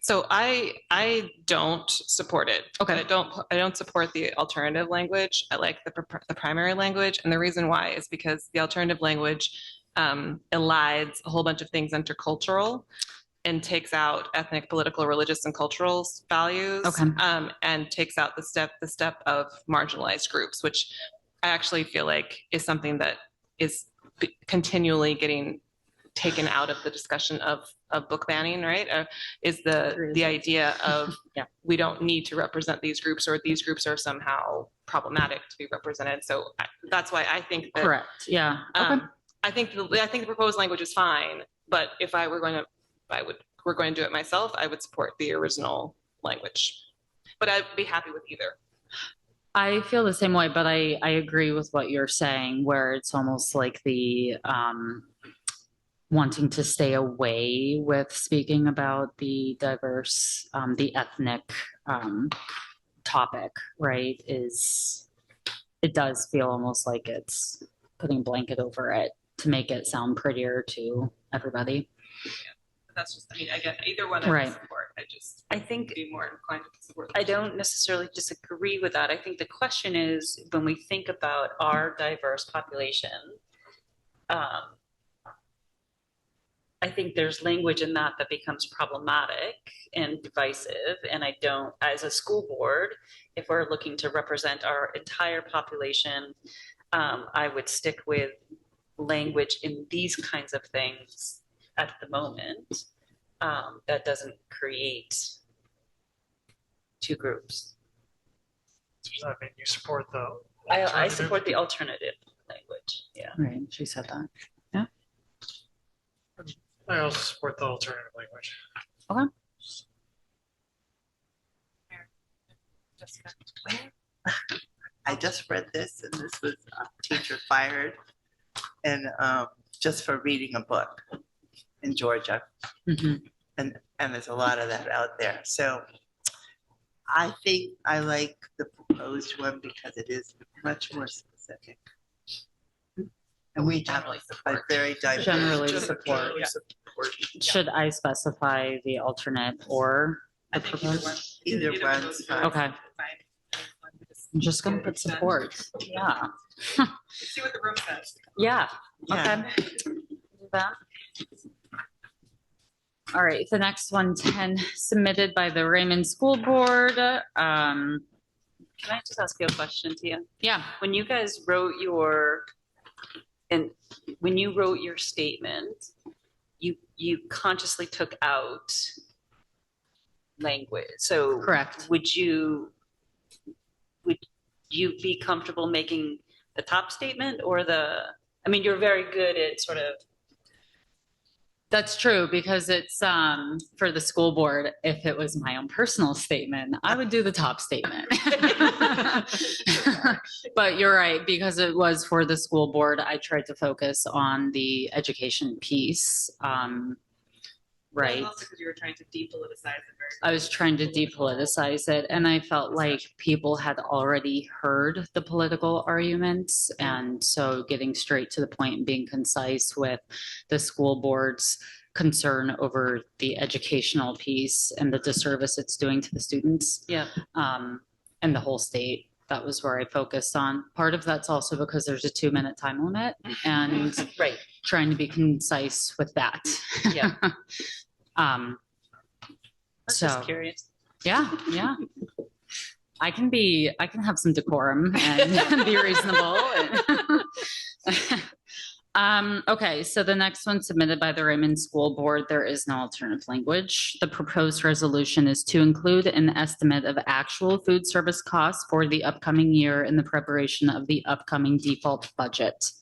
So I don't support it. Okay. I don't support the alternative language. I like the primary language, and the reason why is because the alternative language elides a whole bunch of things intercultural and takes out ethnic, political, religious, and cultural values. Okay. And takes out the step of marginalized groups, which I actually feel like is something that is continually getting taken out of the discussion of book banning, right? Is the idea of we don't need to represent these groups, or these groups are somehow problematic to be represented. So that's why I think that correct. Yeah. Okay. I think the proposed language is fine, but if we're going to do it myself, I would support the original language. But I'd be happy with either. I feel the same way, but I agree with what you're saying, where it's almost like the wanting to stay away with speaking about the diverse, the ethnic topic, right? It does feel almost like it's putting a blanket over it to make it sound prettier to everybody. Yeah, that's just, I get either one. Right. Support. I think be more inclined to support. I don't necessarily disagree with that. I think the question is, when we think about our diverse population, I think there's language in that becomes problematic and divisive. And I don't, as a school board, if we're looking to represent our entire population, I would stick with language in these kinds of things at the moment that doesn't create two groups. Does that mean you support the I support the alternative language. Yeah. Right. She said that. I also support the alternative language. Okay. I just read this, and this was a teacher fired, and just for reading a book in Georgia. And there's a lot of that out there. So I think I like the proposed one because it is much more specific. And we have a very diverse. Generally support. Yeah. Should I specify the alternate or the proposed? Either one's fine. Okay. I'm just gonna put support. Yeah. See what the room says. Yeah. Yeah. Okay. Do that. All right, the next one, 10, submitted by the Raymond School Board. Can I just ask you a question, Tia? Yeah. When you guys wrote when you wrote your statement, you consciously took out language. So correct. Would you be comfortable making the top statement or I mean, you're very good at sort of. That's true, because it's for the school board. If it was my own personal statement, I would do the top statement. But you're right, because it was for the school board, I tried to focus on the education piece. Right. Also because you were trying to depoliticize it. I was trying to depoliticize it, and I felt like people had already heard the political arguments, and so getting straight to the point and being concise with the school board's concern over the educational piece and the disservice it's doing to the students. Yeah. And the whole state. That was where I focused on. Part of that's also because there's a 2-minute time limit, and right, trying to be concise with that. Yeah. So just curious. Yeah. I can have some decorum and be reasonable. Okay, so the next one, submitted by the Raymond School Board, there is no alternative language. The proposed resolution is to include an estimate of actual food service costs for the upcoming year in the preparation of the upcoming default budget.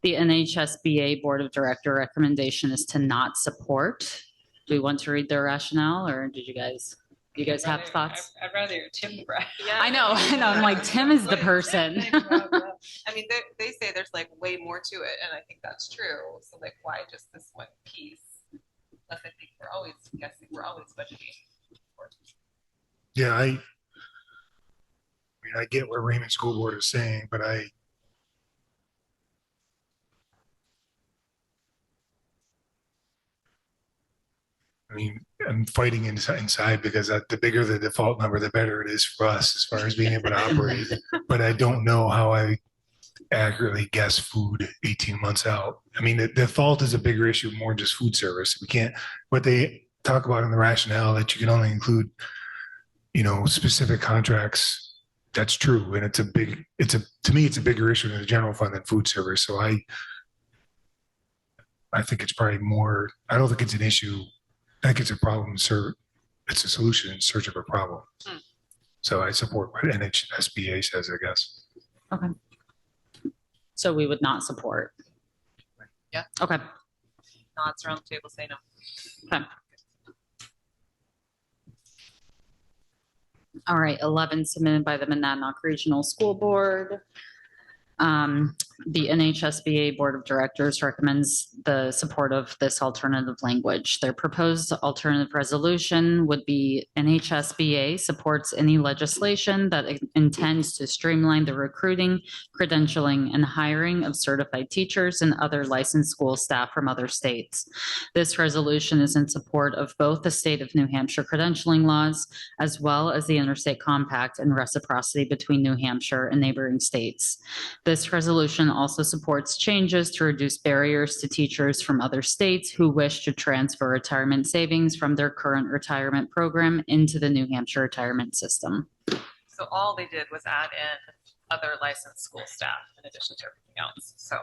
The NHSBA Board of Director recommendation is to not support. Do we want to read their rationale, or did you guys have thoughts? I'd rather Tim grab. Yeah. I know. I'm like, Tim is the person. I mean, they say there's like way more to it, and I think that's true. So like, why just this one piece? Unless I think we're always guessing, we're always budgeting. Yeah, I mean, I get what Raymond School Board is saying, but I mean, I'm fighting inside because the bigger the default number, the better it is for us as far as being able to operate. But I don't know how I accurately guess food 18 months out. I mean, the default is a bigger issue, more just food service. We can't, what they talk about in the rationale that you can only include, specific contracts. That's true. And to me, it's a bigger issue in the general fund than food service. So I think it's probably more, I don't think it's an issue. I think it's a problem, it's a solution in search of a problem. So I support what NHSBA says, I guess. Okay. So we would not support. Yeah. Okay. Nods around the table say no. Okay. All right, 11, submitted by the Monadnock Regional School Board. The NHSBA Board of Directors recommends the support of this alternative language. Their proposed alternative resolution would be NHSBA supports any legislation that intends to streamline the recruiting, credentialing, and hiring of certified teachers and other licensed school staff from other states. This resolution is in support of both the state of New Hampshire credentialing laws, as well as the interstate compact and reciprocity between New Hampshire and neighboring states. This resolution also supports changes to reduce barriers to teachers from other states who wish to transfer retirement savings from their current retirement program into the New Hampshire retirement system. So all they did was add in other licensed school staff in addition to everything else. So,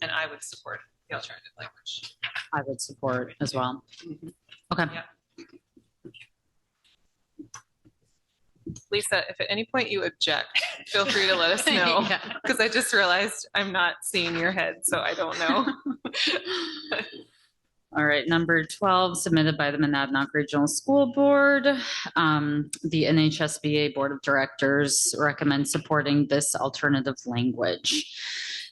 and I would support the alternative language. I would support as well. Okay. Yeah. Lisa, if at any point you object, feel free to let us know, because I just realized I'm not seeing your head, so I don't know. All right, number 12, submitted by the Monadnock Regional School Board. The NHSBA Board of Directors recommend supporting this alternative language.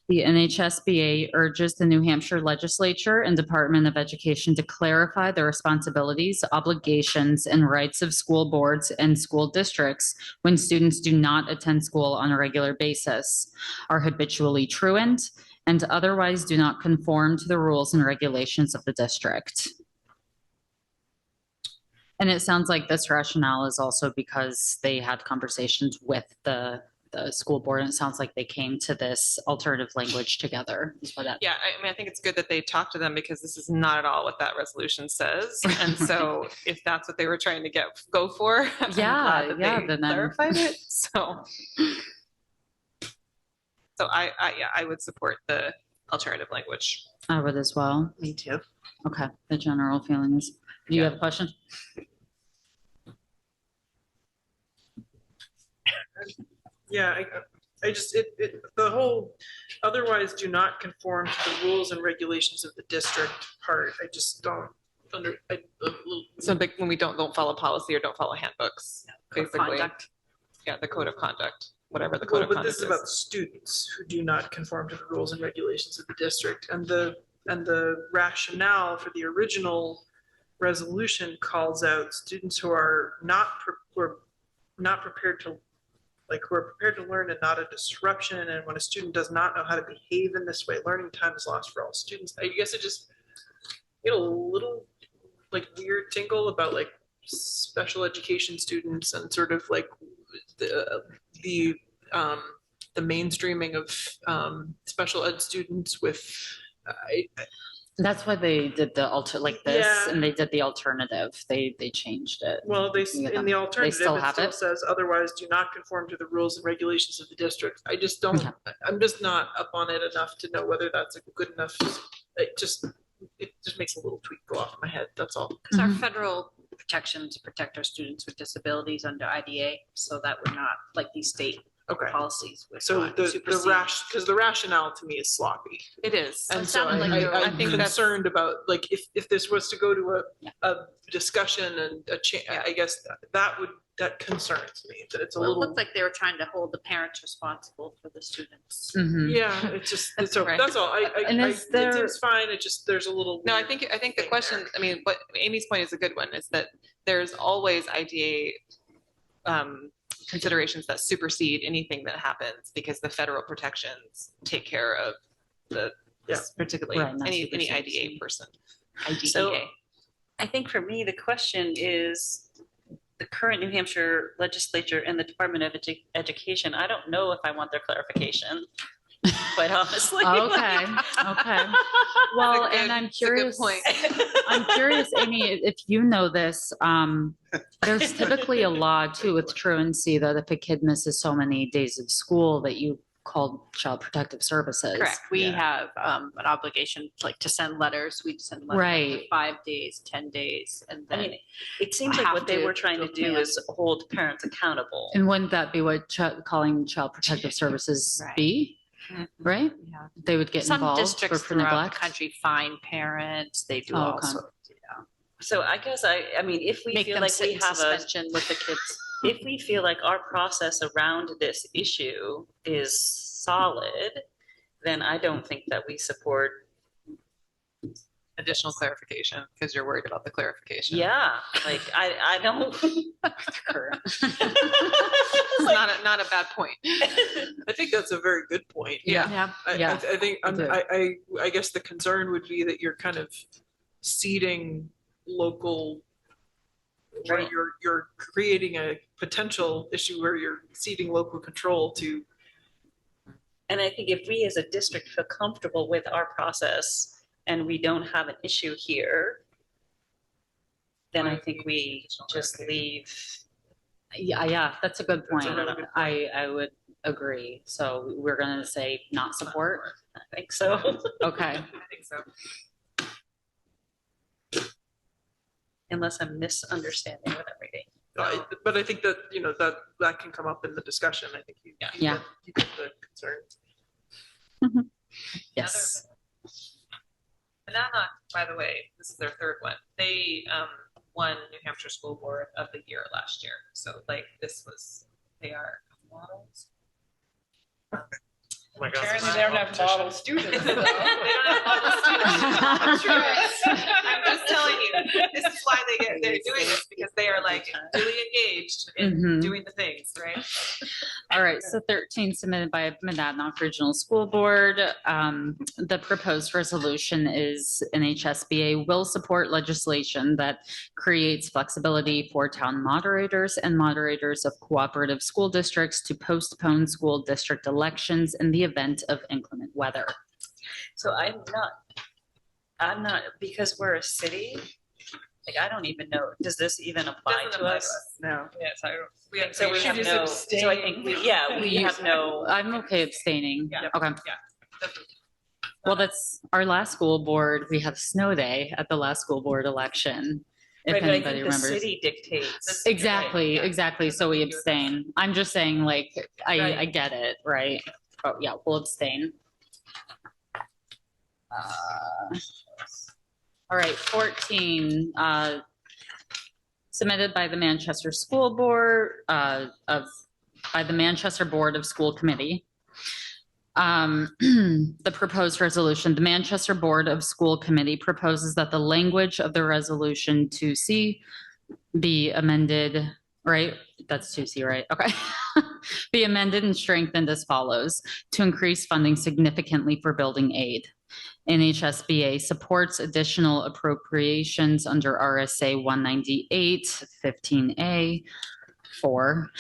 The NHSBA urges the New Hampshire Legislature and Department of Education to clarify the responsibilities, obligations, and rights of school boards and school districts when students do not attend school on a regular basis, are habitually truant, and otherwise do not conform to the rules and regulations of the district. And it sounds like this rationale is also because they had conversations with the school board, and it sounds like they came to this alternative language together. Yeah, I mean, I think it's good that they talked to them because this is not at all what that resolution says. And so if that's what they were trying to go for, I'm glad that they clarified it. So I would support the alternative language. I would as well. Me too. Okay, the general feeling is, do you have a question? Yeah, I just, the whole, otherwise do not conform to the rules and regulations of the district part. I just don't So big when we don't follow policy or don't follow handbooks, basically. Conduct. Yeah, the code of conduct, whatever the code of but conduct this is about students who do not conform to the rules and regulations of the district. And the rationale for the original resolution calls out students who are not prepared to, like, who are prepared to learn and not a disruption. And when a student does not know how to behave in this way, learning time is lost for all students. I guess it just get a little like weird tingle about like special education students and sort of like the mainstreaming of special ed students with. That's why they did the this, Yeah. and they did the alternative. They changed it. Well, in the alternative, still it have still it? says otherwise do not conform to the rules and regulations of the district. I just don't, I'm just not up on it enough to know whether that's a good enough. It just makes a little tweak go off my head. That's all. Because our federal protections protect our students with disabilities under IDA, so that we're not like these state policies. So because the rationale to me is sloppy. It is. And it so sounded like I'm I think that's- concerned about, like, if this was to go to a discussion and I guess that concerns me, that it's a Well, it little. looked like they were trying to hold the parents responsible for the students. Yeah, it's just, that's all. right. That's all. And It is there- seems fine. It just, there's a little. No, I think the question, I mean, what Amy's point is a good one, is that there's always IDA considerations that supersede anything that happens because the federal protections take care of the particularly Right, not any supersedes. IDA person. So IDEA. I think for me, the question is the current New Hampshire legislature and the Department of Education. I don't know if I want their clarification, quite honestly. Okay. Well, and I'm That's a good curious. point. I'm curious, Amy, if you know this. There's typically a law too with truancy that if a kid misses so many days of school that you call Child Protective Services. Correct. We have an obligation like to send letters. We send letters Right. for 5 days, 10 days, and I then mean, it seems like have what they to were trying to go do to is hold parents accountable. And wouldn't that be what calling Child Protective Services Right. be? Right? Yeah. They would get some involved districts for throughout neglect. the country fine parents. They do Oh, all okay. sorts. So I guess I mean, if we Make feel them like sit we in have a, suspension with the kids. if we feel like our process around this issue is solid, then I don't think that we support. Additional clarification because you're worried about the clarification. Yeah, like I don't. It's not a bad point. I think that's a very good point. Yeah. I think I do. I guess the concern would be that you're kind of ceding local, or Right. you're creating a potential issue where you're ceding local control to. And I think if we as a district feel comfortable with our process and we don't have an issue here, then I think we just leave. Yeah, that's a good point. That's a really good I would agree. So we're gonna say not support. I think so. Okay. I think so. Unless I'm misunderstanding what I'm reading. But I think that, that can come up in the discussion. I think you Yeah. get the concern. Yes. Monadnock, by the way, this is their third one. They won New Hampshire School Board of the Year last year. So like they are models. Oh my God, Apparently this they is don't have model students. They don't have model students. I'm just telling you, this is why they're doing this, because they are like really engaged in doing the things, right? All right, so 13 submitted by Monadnock Regional School Board. The proposed resolution is NHSBA will support legislation that creates flexibility for town moderators and moderators of cooperative school districts to postpone school district elections in the event of inclement weather. So I'm not, because we're a city, like, I don't even know, does this even apply Doesn't to apply us? to us. No. Yes, We have, So we have no, so I think, we have no. I'm okay abstaining. Yeah. Okay. Yeah. Well, that's our last school board. We had snow day at the last school board election. If Right, but I anybody think the remembers. city dictates. Exactly, Right, yeah. exactly. So we abstain. I'm just saying, like, Right. I get it, right? But yeah, we'll abstain. All right, 14, submitted by the Manchester School Board by the Manchester Board of School Committee. The proposed resolution, the Manchester Board of School Committee proposes that the language of the resolution 2C be amended, right? That's 2C, right? Okay. Be amended and strengthened as follows: to increase funding significantly for building aid. NHSBA supports additional appropriations under RSA 198 15A for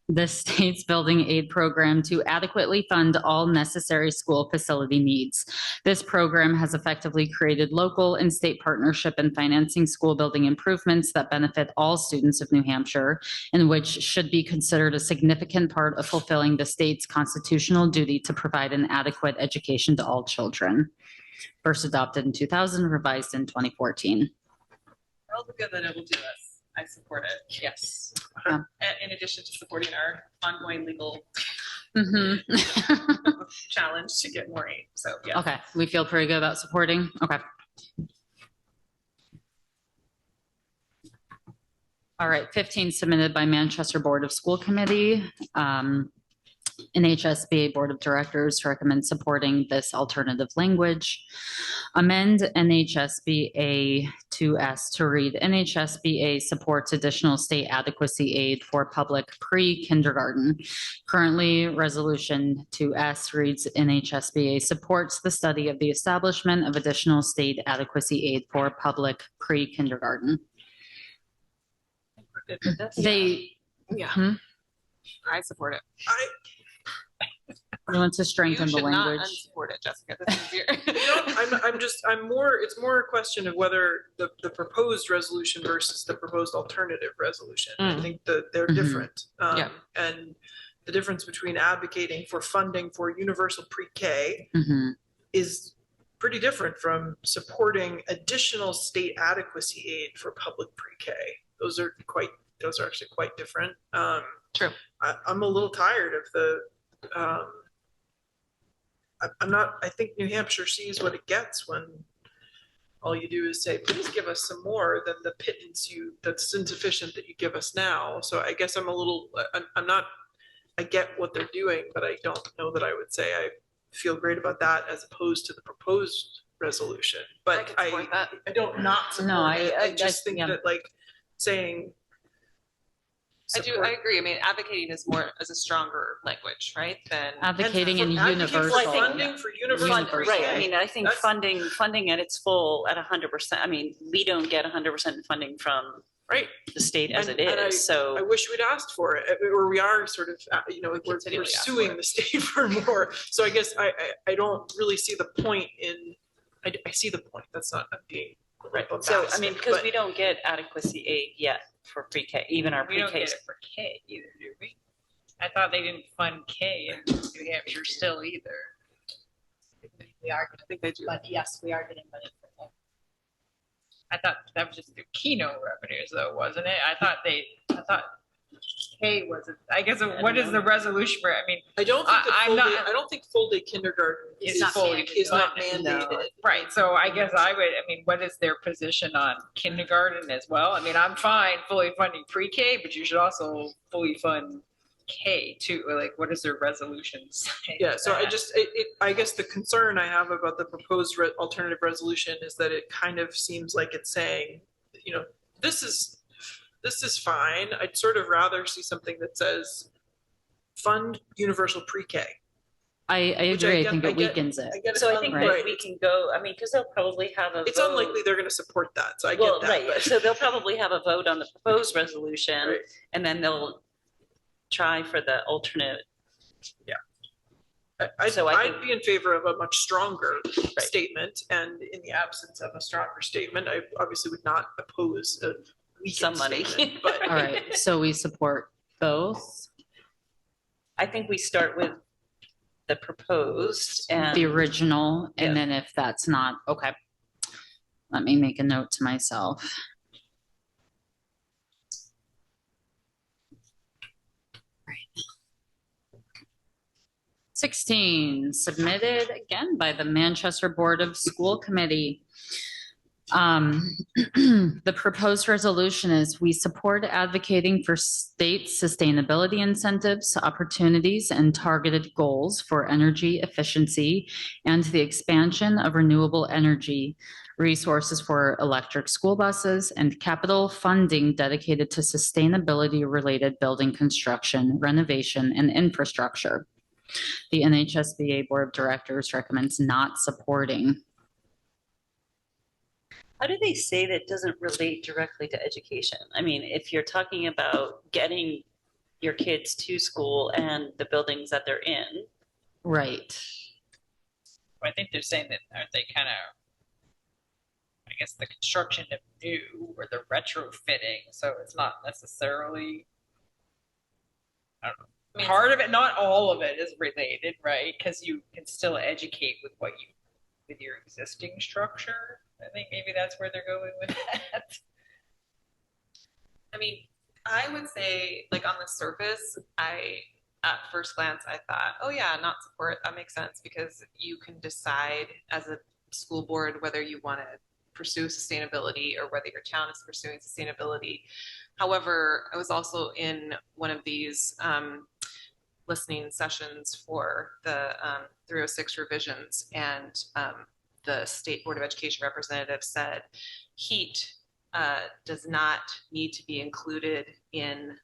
the state's building aid program to adequately fund all necessary school facility needs. This program has effectively created local and state partnership in financing school building improvements that benefit all students of New Hampshire, and which should be considered a significant part of fulfilling the state's constitutional duty to provide an adequate education to all children. First adopted in 2000, revised in 2014. All the good that it will do us. I support it, yes. Yeah. In addition to supporting our ongoing legal Mm-hmm. challenge to get more aid, so yeah. Okay, we feel pretty good about supporting. Okay. All right, 15 submitted by Manchester Board of School Committee. NHSBA Board of Directors recommend supporting this alternative language. Amend NHSBA 2S to read: NHSBA supports additional state adequacy aid for public pre-kindergarten. Currently, Resolution 2S reads: NHSBA supports the study of the establishment of additional state adequacy aid for public pre-kindergarten. Good with this? They, I support it. you want to strengthen You the should not language? unsupport it, Jessica. This is your. It's more a question of whether the proposed resolution versus the proposed alternative resolution. I think that they're different. Yeah. And the difference between advocating for funding for universal pre-K is pretty different from supporting additional state adequacy aid for public pre-K. Those are actually quite different. True. I'm a little tired of the, I think New Hampshire sees what it gets when all you do is say, please give us some more than the pittance that's insufficient that you give us now. So I guess I get what they're doing, but I don't know that I would say I feel great about that as opposed to the proposed resolution. But I don't not support it. I just think that like saying, I agree. I mean, advocating is a stronger language, right? Than advocating in universal. Funding for universal. Right. I mean, I think funding at its full at 100%. I mean, we don't get 100% funding from the state as it is. So I wish we'd asked for it, or we are sort of, we're suing the state for more. So I guess I don't really see the point in. I see the point. That's not being right. So I mean, because we don't get adequacy aid yet for pre-K, even our pre-K. We don't get it for K either, do we? I thought they didn't fund K in New Hampshire still either. We are, I think they do. but yes, we are getting money for K. I thought that was just through Keno revenues though, wasn't it? I thought K was it? I guess, what is the resolution for, I mean, I don't think that I'm full not- day, I don't think full day kindergarten It's is not fully, mandated. is not No. mandated. Right, so I guess I mean, what is their position on kindergarten as well? I mean, I'm fine fully funding pre-K, but you should also fully fund K too, like, what is their resolution say? Yeah, so I guess the concern I have about the proposed alternative resolution is that it kind of seems like it's saying, you know, this is fine. I'd sort of rather see something that says fund universal pre-K. I agree. I think it weakens it. I get it. So I think Right. that we can go, I mean, because they'll probably have a It's vote. unlikely they're going to support that, so I Well, get that. right, but- so they'll probably have a vote on the proposed resolution, Right. and then they'll try for the alternate. Yeah. I I'd think- be in favor of a much stronger statement, and in the absence of a stronger statement, I obviously would not oppose a weakened Somebody. statement, but All right, so we support both. I think we start with the proposed and. The original, and Yeah. then if that's not, okay. Let me make a note to myself. Right. 16, submitted again by the Manchester Board of School Committee. The proposed resolution is we support advocating for state sustainability incentives, opportunities, and targeted goals for energy efficiency and the expansion of renewable energy resources for electric school buses and capital funding dedicated to sustainability-related building construction, renovation, and infrastructure. The NHSBA Board of Directors recommends not supporting. How do they say that doesn't relate directly to education? I mean, if you're talking about getting your kids to school and the buildings that they're in. Right. I think they're saying that, aren't they kind of, I guess, the construction of new or the retrofitting, so it's not necessarily, I don't know. Part of it, not all of it is related, right? Because you can still educate with with your existing structure. I think maybe that's where they're going with that. I mean, I would say, like, on the surface, at first glance, I thought, oh yeah, not support, that makes sense, because you can decide as a school board whether you want to pursue sustainability or whether your town is pursuing sustainability. However, I was also in one of these listening sessions for the 306 revisions, and the State Board of Education representative said heat does not need to be included in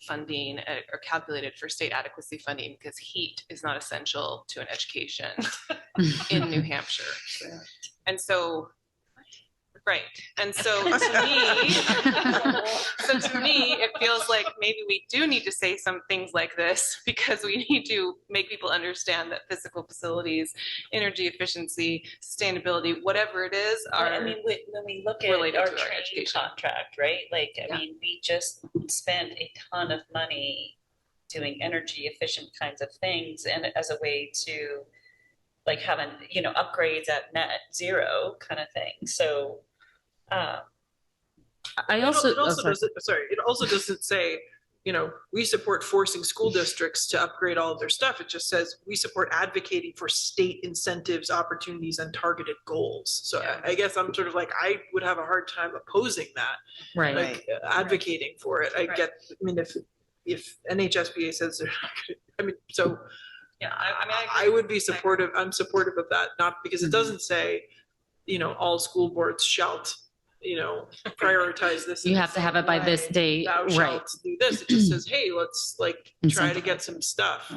funding or calculated for state adequacy funding, because heat is not essential to an education in New Hampshire. And so, right. And so to me, it feels like maybe we do need to say some things like this, because we need to make people understand that physical facilities, energy efficiency, sustainability, whatever it is, are I mean, when we look at related our to our training education. contract, right? Like, I mean, we just spent a ton of money doing energy efficient kinds of things, and as a way to like having, upgrades at net zero kind of thing. So, I also, it also doesn't, it also doesn't say, we support forcing school districts to upgrade all of their stuff. It just says we support advocating for state incentives, opportunities, and targeted goals. So I guess I'm sort of like, I would have a hard time opposing that, Right. like advocating for it. If NHSBA says they're not gonna, so yeah, I would be supportive. I'm supportive of that, not because it doesn't say, all school boards shall, prioritize this. You have to have it by this date, Thou right? shalt do this. It just says, hey, let's try to get some stuff.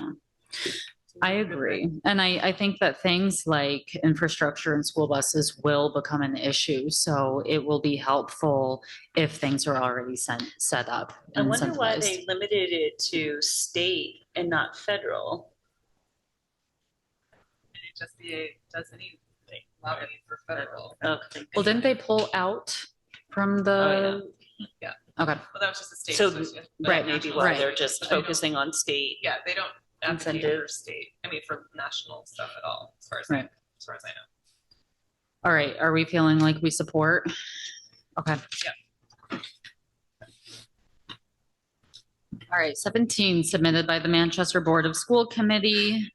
I agree. And I think that things like infrastructure and school buses will become an issue. So it will be helpful if things are already set up. I and wonder why incentivized. they limited it to state and not federal. NHSBA doesn't even lobby for federal. Okay. Well, didn't they pull out from the? Yeah. Okay. Well, that was just a state. So, association. right, maybe why Right. they're just focusing on state. Yeah, they don't advocate for Incentives. state, for national stuff at all, as far as Right. I know. All right. Are we feeling like we support? Okay. Yeah. All right, 17, submitted by the Manchester Board of School Committee.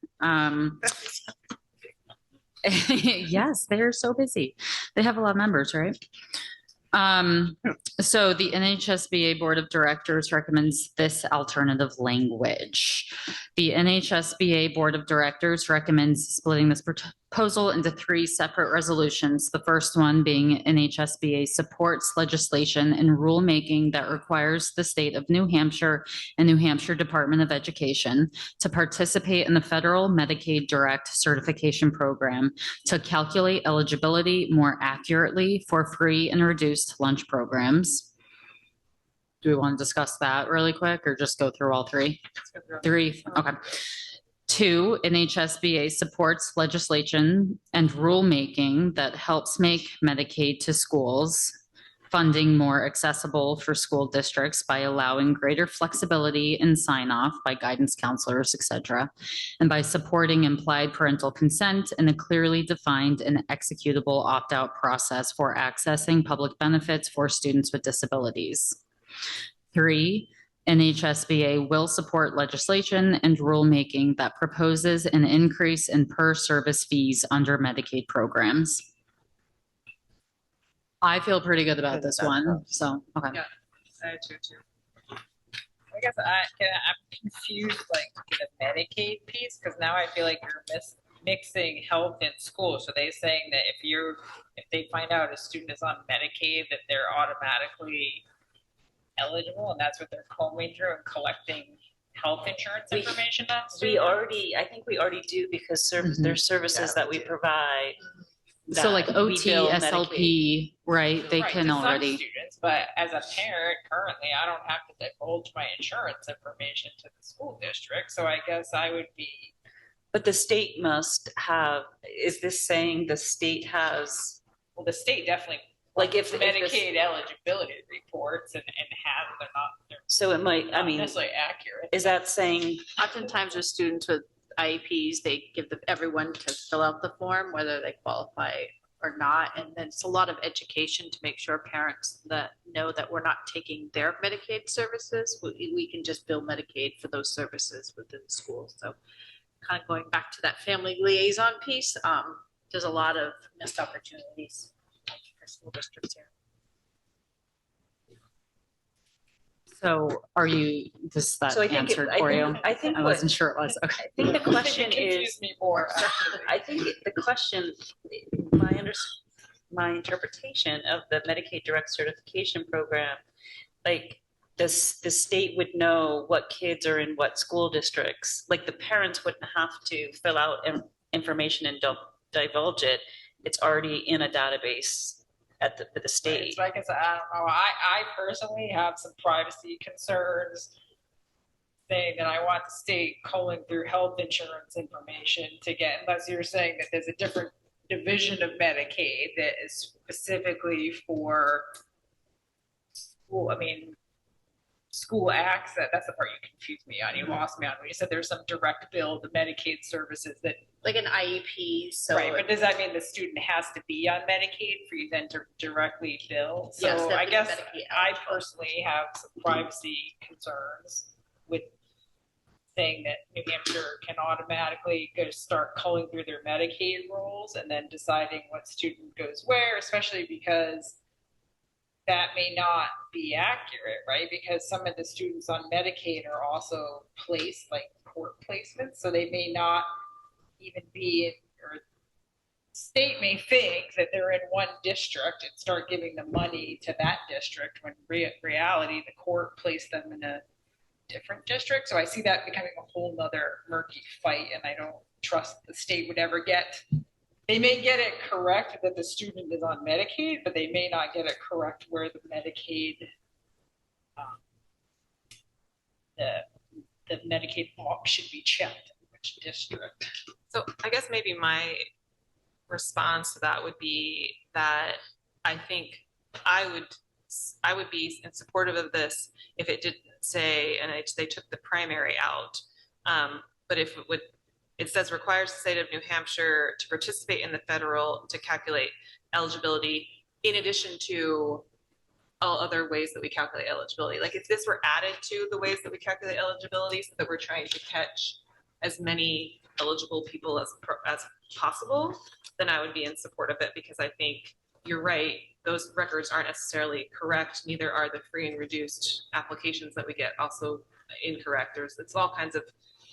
Yes, they're so busy. They have a lot of members, right? So the NHSBA Board of Directors recommends this alternative language. The NHSBA Board of Directors recommends splitting this proposal into 3 separate resolutions. The first one being NHSBA supports legislation and rulemaking that requires the state of New Hampshire and New Hampshire Department of Education to participate in the federal Medicaid direct certification program to calculate eligibility more accurately for free and reduced lunch programs. Do we want to discuss that really quick or just go through all 3? 3, okay. 2, NHSBA supports legislation and rulemaking that helps make Medicaid to schools funding more accessible for school districts by allowing greater flexibility in sign-off by guidance counselors, et cetera, and by supporting implied parental consent and a clearly defined and executable opt-out process for accessing public benefits for students with disabilities. 3, NHSBA will support legislation and rulemaking that proposes an increase in per-service fees under Medicaid programs. I feel pretty good about this one, so, okay. Yeah, I do too. I guess I'm confused, like the Medicaid piece, because now I feel like you're mixing health and school. So they're saying that if they find out a student is on Medicaid, that they're automatically eligible, and that's what they're combing through and collecting health insurance information on students? I think we already do because there's services that we provide. So like OT, SLP, right? They can to already. some students, but as a parent, currently, I don't have to divulge my insurance information to the school district. So I guess I would be. But the state must have, is this saying the state has? Well, the state definitely, like if Medicaid eligibility reports and have, they're not. So it might, I mean. Necessarily accurate. Is that saying? Oftentimes with students with IEPs, they give everyone to fill out the form, whether they qualify or not. And then it's a lot of education to make sure parents that know that we're not taking their Medicaid services. We can just bill Medicaid for those services within the school. So kind of going back to that family liaison piece, there's a lot of missed opportunities for school districts here. So are you, does that answer for you? I think I wasn't sure it was. Okay. I think the question is, I think the question, my interpretation of the Medicaid direct certification program, like the state would know what kids are in what school districts. Like the parents wouldn't have to fill out information and divulge it. It's already in a database at the state. Right. So I guess I don't know. I personally have some privacy concerns saying that I want the state culling through health insurance information to get, unless you're saying that there's a different division of Medicaid that is specifically for school. I mean, school access. That's the part you confused me on. You lost me on when you said there's some direct bill to Medicaid services that. Like an IEP, so. Right, but does that mean the student has to be on Medicaid for you then to directly bill? So Yes, I guess Medicaid I personally have some privacy concerns with saying that New Hampshire can automatically go start culling through their Medicaid rules and then deciding what student goes where, especially because that may not be accurate, right? Because some of the students on Medicaid are also placed like court placements, so they may not even be in, or state may think that they're in one district and start giving the money to that district when reality the court placed them in a different district. So I see that becoming a whole nother murky fight, and I don't trust the state would ever get. They may get it correct that the student is on Medicaid, but they may not get it correct where the Medicaid the Medicaid box should be checked in which district. So I guess maybe my response to that would be that I think I would be in supportive of this if it didn't say, and they took the primary out. But if it says requires the state of New Hampshire to participate in the federal to calculate eligibility in addition to all other ways that we calculate eligibility. Like if this were added to the ways that we calculate eligibility so that we're trying to catch as many eligible people as possible, then I would be in support of it, because I think you're right. Those records aren't necessarily correct. Neither are the free and reduced applications that we get also incorrect. It's all kinds of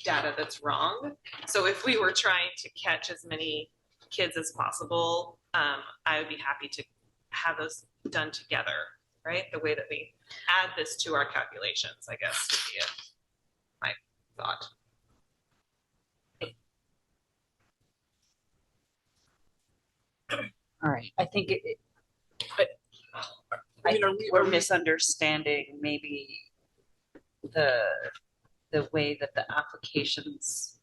data that's wrong. So if we were trying to catch as many kids as possible, I would be happy to have those done together, right? The way that we add this to our calculations, I guess, would be my thought. All right, I think I think we're misunderstanding maybe the way that the applications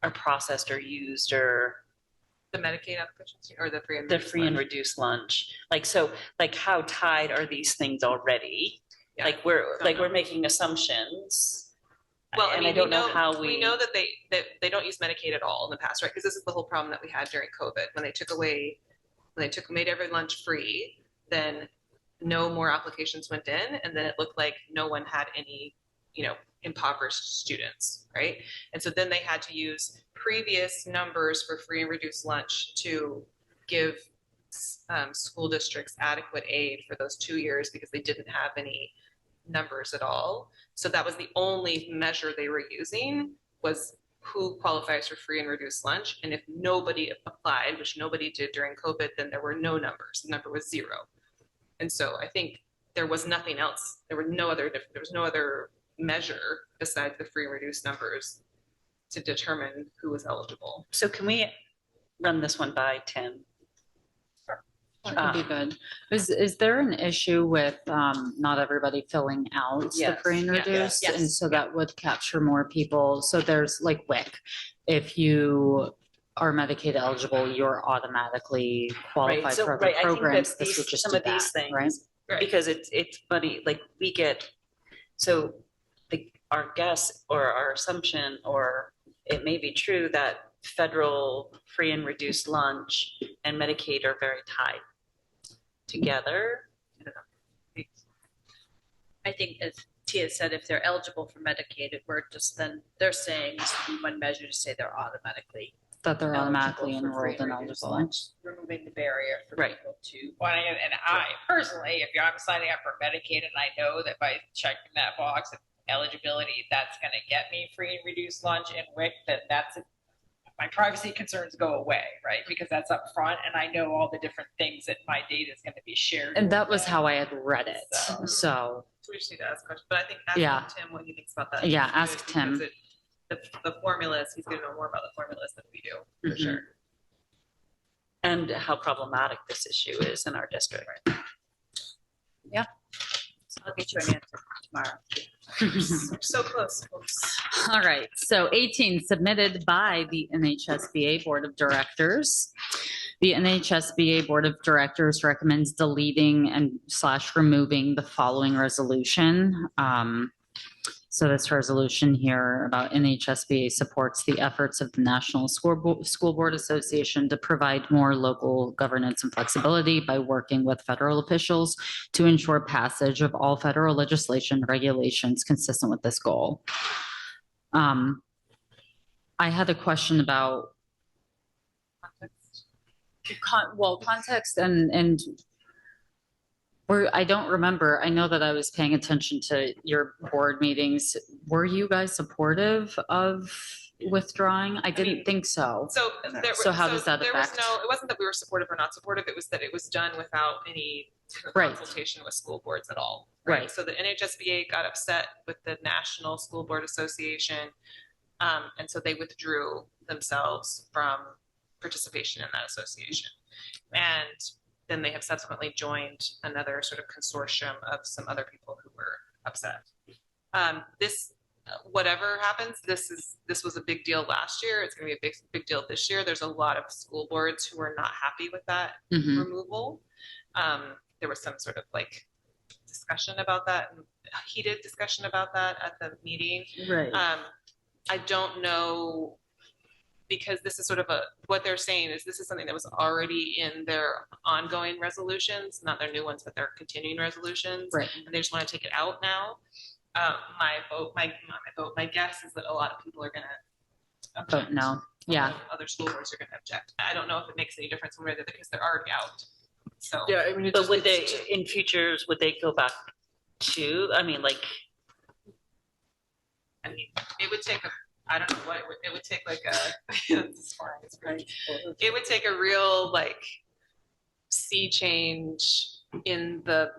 are processed or used, or the Medicaid applications or the free and reduced lunch. Like, so like how tied are these things already? Yeah, like we're making assumptions. Well, and I don't know how we know that they don't use Medicaid at all in the past, right? Because this is the whole problem that we had during COVID when they made every lunch free, then no more applications went in, and then it looked like no one had any, impoverished students, right? And so then they had to use previous numbers for free and reduced lunch to give school districts adequate aid for those 2 years because they didn't have any numbers at all. So that was the only measure they were using, was who qualifies for free and reduced lunch. And if nobody applied, which nobody did during COVID, then there were no numbers. The number was 0. And so I think there was nothing else. There was no other measure besides the free and reduced numbers to determine who was eligible. So can we run this one by Tim? That would be good. Is there an issue with not everybody filling out the free and reduced? Yes. And so that would capture more people. So there's like WIC. If you are Medicaid eligible, you're automatically qualified for other programs. This would just some do of these that, things, right? Because it's funny, like we get, so our guess or our assumption, or it may be true that federal free and reduced lunch and Medicaid are very tied together. I don't know. I think as Tia said, if they're eligible for Medicaid, we're just then they're saying one measure to say they're automatically enrolled in eligible lunch. Removing the barrier for people to. Well, and I personally, if I'm signing up for Medicaid and I know that by checking that box of eligibility, that's going to get me free and reduced lunch and WIC, then my privacy concerns go away, right? Because that's up front, and I know all the different things that my data is going to be shared. And that was how I had read it. So we just need to ask questions, but I think ask Tim what he thinks about that. Yeah, ask Tim. The formulas, he's going to know more about the formulas than we do, for sure. And how problematic this issue is in our district. Yeah. I'll get you an answer tomorrow. So close, folks. All right. So 18, submitted by the NHSBA Board of Directors. The NHSBA Board of Directors recommends deleting and / removing the following resolution. So this resolution here about NHSBA supports the efforts of the National School Board Association to provide more local governance and flexibility by working with federal officials to ensure passage of all federal legislation and regulations consistent with this goal. I had a question about context and I don't remember. I know that I was paying attention to your board meetings. Were you guys supportive of withdrawing? I didn't think so. So how does that affect? It wasn't that we were supportive or not supportive. It was that it was done without any consultation with school boards at all. Right. So the NHSBA got upset with the National School Board Association. And so they withdrew themselves from participation in that association. And then they have subsequently joined another sort of consortium of some other people who were upset. Whatever happens, this was a big deal last year. It's going to be a big deal this year. There's a lot of school boards who are not happy with that removal. There was some sort of discussion about that, heated discussion about that at the meeting. Right. I don't know because this is sort of what they're saying is this is something that was already in their ongoing resolutions, not their new ones, but their continuing resolutions. Right. And they just want to take it out now. My guess is that a lot of people are going to Vote no. Yeah. Other school boards are going to object. I don't know if it makes any difference one way or the other because they're already out. So Yeah, I mean, But would they, in futures, would they go back to, I mean, like, it would take I don't know what it would take like it would take a real like sea change in the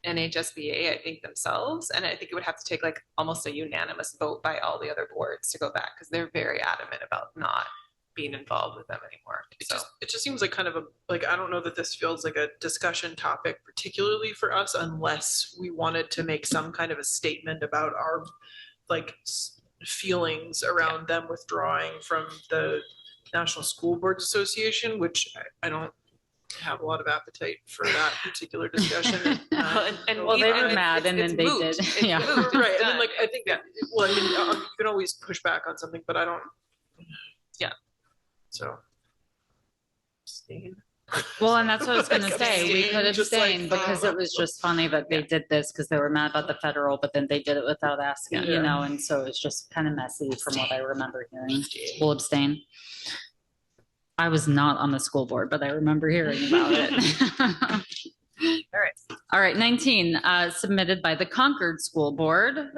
NHSBA, I think themselves, and I think it would have to take like almost a unanimous vote by all the other boards to go back because they're very adamant about not being involved with them anymore. It just seems like kind of like, I don't know that this feels like a discussion topic particularly for us unless we wanted to make some kind of a statement about our like feelings around them withdrawing from the National School Boards Association, which I don't have a lot of appetite for that particular discussion. Well, they were mad and then they did. Yeah. Right. And then like, I think, well, I mean, you can always push back on something, but I don't. Yeah. So. Well, and that's what I was going to say. We could Just like, abstain because it was just funny that they did this because they were mad about the federal, but then they did it without asking, you know, and so it's just kind of messy from what I remember hearing. We'll abstain. I was not on the school board, but I remember hearing about it. All right, 19, submitted by the Concord School Board.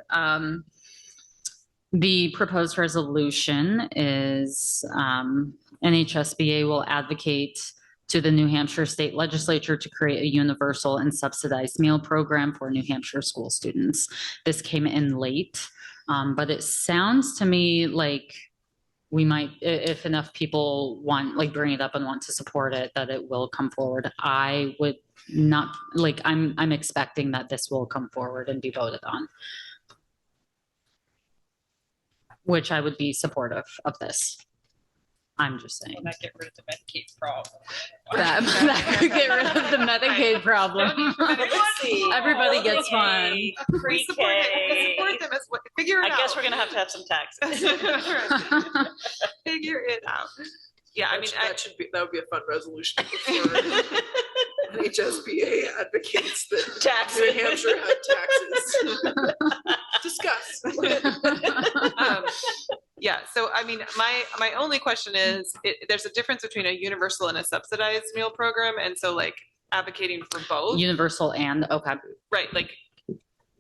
The proposed resolution is NHSBA will advocate to the New Hampshire State Legislature to create a universal and subsidized meal program for New Hampshire school students. This came in late, but it sounds to me like we might, if enough people want, like bring it up and want to support it, that it will come forward. I would not, like, I'm expecting that this will come forward and be voted on, which I would be supportive of this. I'm just saying. That get rid of the Medicaid problem. That could get rid of the Medicaid problem. Everybody gets one. Pre-K. Figure it out. I guess we're gonna have to have some taxes. Figure it out. Yeah, I mean, that would be a fun resolution before NHSBA advocates that New Hampshire had taxes. Discuss. Yeah, so I mean, my only question is, there's a difference between a universal and a subsidized meal program, and so like advocating for both. Universal and, okay. Right, like,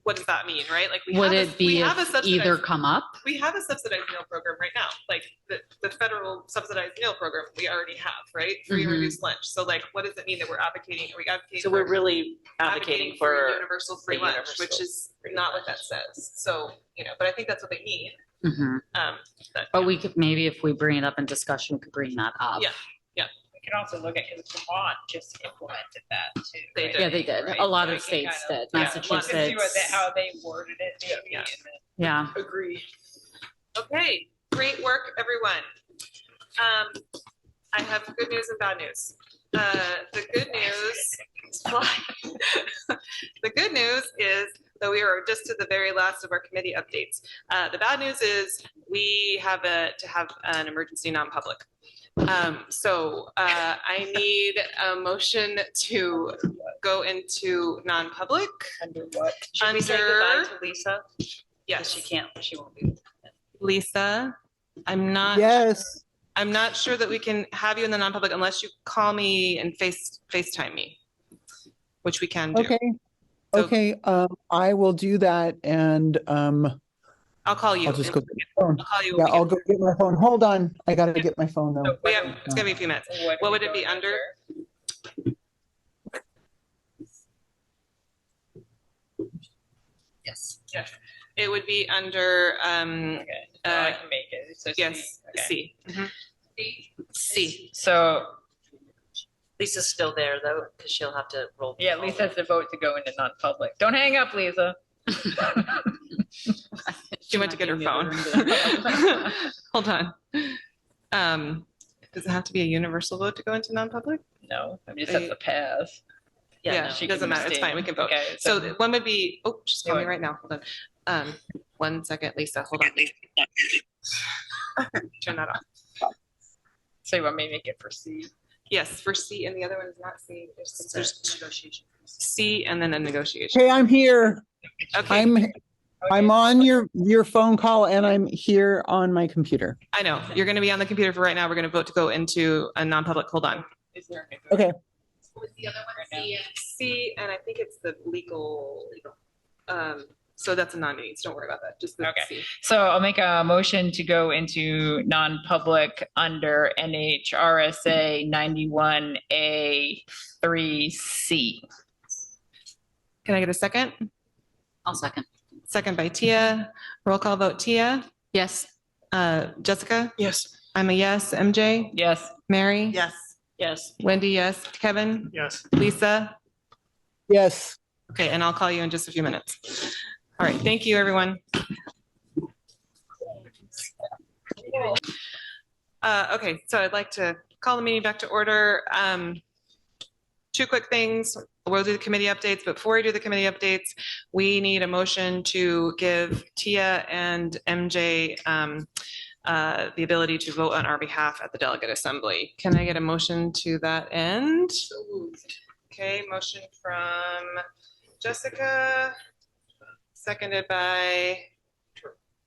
what does that mean, right? Like, would it be if either come up? We have a subsidized meal program right now, like the federal subsidized meal program we already have, right? Free and reduced lunch. So like, what does it mean that we're advocating? Are we advocating? So we're really advocating for universal free lunch, which is not what that says. So, you know, but I think that's what they mean. But we could, maybe if we bring it up in discussion, we could bring that up. Yeah. We can also look at, because Vermont just implemented that too. They did. Yeah, they did. Right? A lot So of we can states kind did. of- Massachusetts. See how they worded it maybe. Yeah. And then Yeah. Agree. Okay, great work, everyone. I have good news and bad news. The good news is that we are just to the very last of our committee updates. The bad news is we have to have an emergency non-public. So I need a motion to go into non-public. Under what? Should we say goodbye to Lisa? Yes. She can't, she won't be. Lisa, I'm not. Yes. I'm not sure that we can have you in the non-public unless you call me and FaceTime me, which we can do. Okay. Okay. I will do that, and I'll call you. I'll just go get my phone. I'll call you. Yeah, I'll go get my phone. Hold on. I gotta get my phone though. It's gonna be a few minutes. What would it be under? Yes. Yes. It would be under, I can make it. So yes, C. C. C. So, Lisa's still there though, because she'll have to roll. yeah, Lisa has to vote to go into non-public. Don't hang up, Lisa. She went to get her phone. Hold on. Does it have to be a universal vote to go into non-public? No, I just have to pass. Yeah, she it doesn't can matter. It's abstain. fine. We can vote. Okay, so so- one would be, oh, just call me right now. Hold on. 1 second, Lisa. Hold on. Turn that off. So you want me to make it for C? Yes, for C, and the other one is not C. There's negotiation. C and then a negotiation. Hey, I'm here. Okay. I'm on your phone call and I'm here on my computer. I know. You're going to be on the computer for right now. We're going to vote to go into a non-public. Hold on. Okay. What's the other one? C, and I think it's the legal. So that's a non-meeting, so don't worry about that. Just the C. So I'll make a motion to go into non-public under NHRSA 91A3C. Can I get a second? I'll second. Second by Tia. Roll call vote. Tia? Yes. Jessica? Yes. I'm a yes. MJ? Yes. Mary? Yes. Yes. Wendy, yes. Kevin? Yes. Lisa? Yes. Okay, and I'll call you in just a few minutes. All right, thank you, everyone. Okay, so I'd like to call the meeting back to order. Two quick things. We'll do the committee updates, but before we do the committee updates, we need a motion to give Tia and MJ the ability to vote on our behalf at the delegate assembly. Can I get a motion to that end? Okay, motion from Jessica, seconded by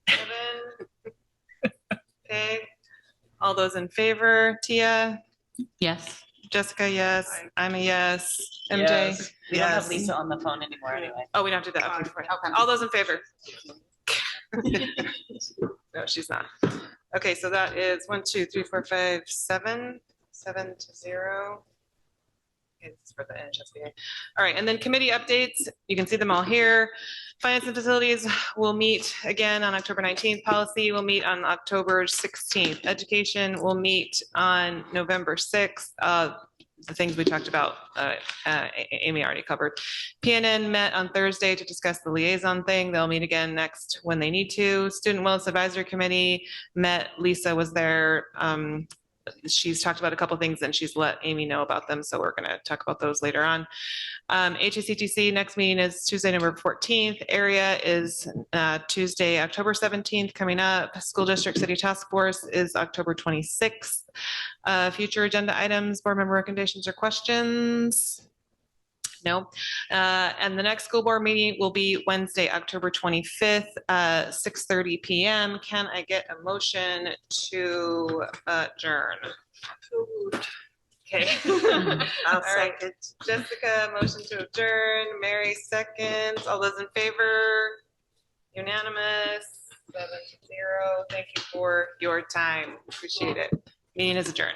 Kevin. Okay, all those in favor? Tia? Yes. Jessica, yes. I'm a yes. MJ? Yes. We don't have Yes. Lisa on the phone anymore anyway. Oh, we don't have to do that. Okay, fine. All those in favor? No, she's not. Okay, so that is 1, 2, 3, 4, 5, 7. 7 to 0. Okay, this is for the NHSBA. All right, and then committee updates. You can see them all here. Finance and Facilities will meet again on October 19th. Policy will meet on October 16th. Education will meet on November 6th. The things we talked about, Amy already covered. PNN met on Thursday to discuss the liaison thing. They'll meet again next when they need to. Student Wellness Advisory Committee met. Lisa was there. She's talked about a couple things and she's let Amy know about them. So we're going to talk about those later on. HACTC next meeting is Tuesday, November 14th. Area is Tuesday, October 17th coming up. School District City Task Force is October 26th. Future agenda items, board member recommendations or questions? No. And the next school board meeting will be Wednesday, October 25th, 6:30 p.m. Can I get a motion to adjourn? Okay. I'll All right. second. Jessica, motion to adjourn. Mary, seconds. All those in favor? Unanimous. 7-0. Thank you for your time. Appreciate it. Meeting is adjourned.